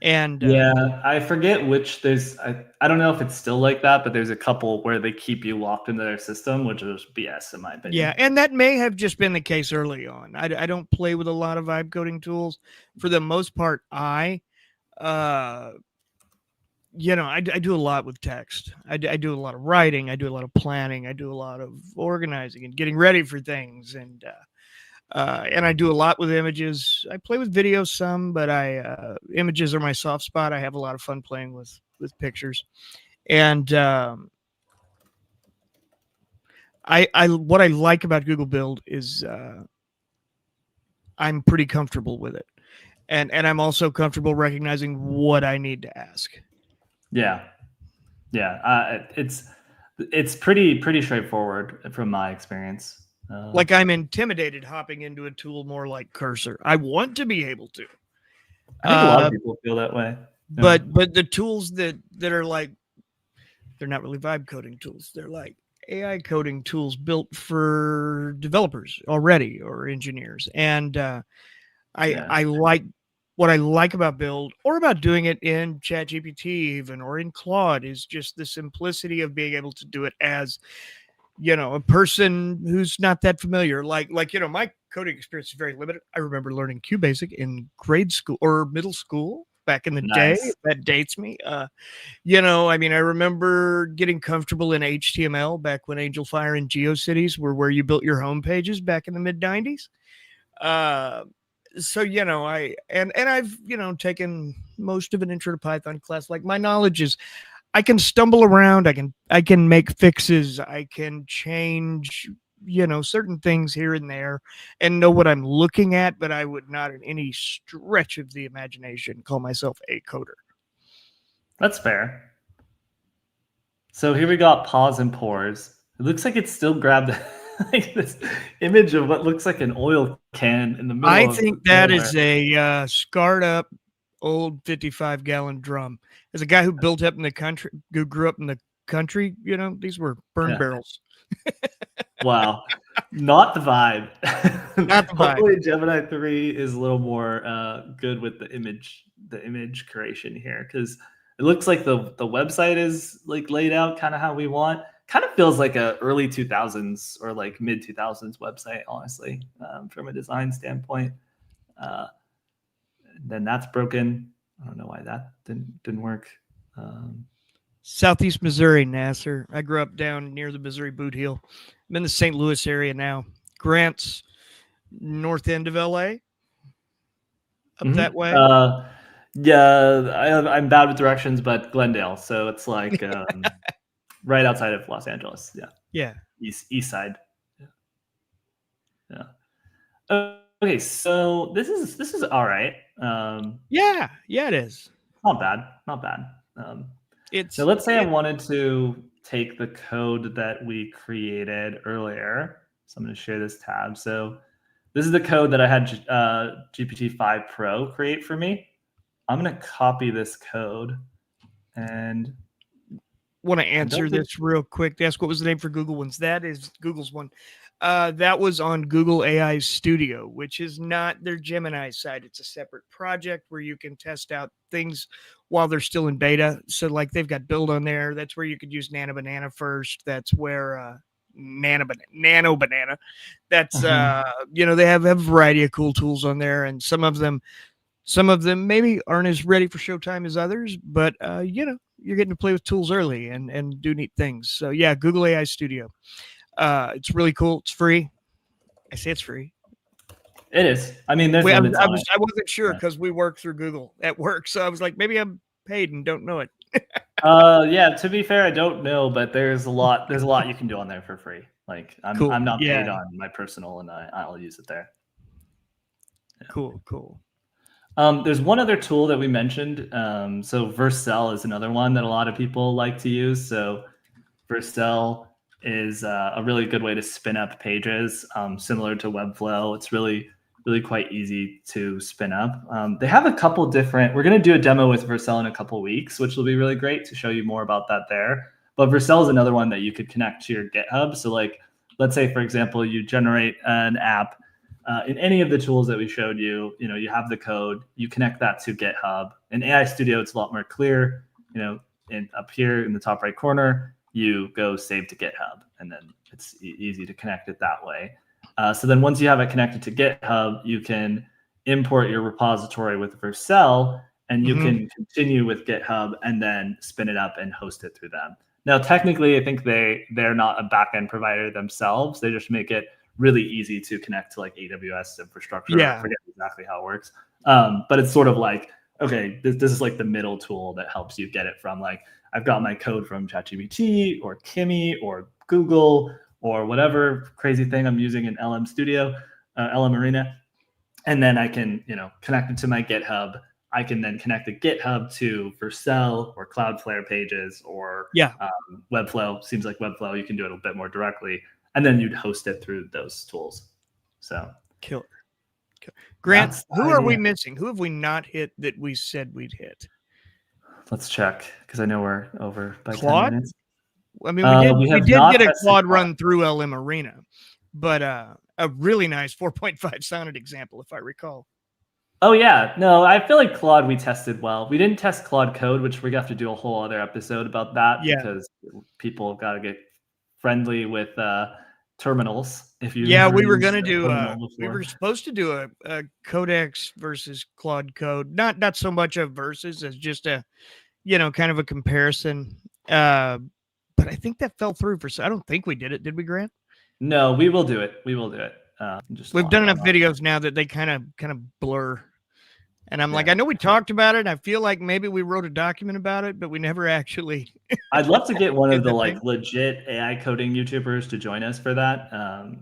And yeah, I forget which I don't know if it's still like that, but there's a couple where they keep you locked into their system, which is BS in my opinion. yeah, and that may have just been the case early on. I don't play with a lot of vibe coding tools. For the most part, I do a lot with text. I do a lot of writing. I do a lot of planning. I do a lot of organizing and getting ready for things. And I do a lot with images. I play with video some, but images are my soft spot. I have a lot of fun playing with pictures. And what I like about Google Build is I'm pretty comfortable with it. And I'm also comfortable recognizing what I need to ask. Yeah. It's pretty straightforward from my experience. Like I'm intimidated hopping into a tool more like Cursor. I want to be able to. I think a lot of people feel that way. But the tools that are like, they're not really vibe coding tools. They're like AI coding tools built for developers already or engineers. And I like what I like about Build or about doing it in ChatGPT even or in Claude is just the simplicity of being able to do it as, a person who's not that familiar. Like my coding experience is very limited. I remember learning QBasic in grade school or middle school back in the day. That dates me. I remember getting comfortable in HTML back when Angel Fire and GeoCities were where you built your home pages back in the mid 90s. So I've taken most of an intro to Python class. Like my knowledge is I can stumble around, I can make fixes, I can change certain things here and there and know what I'm looking at, but I would not in any stretch of the imagination call myself a coder. That's fair. So here we got pause and pores. It looks like it's still grabbed like this image of what looks like an oil can in the middle. I think that is a scarred up old 55-gallon drum. As a guy who built up in the country, who grew up in the country, these were burn barrels. Wow. Not the vibe. Not the vibe. Hopefully Gemini 3 is a little more good with the image creation here, because it looks like the website is like laid out kind of how we want. Kind of feels like a early 2000s or like mid 2000s website, honestly, from a design standpoint. Then that's broken. I don't know why that didn't work. Southeast Missouri, Nasser. I grew up down near the Missouri Boot Heel. I'm in the St. Louis area now. Grant's north end of LA. Up that way. Yeah, I'm bad with directions, but Glendale. So it's like right outside of Los Angeles. Yeah. Yeah. East side. Yeah. Okay, so this is all right. Yeah, it is. Not bad. So let's say I wanted to take the code that we created earlier. So I'm going to share this tab. So this is the code that I had GPT-5 Pro create for me. I'm going to copy this code and want to answer this real quick. Ask what was the name for Google ones. That is Google's one. That was on Google AI Studio, which is not their Gemini side. It's a separate project where you can test out things while they're still in beta. So like they've got Build on there. That's where you could use Nano Banana first. That's where Nano Banana. That's they have a variety of cool tools on there, and some of them maybe aren't as ready for showtime as others, but you're getting to play with tools early and do neat things. So yeah, Google AI Studio. It's really cool. It's free. I say it's free. It is. I mean, there's I wasn't sure because we work through Google at work, so I was like, maybe I'm paid and don't know it. Yeah. To be fair, I don't know, but there's a lot you can do on there for free. Like I'm not paid on my personal, and I'll use it there. Yeah. Cool. There's one other tool that we mentioned. So Vercel is another one that a lot of people like to use. So Vercel is a really good way to spin up pages, similar to Webflow. It's really quite easy to spin up. They have a couple different. We're going to do a demo with Vercel in a couple weeks, which will be really great to show you more about that there. But Vercel is another one that you could connect to your GitHub. So like, let's say, for example, you generate an app in any of the tools that we showed you, you have the code, you connect that to GitHub. In AI Studio, it's a lot more clear. And up here in the top right corner, you go save to GitHub, and then it's easy to connect it that way. So then once you have it connected to GitHub, you can import your repository with Vercel, and you can continue with GitHub and then spin it up and host it through them. Now, technically, I think they're not a backend provider themselves. They just make it really easy to connect to like AWS infrastructure. Yeah. I forget exactly how it works. But it's sort of like, okay, this is like the middle tool that helps you get it from like, I've got my code from ChatGPT or Kimi or Google or whatever crazy thing I'm using in LM Studio, LM Arena. And then I can, connect it to my GitHub. I can then connect the GitHub to Vercel or Cloudflare pages or Webflow. Seems like Webflow, you can do it a bit more directly. And then you'd host it through those tools. So killer. Grant, who are we missing? Who have we not hit that we said we'd hit? Let's check, because I know we're over by Claude? 10 minutes. I mean, we did get a Claude run through LM Arena, but a really nice 4.5 sounded example, if I recall. Oh, yeah. No, I feel like Claude we tested well. We didn't test Claude Code, which we have to do a whole other episode about that, because people have got to get friendly with terminals. We were going to do we were supposed to do a Codex versus Claude Code, not so much a versus as just a kind of a comparison, but I think that fell through I don't think we did it. Did we, Grant? No, we will do it. We've done enough videos now that they kind of blur, and I'm like, I know we talked about it, and I feel like maybe we wrote a document about it, but we never actually. I'd love to get one of the legit AI coding YouTubers to join us for that,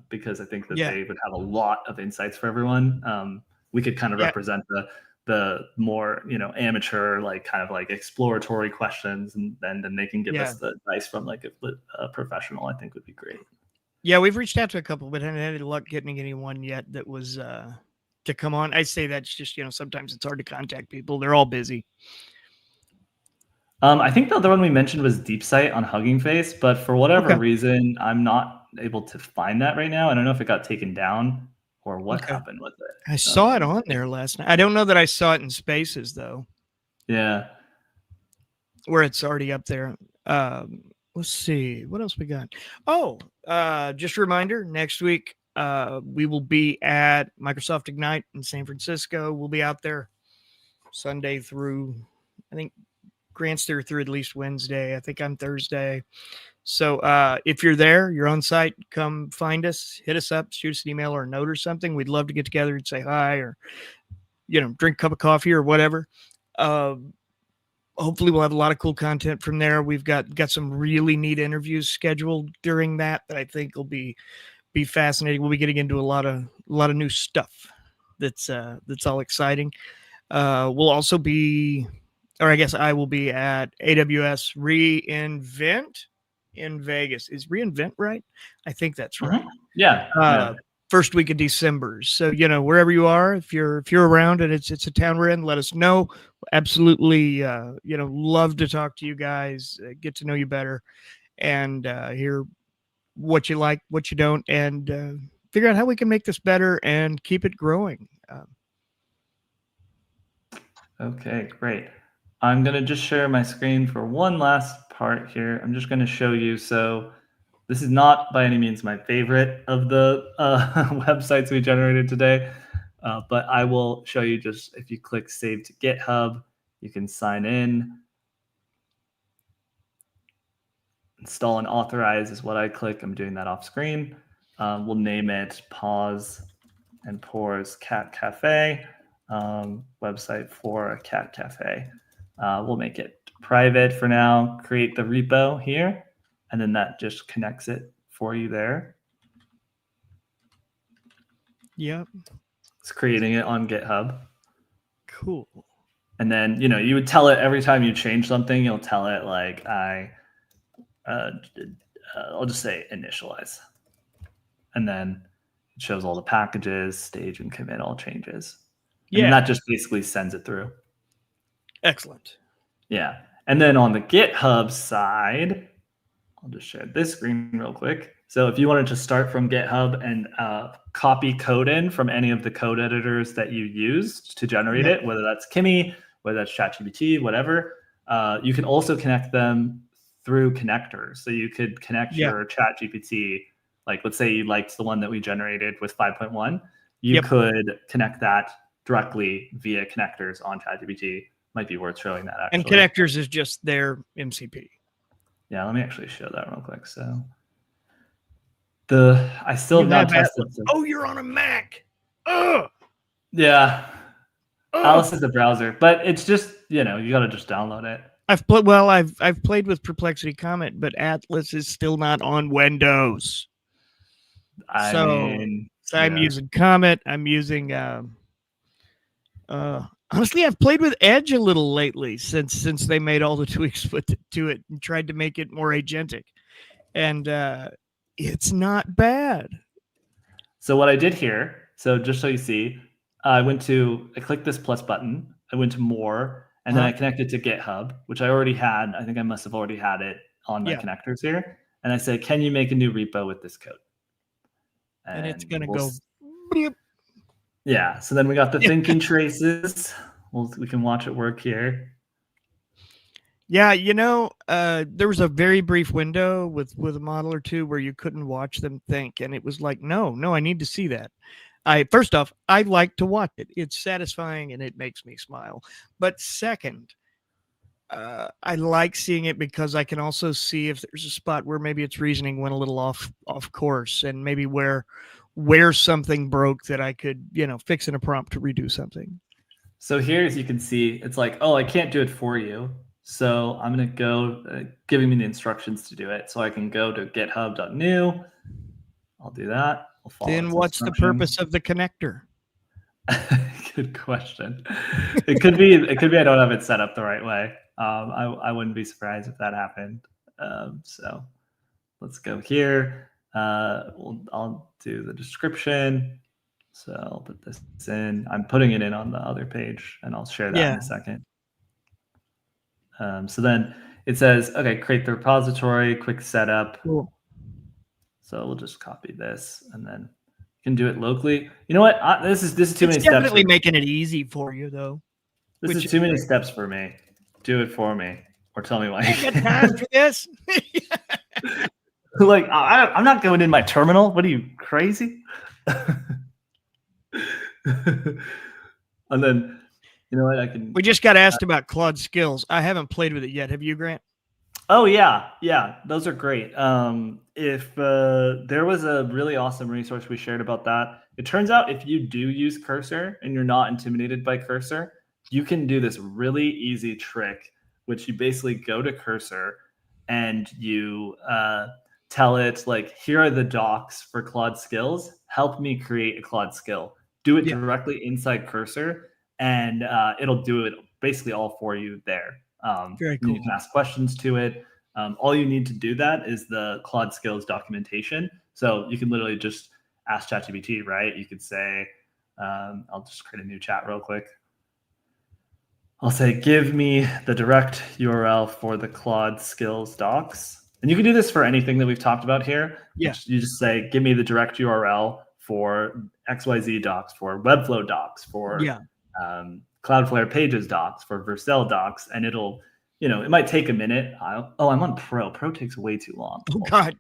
because I think that they would have a lot of insights for everyone. We could kind of represent the more amateur, like kind of like exploratory questions, and then they can give us the advice from like a professional. I think would be great. Yeah, we've reached out to a couple, but haven't had luck getting anyone yet that was to come on. I say that's just sometimes it's hard to contact people; they're all busy. I think the other one we mentioned was DeepSight on Hugging Face, but for whatever reason, I'm not able to find that right now. I don't know if it got taken down or what happened with it. I saw it on there last night. I don't know that I saw it in Spaces though. Yeah, where it's already up there. Let's see what else we got. Oh, just a reminder, next week we will be at Microsoft Ignite in San Francisco. We'll be out there Sunday through, I think Grant's there through at least Wednesday. I think I'm Thursday. So if you're there, you're on site, come find us, hit us up, shoot us an email or a note or something. We'd love to get together and say hi, or drink a cup of coffee or whatever. Hopefully we'll have a lot of cool content from there. We've got some really neat interviews scheduled during that I think will be fascinating. We'll be getting into a lot of new stuff that's all exciting. We'll also be, or I guess I will be at AWS reInvent in Vegas. Is reInvent right? I think that's right. Mm-hmm. Yeah. First week of December. So, wherever you are, if you're around and it's a town we're in, let us know. Absolutely, love to talk to you guys, get to know you better, and hear what you like, what you don't, and figure out how we can make this better and keep it growing. Okay, great. I'm going to just share my screen for one last part here. I'm just going to show you. So this is not by any means my favorite of the websites we generated today, but I will show you. Just if you click Save to GitHub, you can sign in. Install and authorize is what I click. I'm doing that off screen. We'll name it Pause and Pores Cat Cafe, website for a cat cafe. We'll make it private for now, create the repo here, and then that just connects it for you there. Yep. It's creating it on GitHub. Cool. And then, you would tell it every time you change something, you'll tell it like, I'll just say initialize. And then it shows all the packages, stage and commit all changes. And that just basically sends it through. Excellent. Yeah. And then on the GitHub side, I'll just share this screen real quick. So if you wanted to start from GitHub and copy code in from any of the code editors that you used to generate it, whether that's Kimi, whether that's ChatGPT, whatever, you can also connect them through connectors. So you could connect your ChatGPT, like let's say you liked the one that we generated with 5.1, you could connect that directly via connectors on ChatGPT. Might be worth showing that actually. And connectors is just their MCP. Yeah, let me actually show that real quick. So I still have not tested. Oh, you're on a Mac. Oh, yeah. Alice is the browser, but it's just, you got to just download it. I've played with Perplexity Comet, but Atlas is still not on Windows. I'm using Comet. I'm using honestly, I've played with Edge a little lately since they made all the tweaks to it and tried to make it more agentic. And it's not bad. So what I did here, so just so you see, I clicked this plus button, I went to more, and then I connected to GitHub, which I already had. I think I must have already had it on my connectors here. And I say, can you make a new repo with this code? And it's going to go. Beep. Yeah. So then we got the thinking traces. We can watch it work here. Yeah. There was a very brief window with a model or two where you couldn't watch them think. And it was like, no, I need to see that. First off, I like to watch it. It's satisfying and it makes me smile. But second, I like seeing it because I can also see if there's a spot where maybe its reasoning went a little off course, and maybe where something broke that I could, fix in a prompt to redo something. So here, as you can see, it's like, oh, I can't do it for you. So I'm going to go giving me the instructions to do it. So I can go to github.new. I'll do that. Then what's the purpose of the connector? Good question. It could be I don't have it set up the right way. I wouldn't be surprised if that happened. So let's go here. I'll do the description. So I'll put this in. I'm putting it in on the other page, and I'll share that in a second. So then it says, okay, create the repository, quick setup. Cool. So we'll just copy this, and then you can do it locally. You know what? This is too many steps. Definitely making it easy for you, though. This is too many steps for me. Do it for me, or tell me why. I got time for this. Like, I'm not going in my terminal. What are you, crazy? And then, you know what? We just got asked about Claude skills. I haven't played with it yet. Have you, Grant? Oh yeah, those are great. If there was a really awesome resource we shared about that, it turns out if you do use Cursor and you're not intimidated by Cursor, you can do this really easy trick, which you basically go to Cursor and you tell it, like, here are the docs for Claude skills. Help me create a Claude skill. Do it directly inside Cursor, and it'll do it basically all for you there. Very cool. You can ask questions to it. All you need to do that is the Claude skills documentation. So you can literally just ask ChatGPT, right? You could say, I'll just create a new chat real quick. I'll say, give me the direct URL for the Claude skills docs. And you can do this for anything that we've talked about here. Yes. You just say, give me the direct URL for XYZ docs, for Webflow docs, for Cloudflare Pages docs, for Vercel docs, and it'll, it might take a minute. I'm on Pro. Pro takes way too long. Oh God.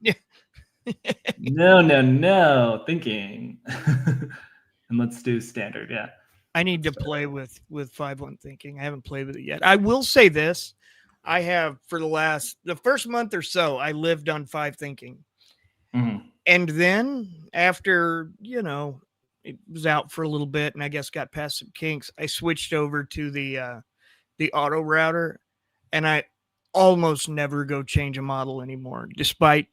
No. Thinking. And let's do standard. Yeah. I need to play with 5.1 thinking. I haven't played with it yet. I will say this. I have for the first month or so, I lived on 5 thinking. Mm-hmm. And then after, it was out for a little bit and I guess got past some kinks, I switched over to the auto router, and I almost never go change a model anymore, despite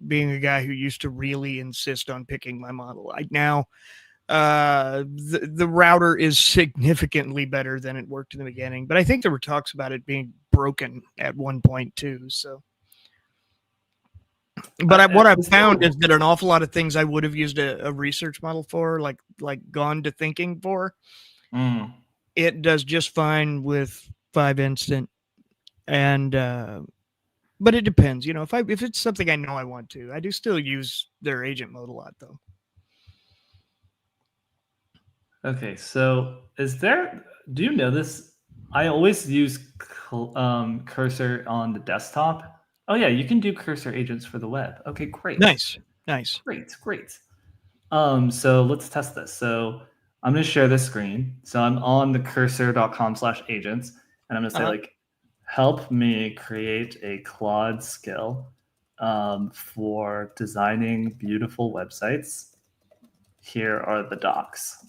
being a guy who used to really insist on picking my model. The router is significantly better than it worked in the beginning, but I think there were talks about it being broken at one point too. So, but what I've found is that an awful lot of things I would have used a research model for, like gone to thinking for, it does just fine with 5 instant. And but it depends. You know, if it's something I know I want to, I do still use their agent mode a lot though. Okay, so do you know this? I always use cursor on the desktop. Oh yeah, you can do cursor agents for the web. Okay, great. Nice. Great. So let's test this. So I'm going to share this screen. So I'm on the cursor.com/agents, and I'm going to say like, help me create a Claude skill for designing beautiful websites. Here are the docs.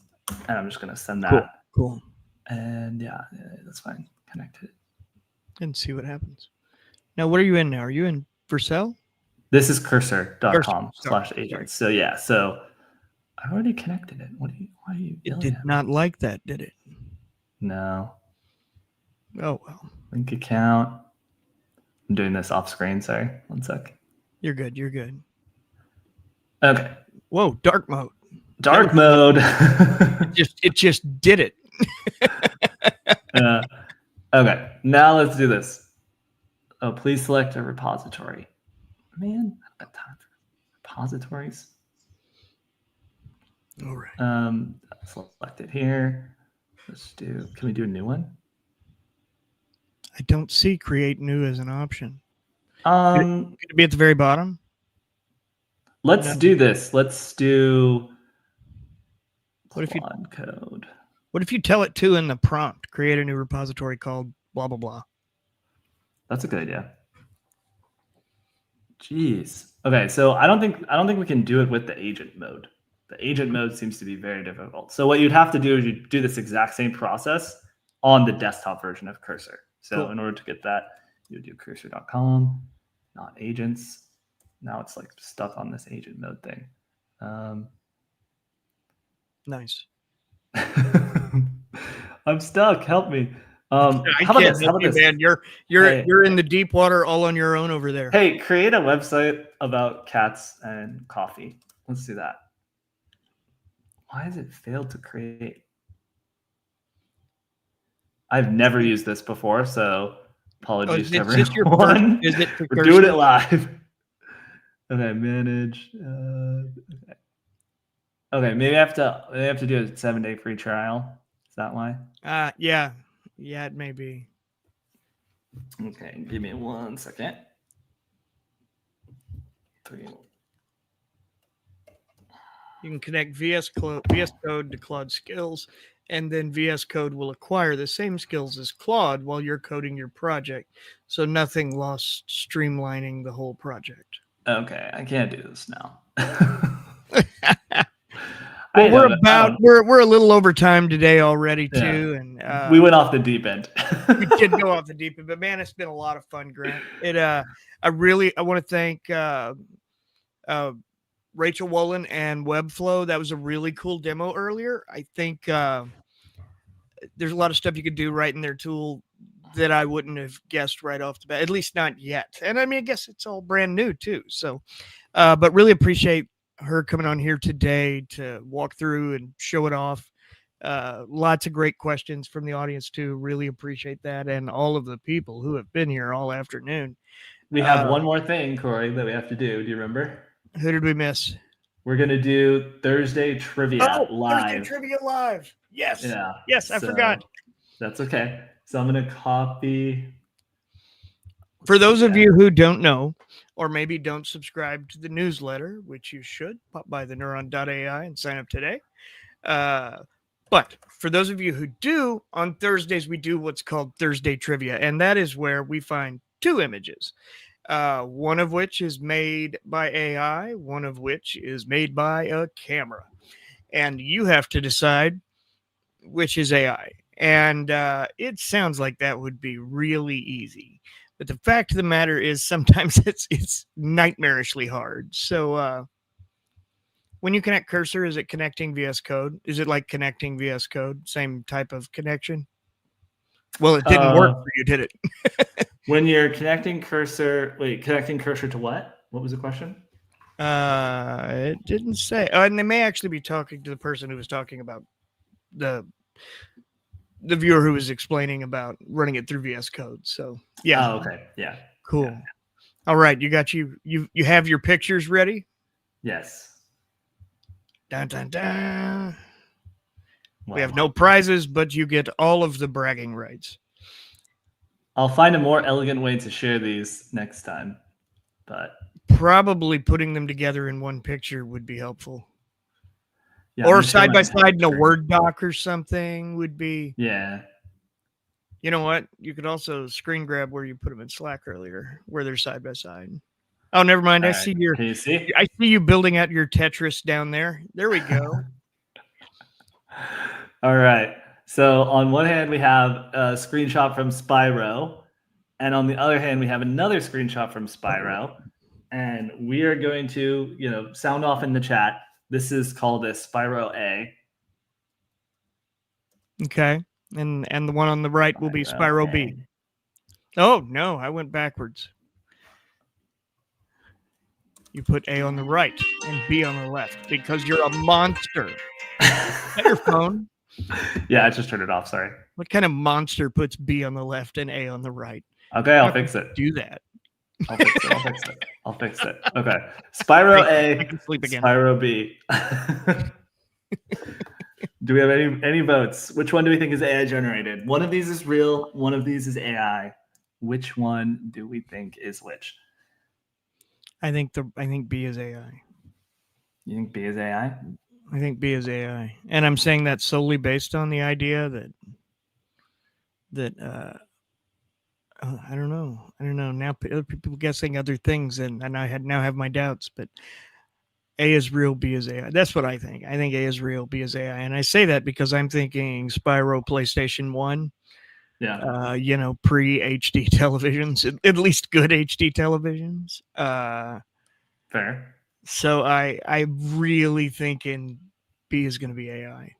And I'm just going to send that. Cool. And yeah, that's fine. Connected. And see what happens. Now, what are you in now? Are you in Vercel? This is cursor.com/agents. So yeah, so I already connected it. Why are you? It did not like that, did it? No. Oh well. Link account. I'm doing this off screen. Sorry, 1 sec. You're good. Okay. Whoa, dark mode. Dark mode. it just did it. Okay, now let's do this. Oh, please select a repository. Man, I don't have time for repositories. All right. Select it here. Can we do a new one? I don't see create new as an option. Could it be at the very bottom? Let's do this. Let's do what if you code. What if you tell it to in the prompt, create a new repository called blah blah blah? That's a good idea. Jeez. Okay, so I don't think we can do it with the agent mode. The agent mode seems to be very difficult. So what you'd have to do is you do this exact same process on the desktop version of Cursor. So in order to get that, you would do cursor.com, not agents. Now it's like stuck on this agent mode thing. Nice. I'm stuck. Help me. How about this? Man, you're in the deep water all on your own over there. Hey, create a website about cats and coffee. Let's do that. Why has it failed to create? I've never used this before, so apologies to everyone. We're doing it live. Okay, manage. Okay, maybe I have to do a 7-day free trial. Is that why? Yeah, it may be. Okay, give me 1 second. 3. You can connect VS Code to Claude skills, and then VS Code will acquire the same skills as Claude while you're coding your project. So nothing lost, streamlining the whole project. Okay, I can't do this now. Well, we're a little over time today already too, and we went off the deep end. We did go off the deep end, but man, it's been a lot of fun, Grant. I want to thank Rachel Wolin and Webflow. That was a really cool demo earlier. I think there's a lot of stuff you could do right in their tool that I wouldn't have guessed right off the bat, at least not yet. And I mean, I guess it's all brand new too. So, but really appreciate her coming on here today to walk through and show it off. Lots of great questions from the audience too. Really appreciate that. And all of the people who have been here all afternoon. We have one more thing, Corey, that we have to do. Do you remember? Who did we miss? We're going to do Thursday Trivia live. Thursday Trivia live. Yes. Yeah. Yes, I forgot. That's okay. So I'm going to copy. For those of you who don't know, or maybe don't subscribe to the newsletter, which you should, pop by the neuron.ai and sign up today. But for those of you who do, on Thursdays, we do what's called Thursday Trivia. And that is where we find 2 images. One of which is made by AI, one of which is made by a camera. And you have to decide which is AI. And it sounds like that would be really easy. But the fact of the matter is sometimes it's nightmarishly hard. So when you connect Cursor, is it connecting VS Code? Is it like connecting VS Code? Same type of connection? Well, it didn't work for you, did it? When you're connecting Cursor, connecting Cursor to what? What was the question? It didn't say. And they may actually be talking to the person who was talking about the viewer who was explaining about running it through VS Code. So yeah. Oh, okay. Yeah. Cool. Yeah. All right, you have your pictures ready? Yes. Dun, dun, dun. Well, We have no prizes, but you get all of the bragging rights. I'll find a more elegant way to share these next time. But probably putting them together in one picture would be helpful. yeah, Or side by side in a Word doc or something would be. Yeah. You know what? You could also screen grab where you put them in Slack earlier, where they're side by side. Oh, never mind. I see you building out your Tetris down there. There we go. All right. So on one hand, we have a screenshot from Spyro, and on the other hand, we have another screenshot from Spyro. And we are going to, sound off in the chat. This is called a Spyro A. Okay. And the one on the right will be Spyro B. Oh, no, I went backwards. You put A on the right and B on the left because you're a monster. Is that your phone? Yeah, I just turned it off. Sorry. What kind of monster puts B on the left and A on the right? Okay, I'll fix it. Do that. I'll fix it. Okay. Spyro A, Spyro B. Do we have any votes? Which one do we think is AI generated? One of these is real. One of these is AI. Which one do we think is which? I think B is AI. You think B is AI? I think B is AI, and I'm saying that solely based on the idea that I don't know. Now other people guessing other things, and I now have my doubts. But A is real, B is AI. That's what I think. I think A is real, B is AI, and I say that because I'm thinking Spyro PlayStation 1. Yeah. Pre HD televisions, at least good HD televisions. Fair. So I'm really thinking B is going to be AI,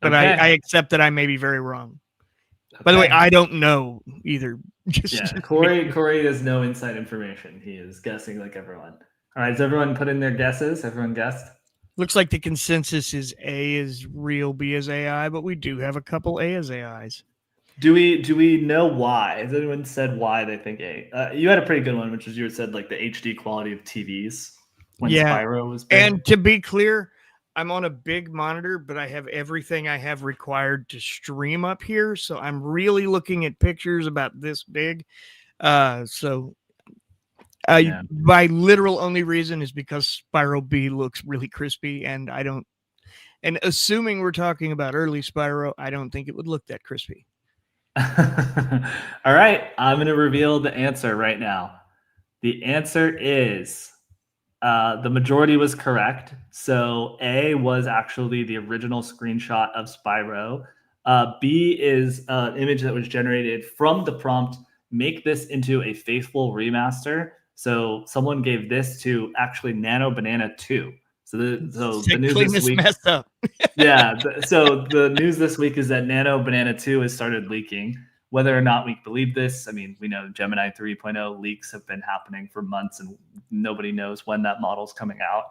but okay. I accept that I may be very wrong. Okay. By the way, I don't know either. Corey has no inside information. He is guessing like everyone. All right, does everyone put in their guesses? Everyone guessed? Looks like the consensus is A is real, B is AI, but we do have a couple A as AIs. Do we know why? Has anyone said why they think A? You had a pretty good one, which was you said like the HD quality of TVs when Spyro was big. And to be clear, I'm on a big monitor, but I have everything I have required to stream up here. So I'm really looking at pictures about this big. My literal only reason is because Spyro B looks really crispy, and assuming we're talking about early Spyro, I don't think it would look that crispy. All right, I'm going to reveal the answer right now. The answer is the majority was correct. So A was actually the original screenshot of Spyro. B is an image that was generated from the prompt, make this into a faithful remaster. So someone gave this to actually Nano Banana 2. So the news this week messed up. So the news this week is that Nano Banana 2 has started leaking. Whether or not we believe this, I mean, we know Gemini 3.0 leaks have been happening for months, and nobody knows when that model's coming out.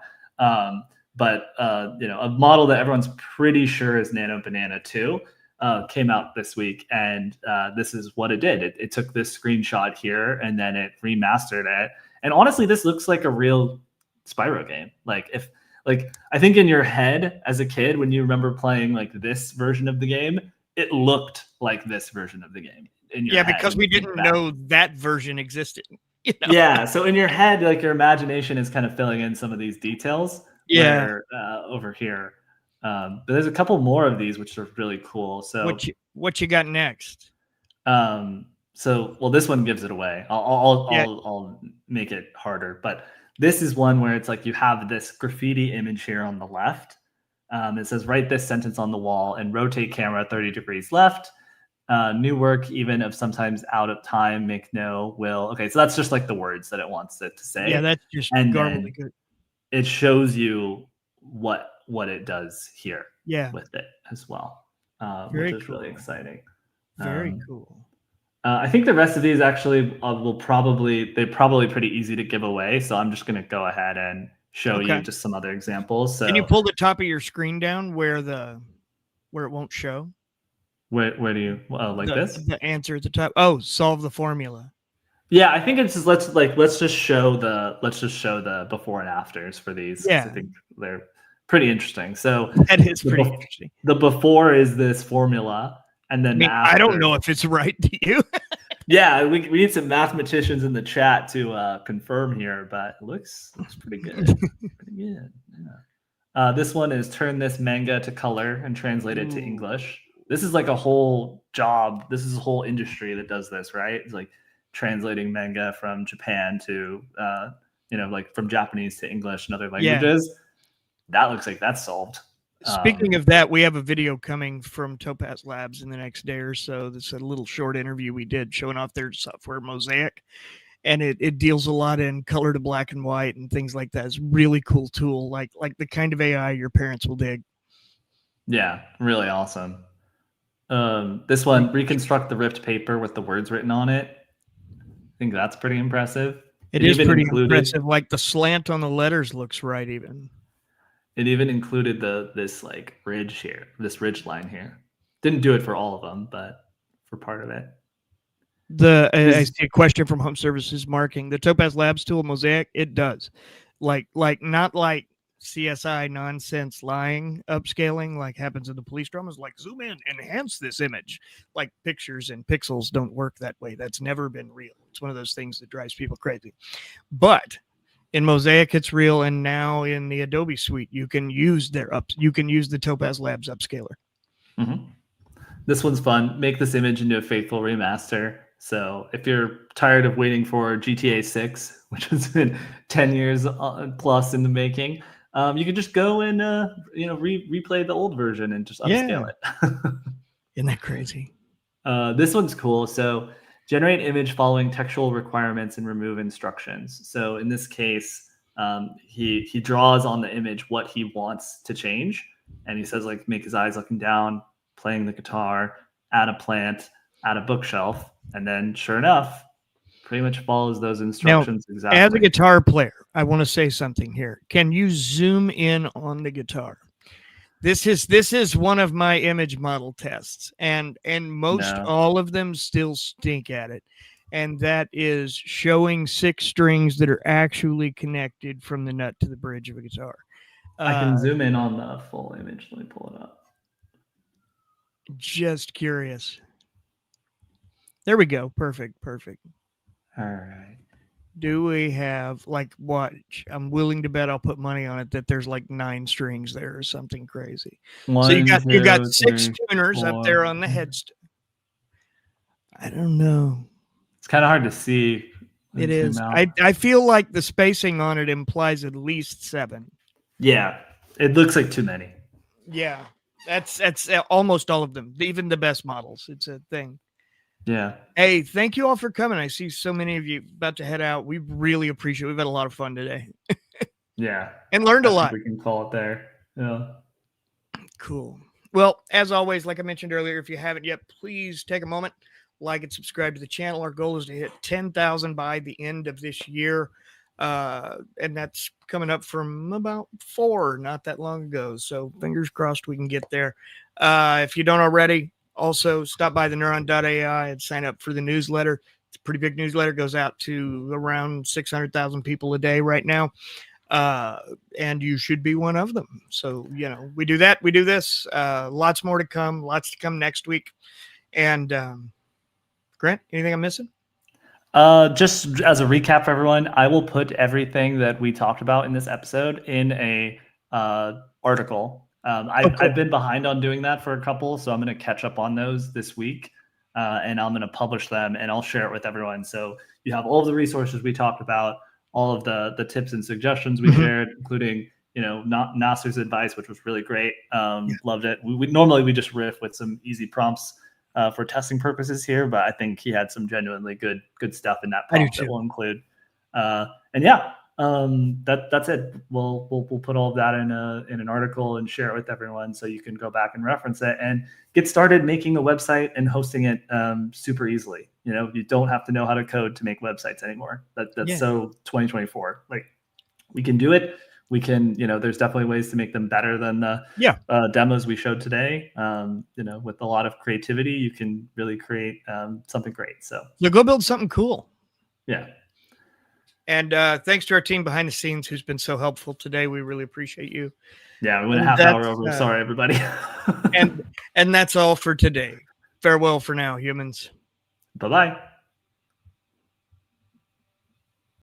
But a model that everyone's pretty sure is Nano Banana 2 came out this week, and this is what it did. It took this screenshot here, and then it remastered it. And honestly, this looks like a real Spyro game. I think in your head as a kid, when you remember playing like this version of the game, it looked like this version of the game. Because we didn't know that version existed. Yeah, so in your head, like your imagination is kind of filling in some of these details. Over here. But there's a couple more of these which are really cool. So what you got next? This one gives it away. I'll make it harder, but this is one where it's like you have this graffiti image here on the left. It says, write this sentence on the wall and rotate camera 30 degrees left. New work, even if sometimes out of time, make no will. Okay, so that's just like the words that it wants it to say. Yeah, that's just garbly good. It shows you what it does here with it as well, which is really exciting. Very cool. I think the rest of these actually they're probably pretty easy to give away. So I'm just going to go ahead and show you just some other examples. So can you pull the top of your screen down where it won't show? Where do you this? The answer at the top. Oh, solve the formula. Yeah, I think it's just let's just show the before and afters for these, 'cause I Yeah, think they're pretty interesting. So that is the pretty bef- interesting. the before is this formula, and I then the mean, I don't after. know if it's right to you. Yeah, we need some mathematicians in the chat to confirm here, but it looks pretty good. Pretty good. Yeah. This one is turn this manga to color and translate it to Ooh. English. This is like a whole job. This is a whole industry that does this, right? It's like translating manga from Japan to, like from Japanese to English and other Yeah. languages. That looks like that's solved. Speaking of that, we have a video coming from Topaz Labs in the next day or so. That's a little short interview we did showing off their software Mosaic. And it deals a lot in color to black and white and things like that. It's a really cool tool, like the kind of AI your parents will dig. Yeah, really awesome. This one, reconstruct the ripped paper with the words written on it. I think that's pretty impressive. It is pretty impressive. Like the slant on the letters looks right even. It even included this like ridge here, this ridge line here. Didn't do it for all of them, but for part of it. I see a question from Home Services Marking. The Topaz Labs tool Mosaic, it does. Like not like CSI nonsense lying upscaling like happens in the police dramas, like zoom in, enhance this image. Like pictures and pixels don't work that way. That's never been real. It's one of those things that drives people crazy. But in Mosaic, it's real, and now in the Adobe suite, you can use the Topaz Labs upscaler. Mm-hmm. This one's fun. Make this image into a faithful remaster. So if you're tired of waiting for GTA 6, which has been 10 years plus in the making, you can just go and replay the old version and just upscale it. Isn't that crazy? This one's cool. So generate image following textual requirements and remove instructions. So in this case, he draws on the image what he wants to change, and he says like make his eyes looking down, playing the guitar, add a plant, add a bookshelf, and then sure enough, pretty much follows those instructions now, exactly. As a guitar player, I want to say something here. Can you zoom in on the guitar? This is one of my image model tests, and most all of them still stink at it. And that is showing 6 strings that are actually connected from the nut to the bridge of a guitar. I can zoom in on the full image. Let me pull it up. Just curious. There we go. Perfect. All right. Do we have watch? I'm willing to bet I'll put money on it that there's like 9 strings there or something crazy. So you got 6 tuners up there on the headstock. I don't know. It's kind of hard to see. It is. I feel like the spacing on it implies at least 7. Yeah, it looks like too many. Yeah, that's almost all of them. Even the best models. It's a thing. Yeah. Hey, thank you all for coming. I see so many of you about to head out. We really appreciate it. We've had a lot of fun today. Yeah. And learned a lot. We can call it there. Yeah. Cool. Well, as always, like I mentioned earlier, if you haven't yet, please take a moment, like and subscribe to the channel. Our goal is to hit 10,000 by the end of this year. And that's coming up from about 4 not that long ago. So fingers crossed we can get there. If you don't already, also stop by the neuron.ai and sign up for the newsletter. It's a pretty big newsletter, goes out to around 600,000 people a day right now. And you should be one of them. So, we do that. We do this. Lots more to come. Lots to come next week. And Grant, anything I'm missing? Just as a recap for everyone, I will put everything that we talked about in this episode in a article. I've been behind on doing that for a couple, so I'm going to catch up on those this week, and I'm going to publish them, and I'll share it with everyone. So you have all of the resources we talked about, all of the tips and suggestions we shared, including Nasser's advice, which was really great. Loved it. We normally just riff with some easy prompts for testing purposes here, but I think he had some genuinely good stuff in that prompt that we'll include. That's it. We'll put all of that in an article and share it with everyone, so you can go back and reference it and get started making a website and hosting it super easily. You don't have to know how to code to make websites anymore. That's so 2024. Like, we can do it. We can, there's definitely ways to make them better than the demos we showed today. With a lot of creativity, you can really create something great. So go build something cool. Yeah. And thanks to our team behind the scenes who's been so helpful today. We really appreciate you. Yeah, we went a And half hour that's, over. Sorry, everybody. And that's all for today. Farewell for now, humans. Bye-bye.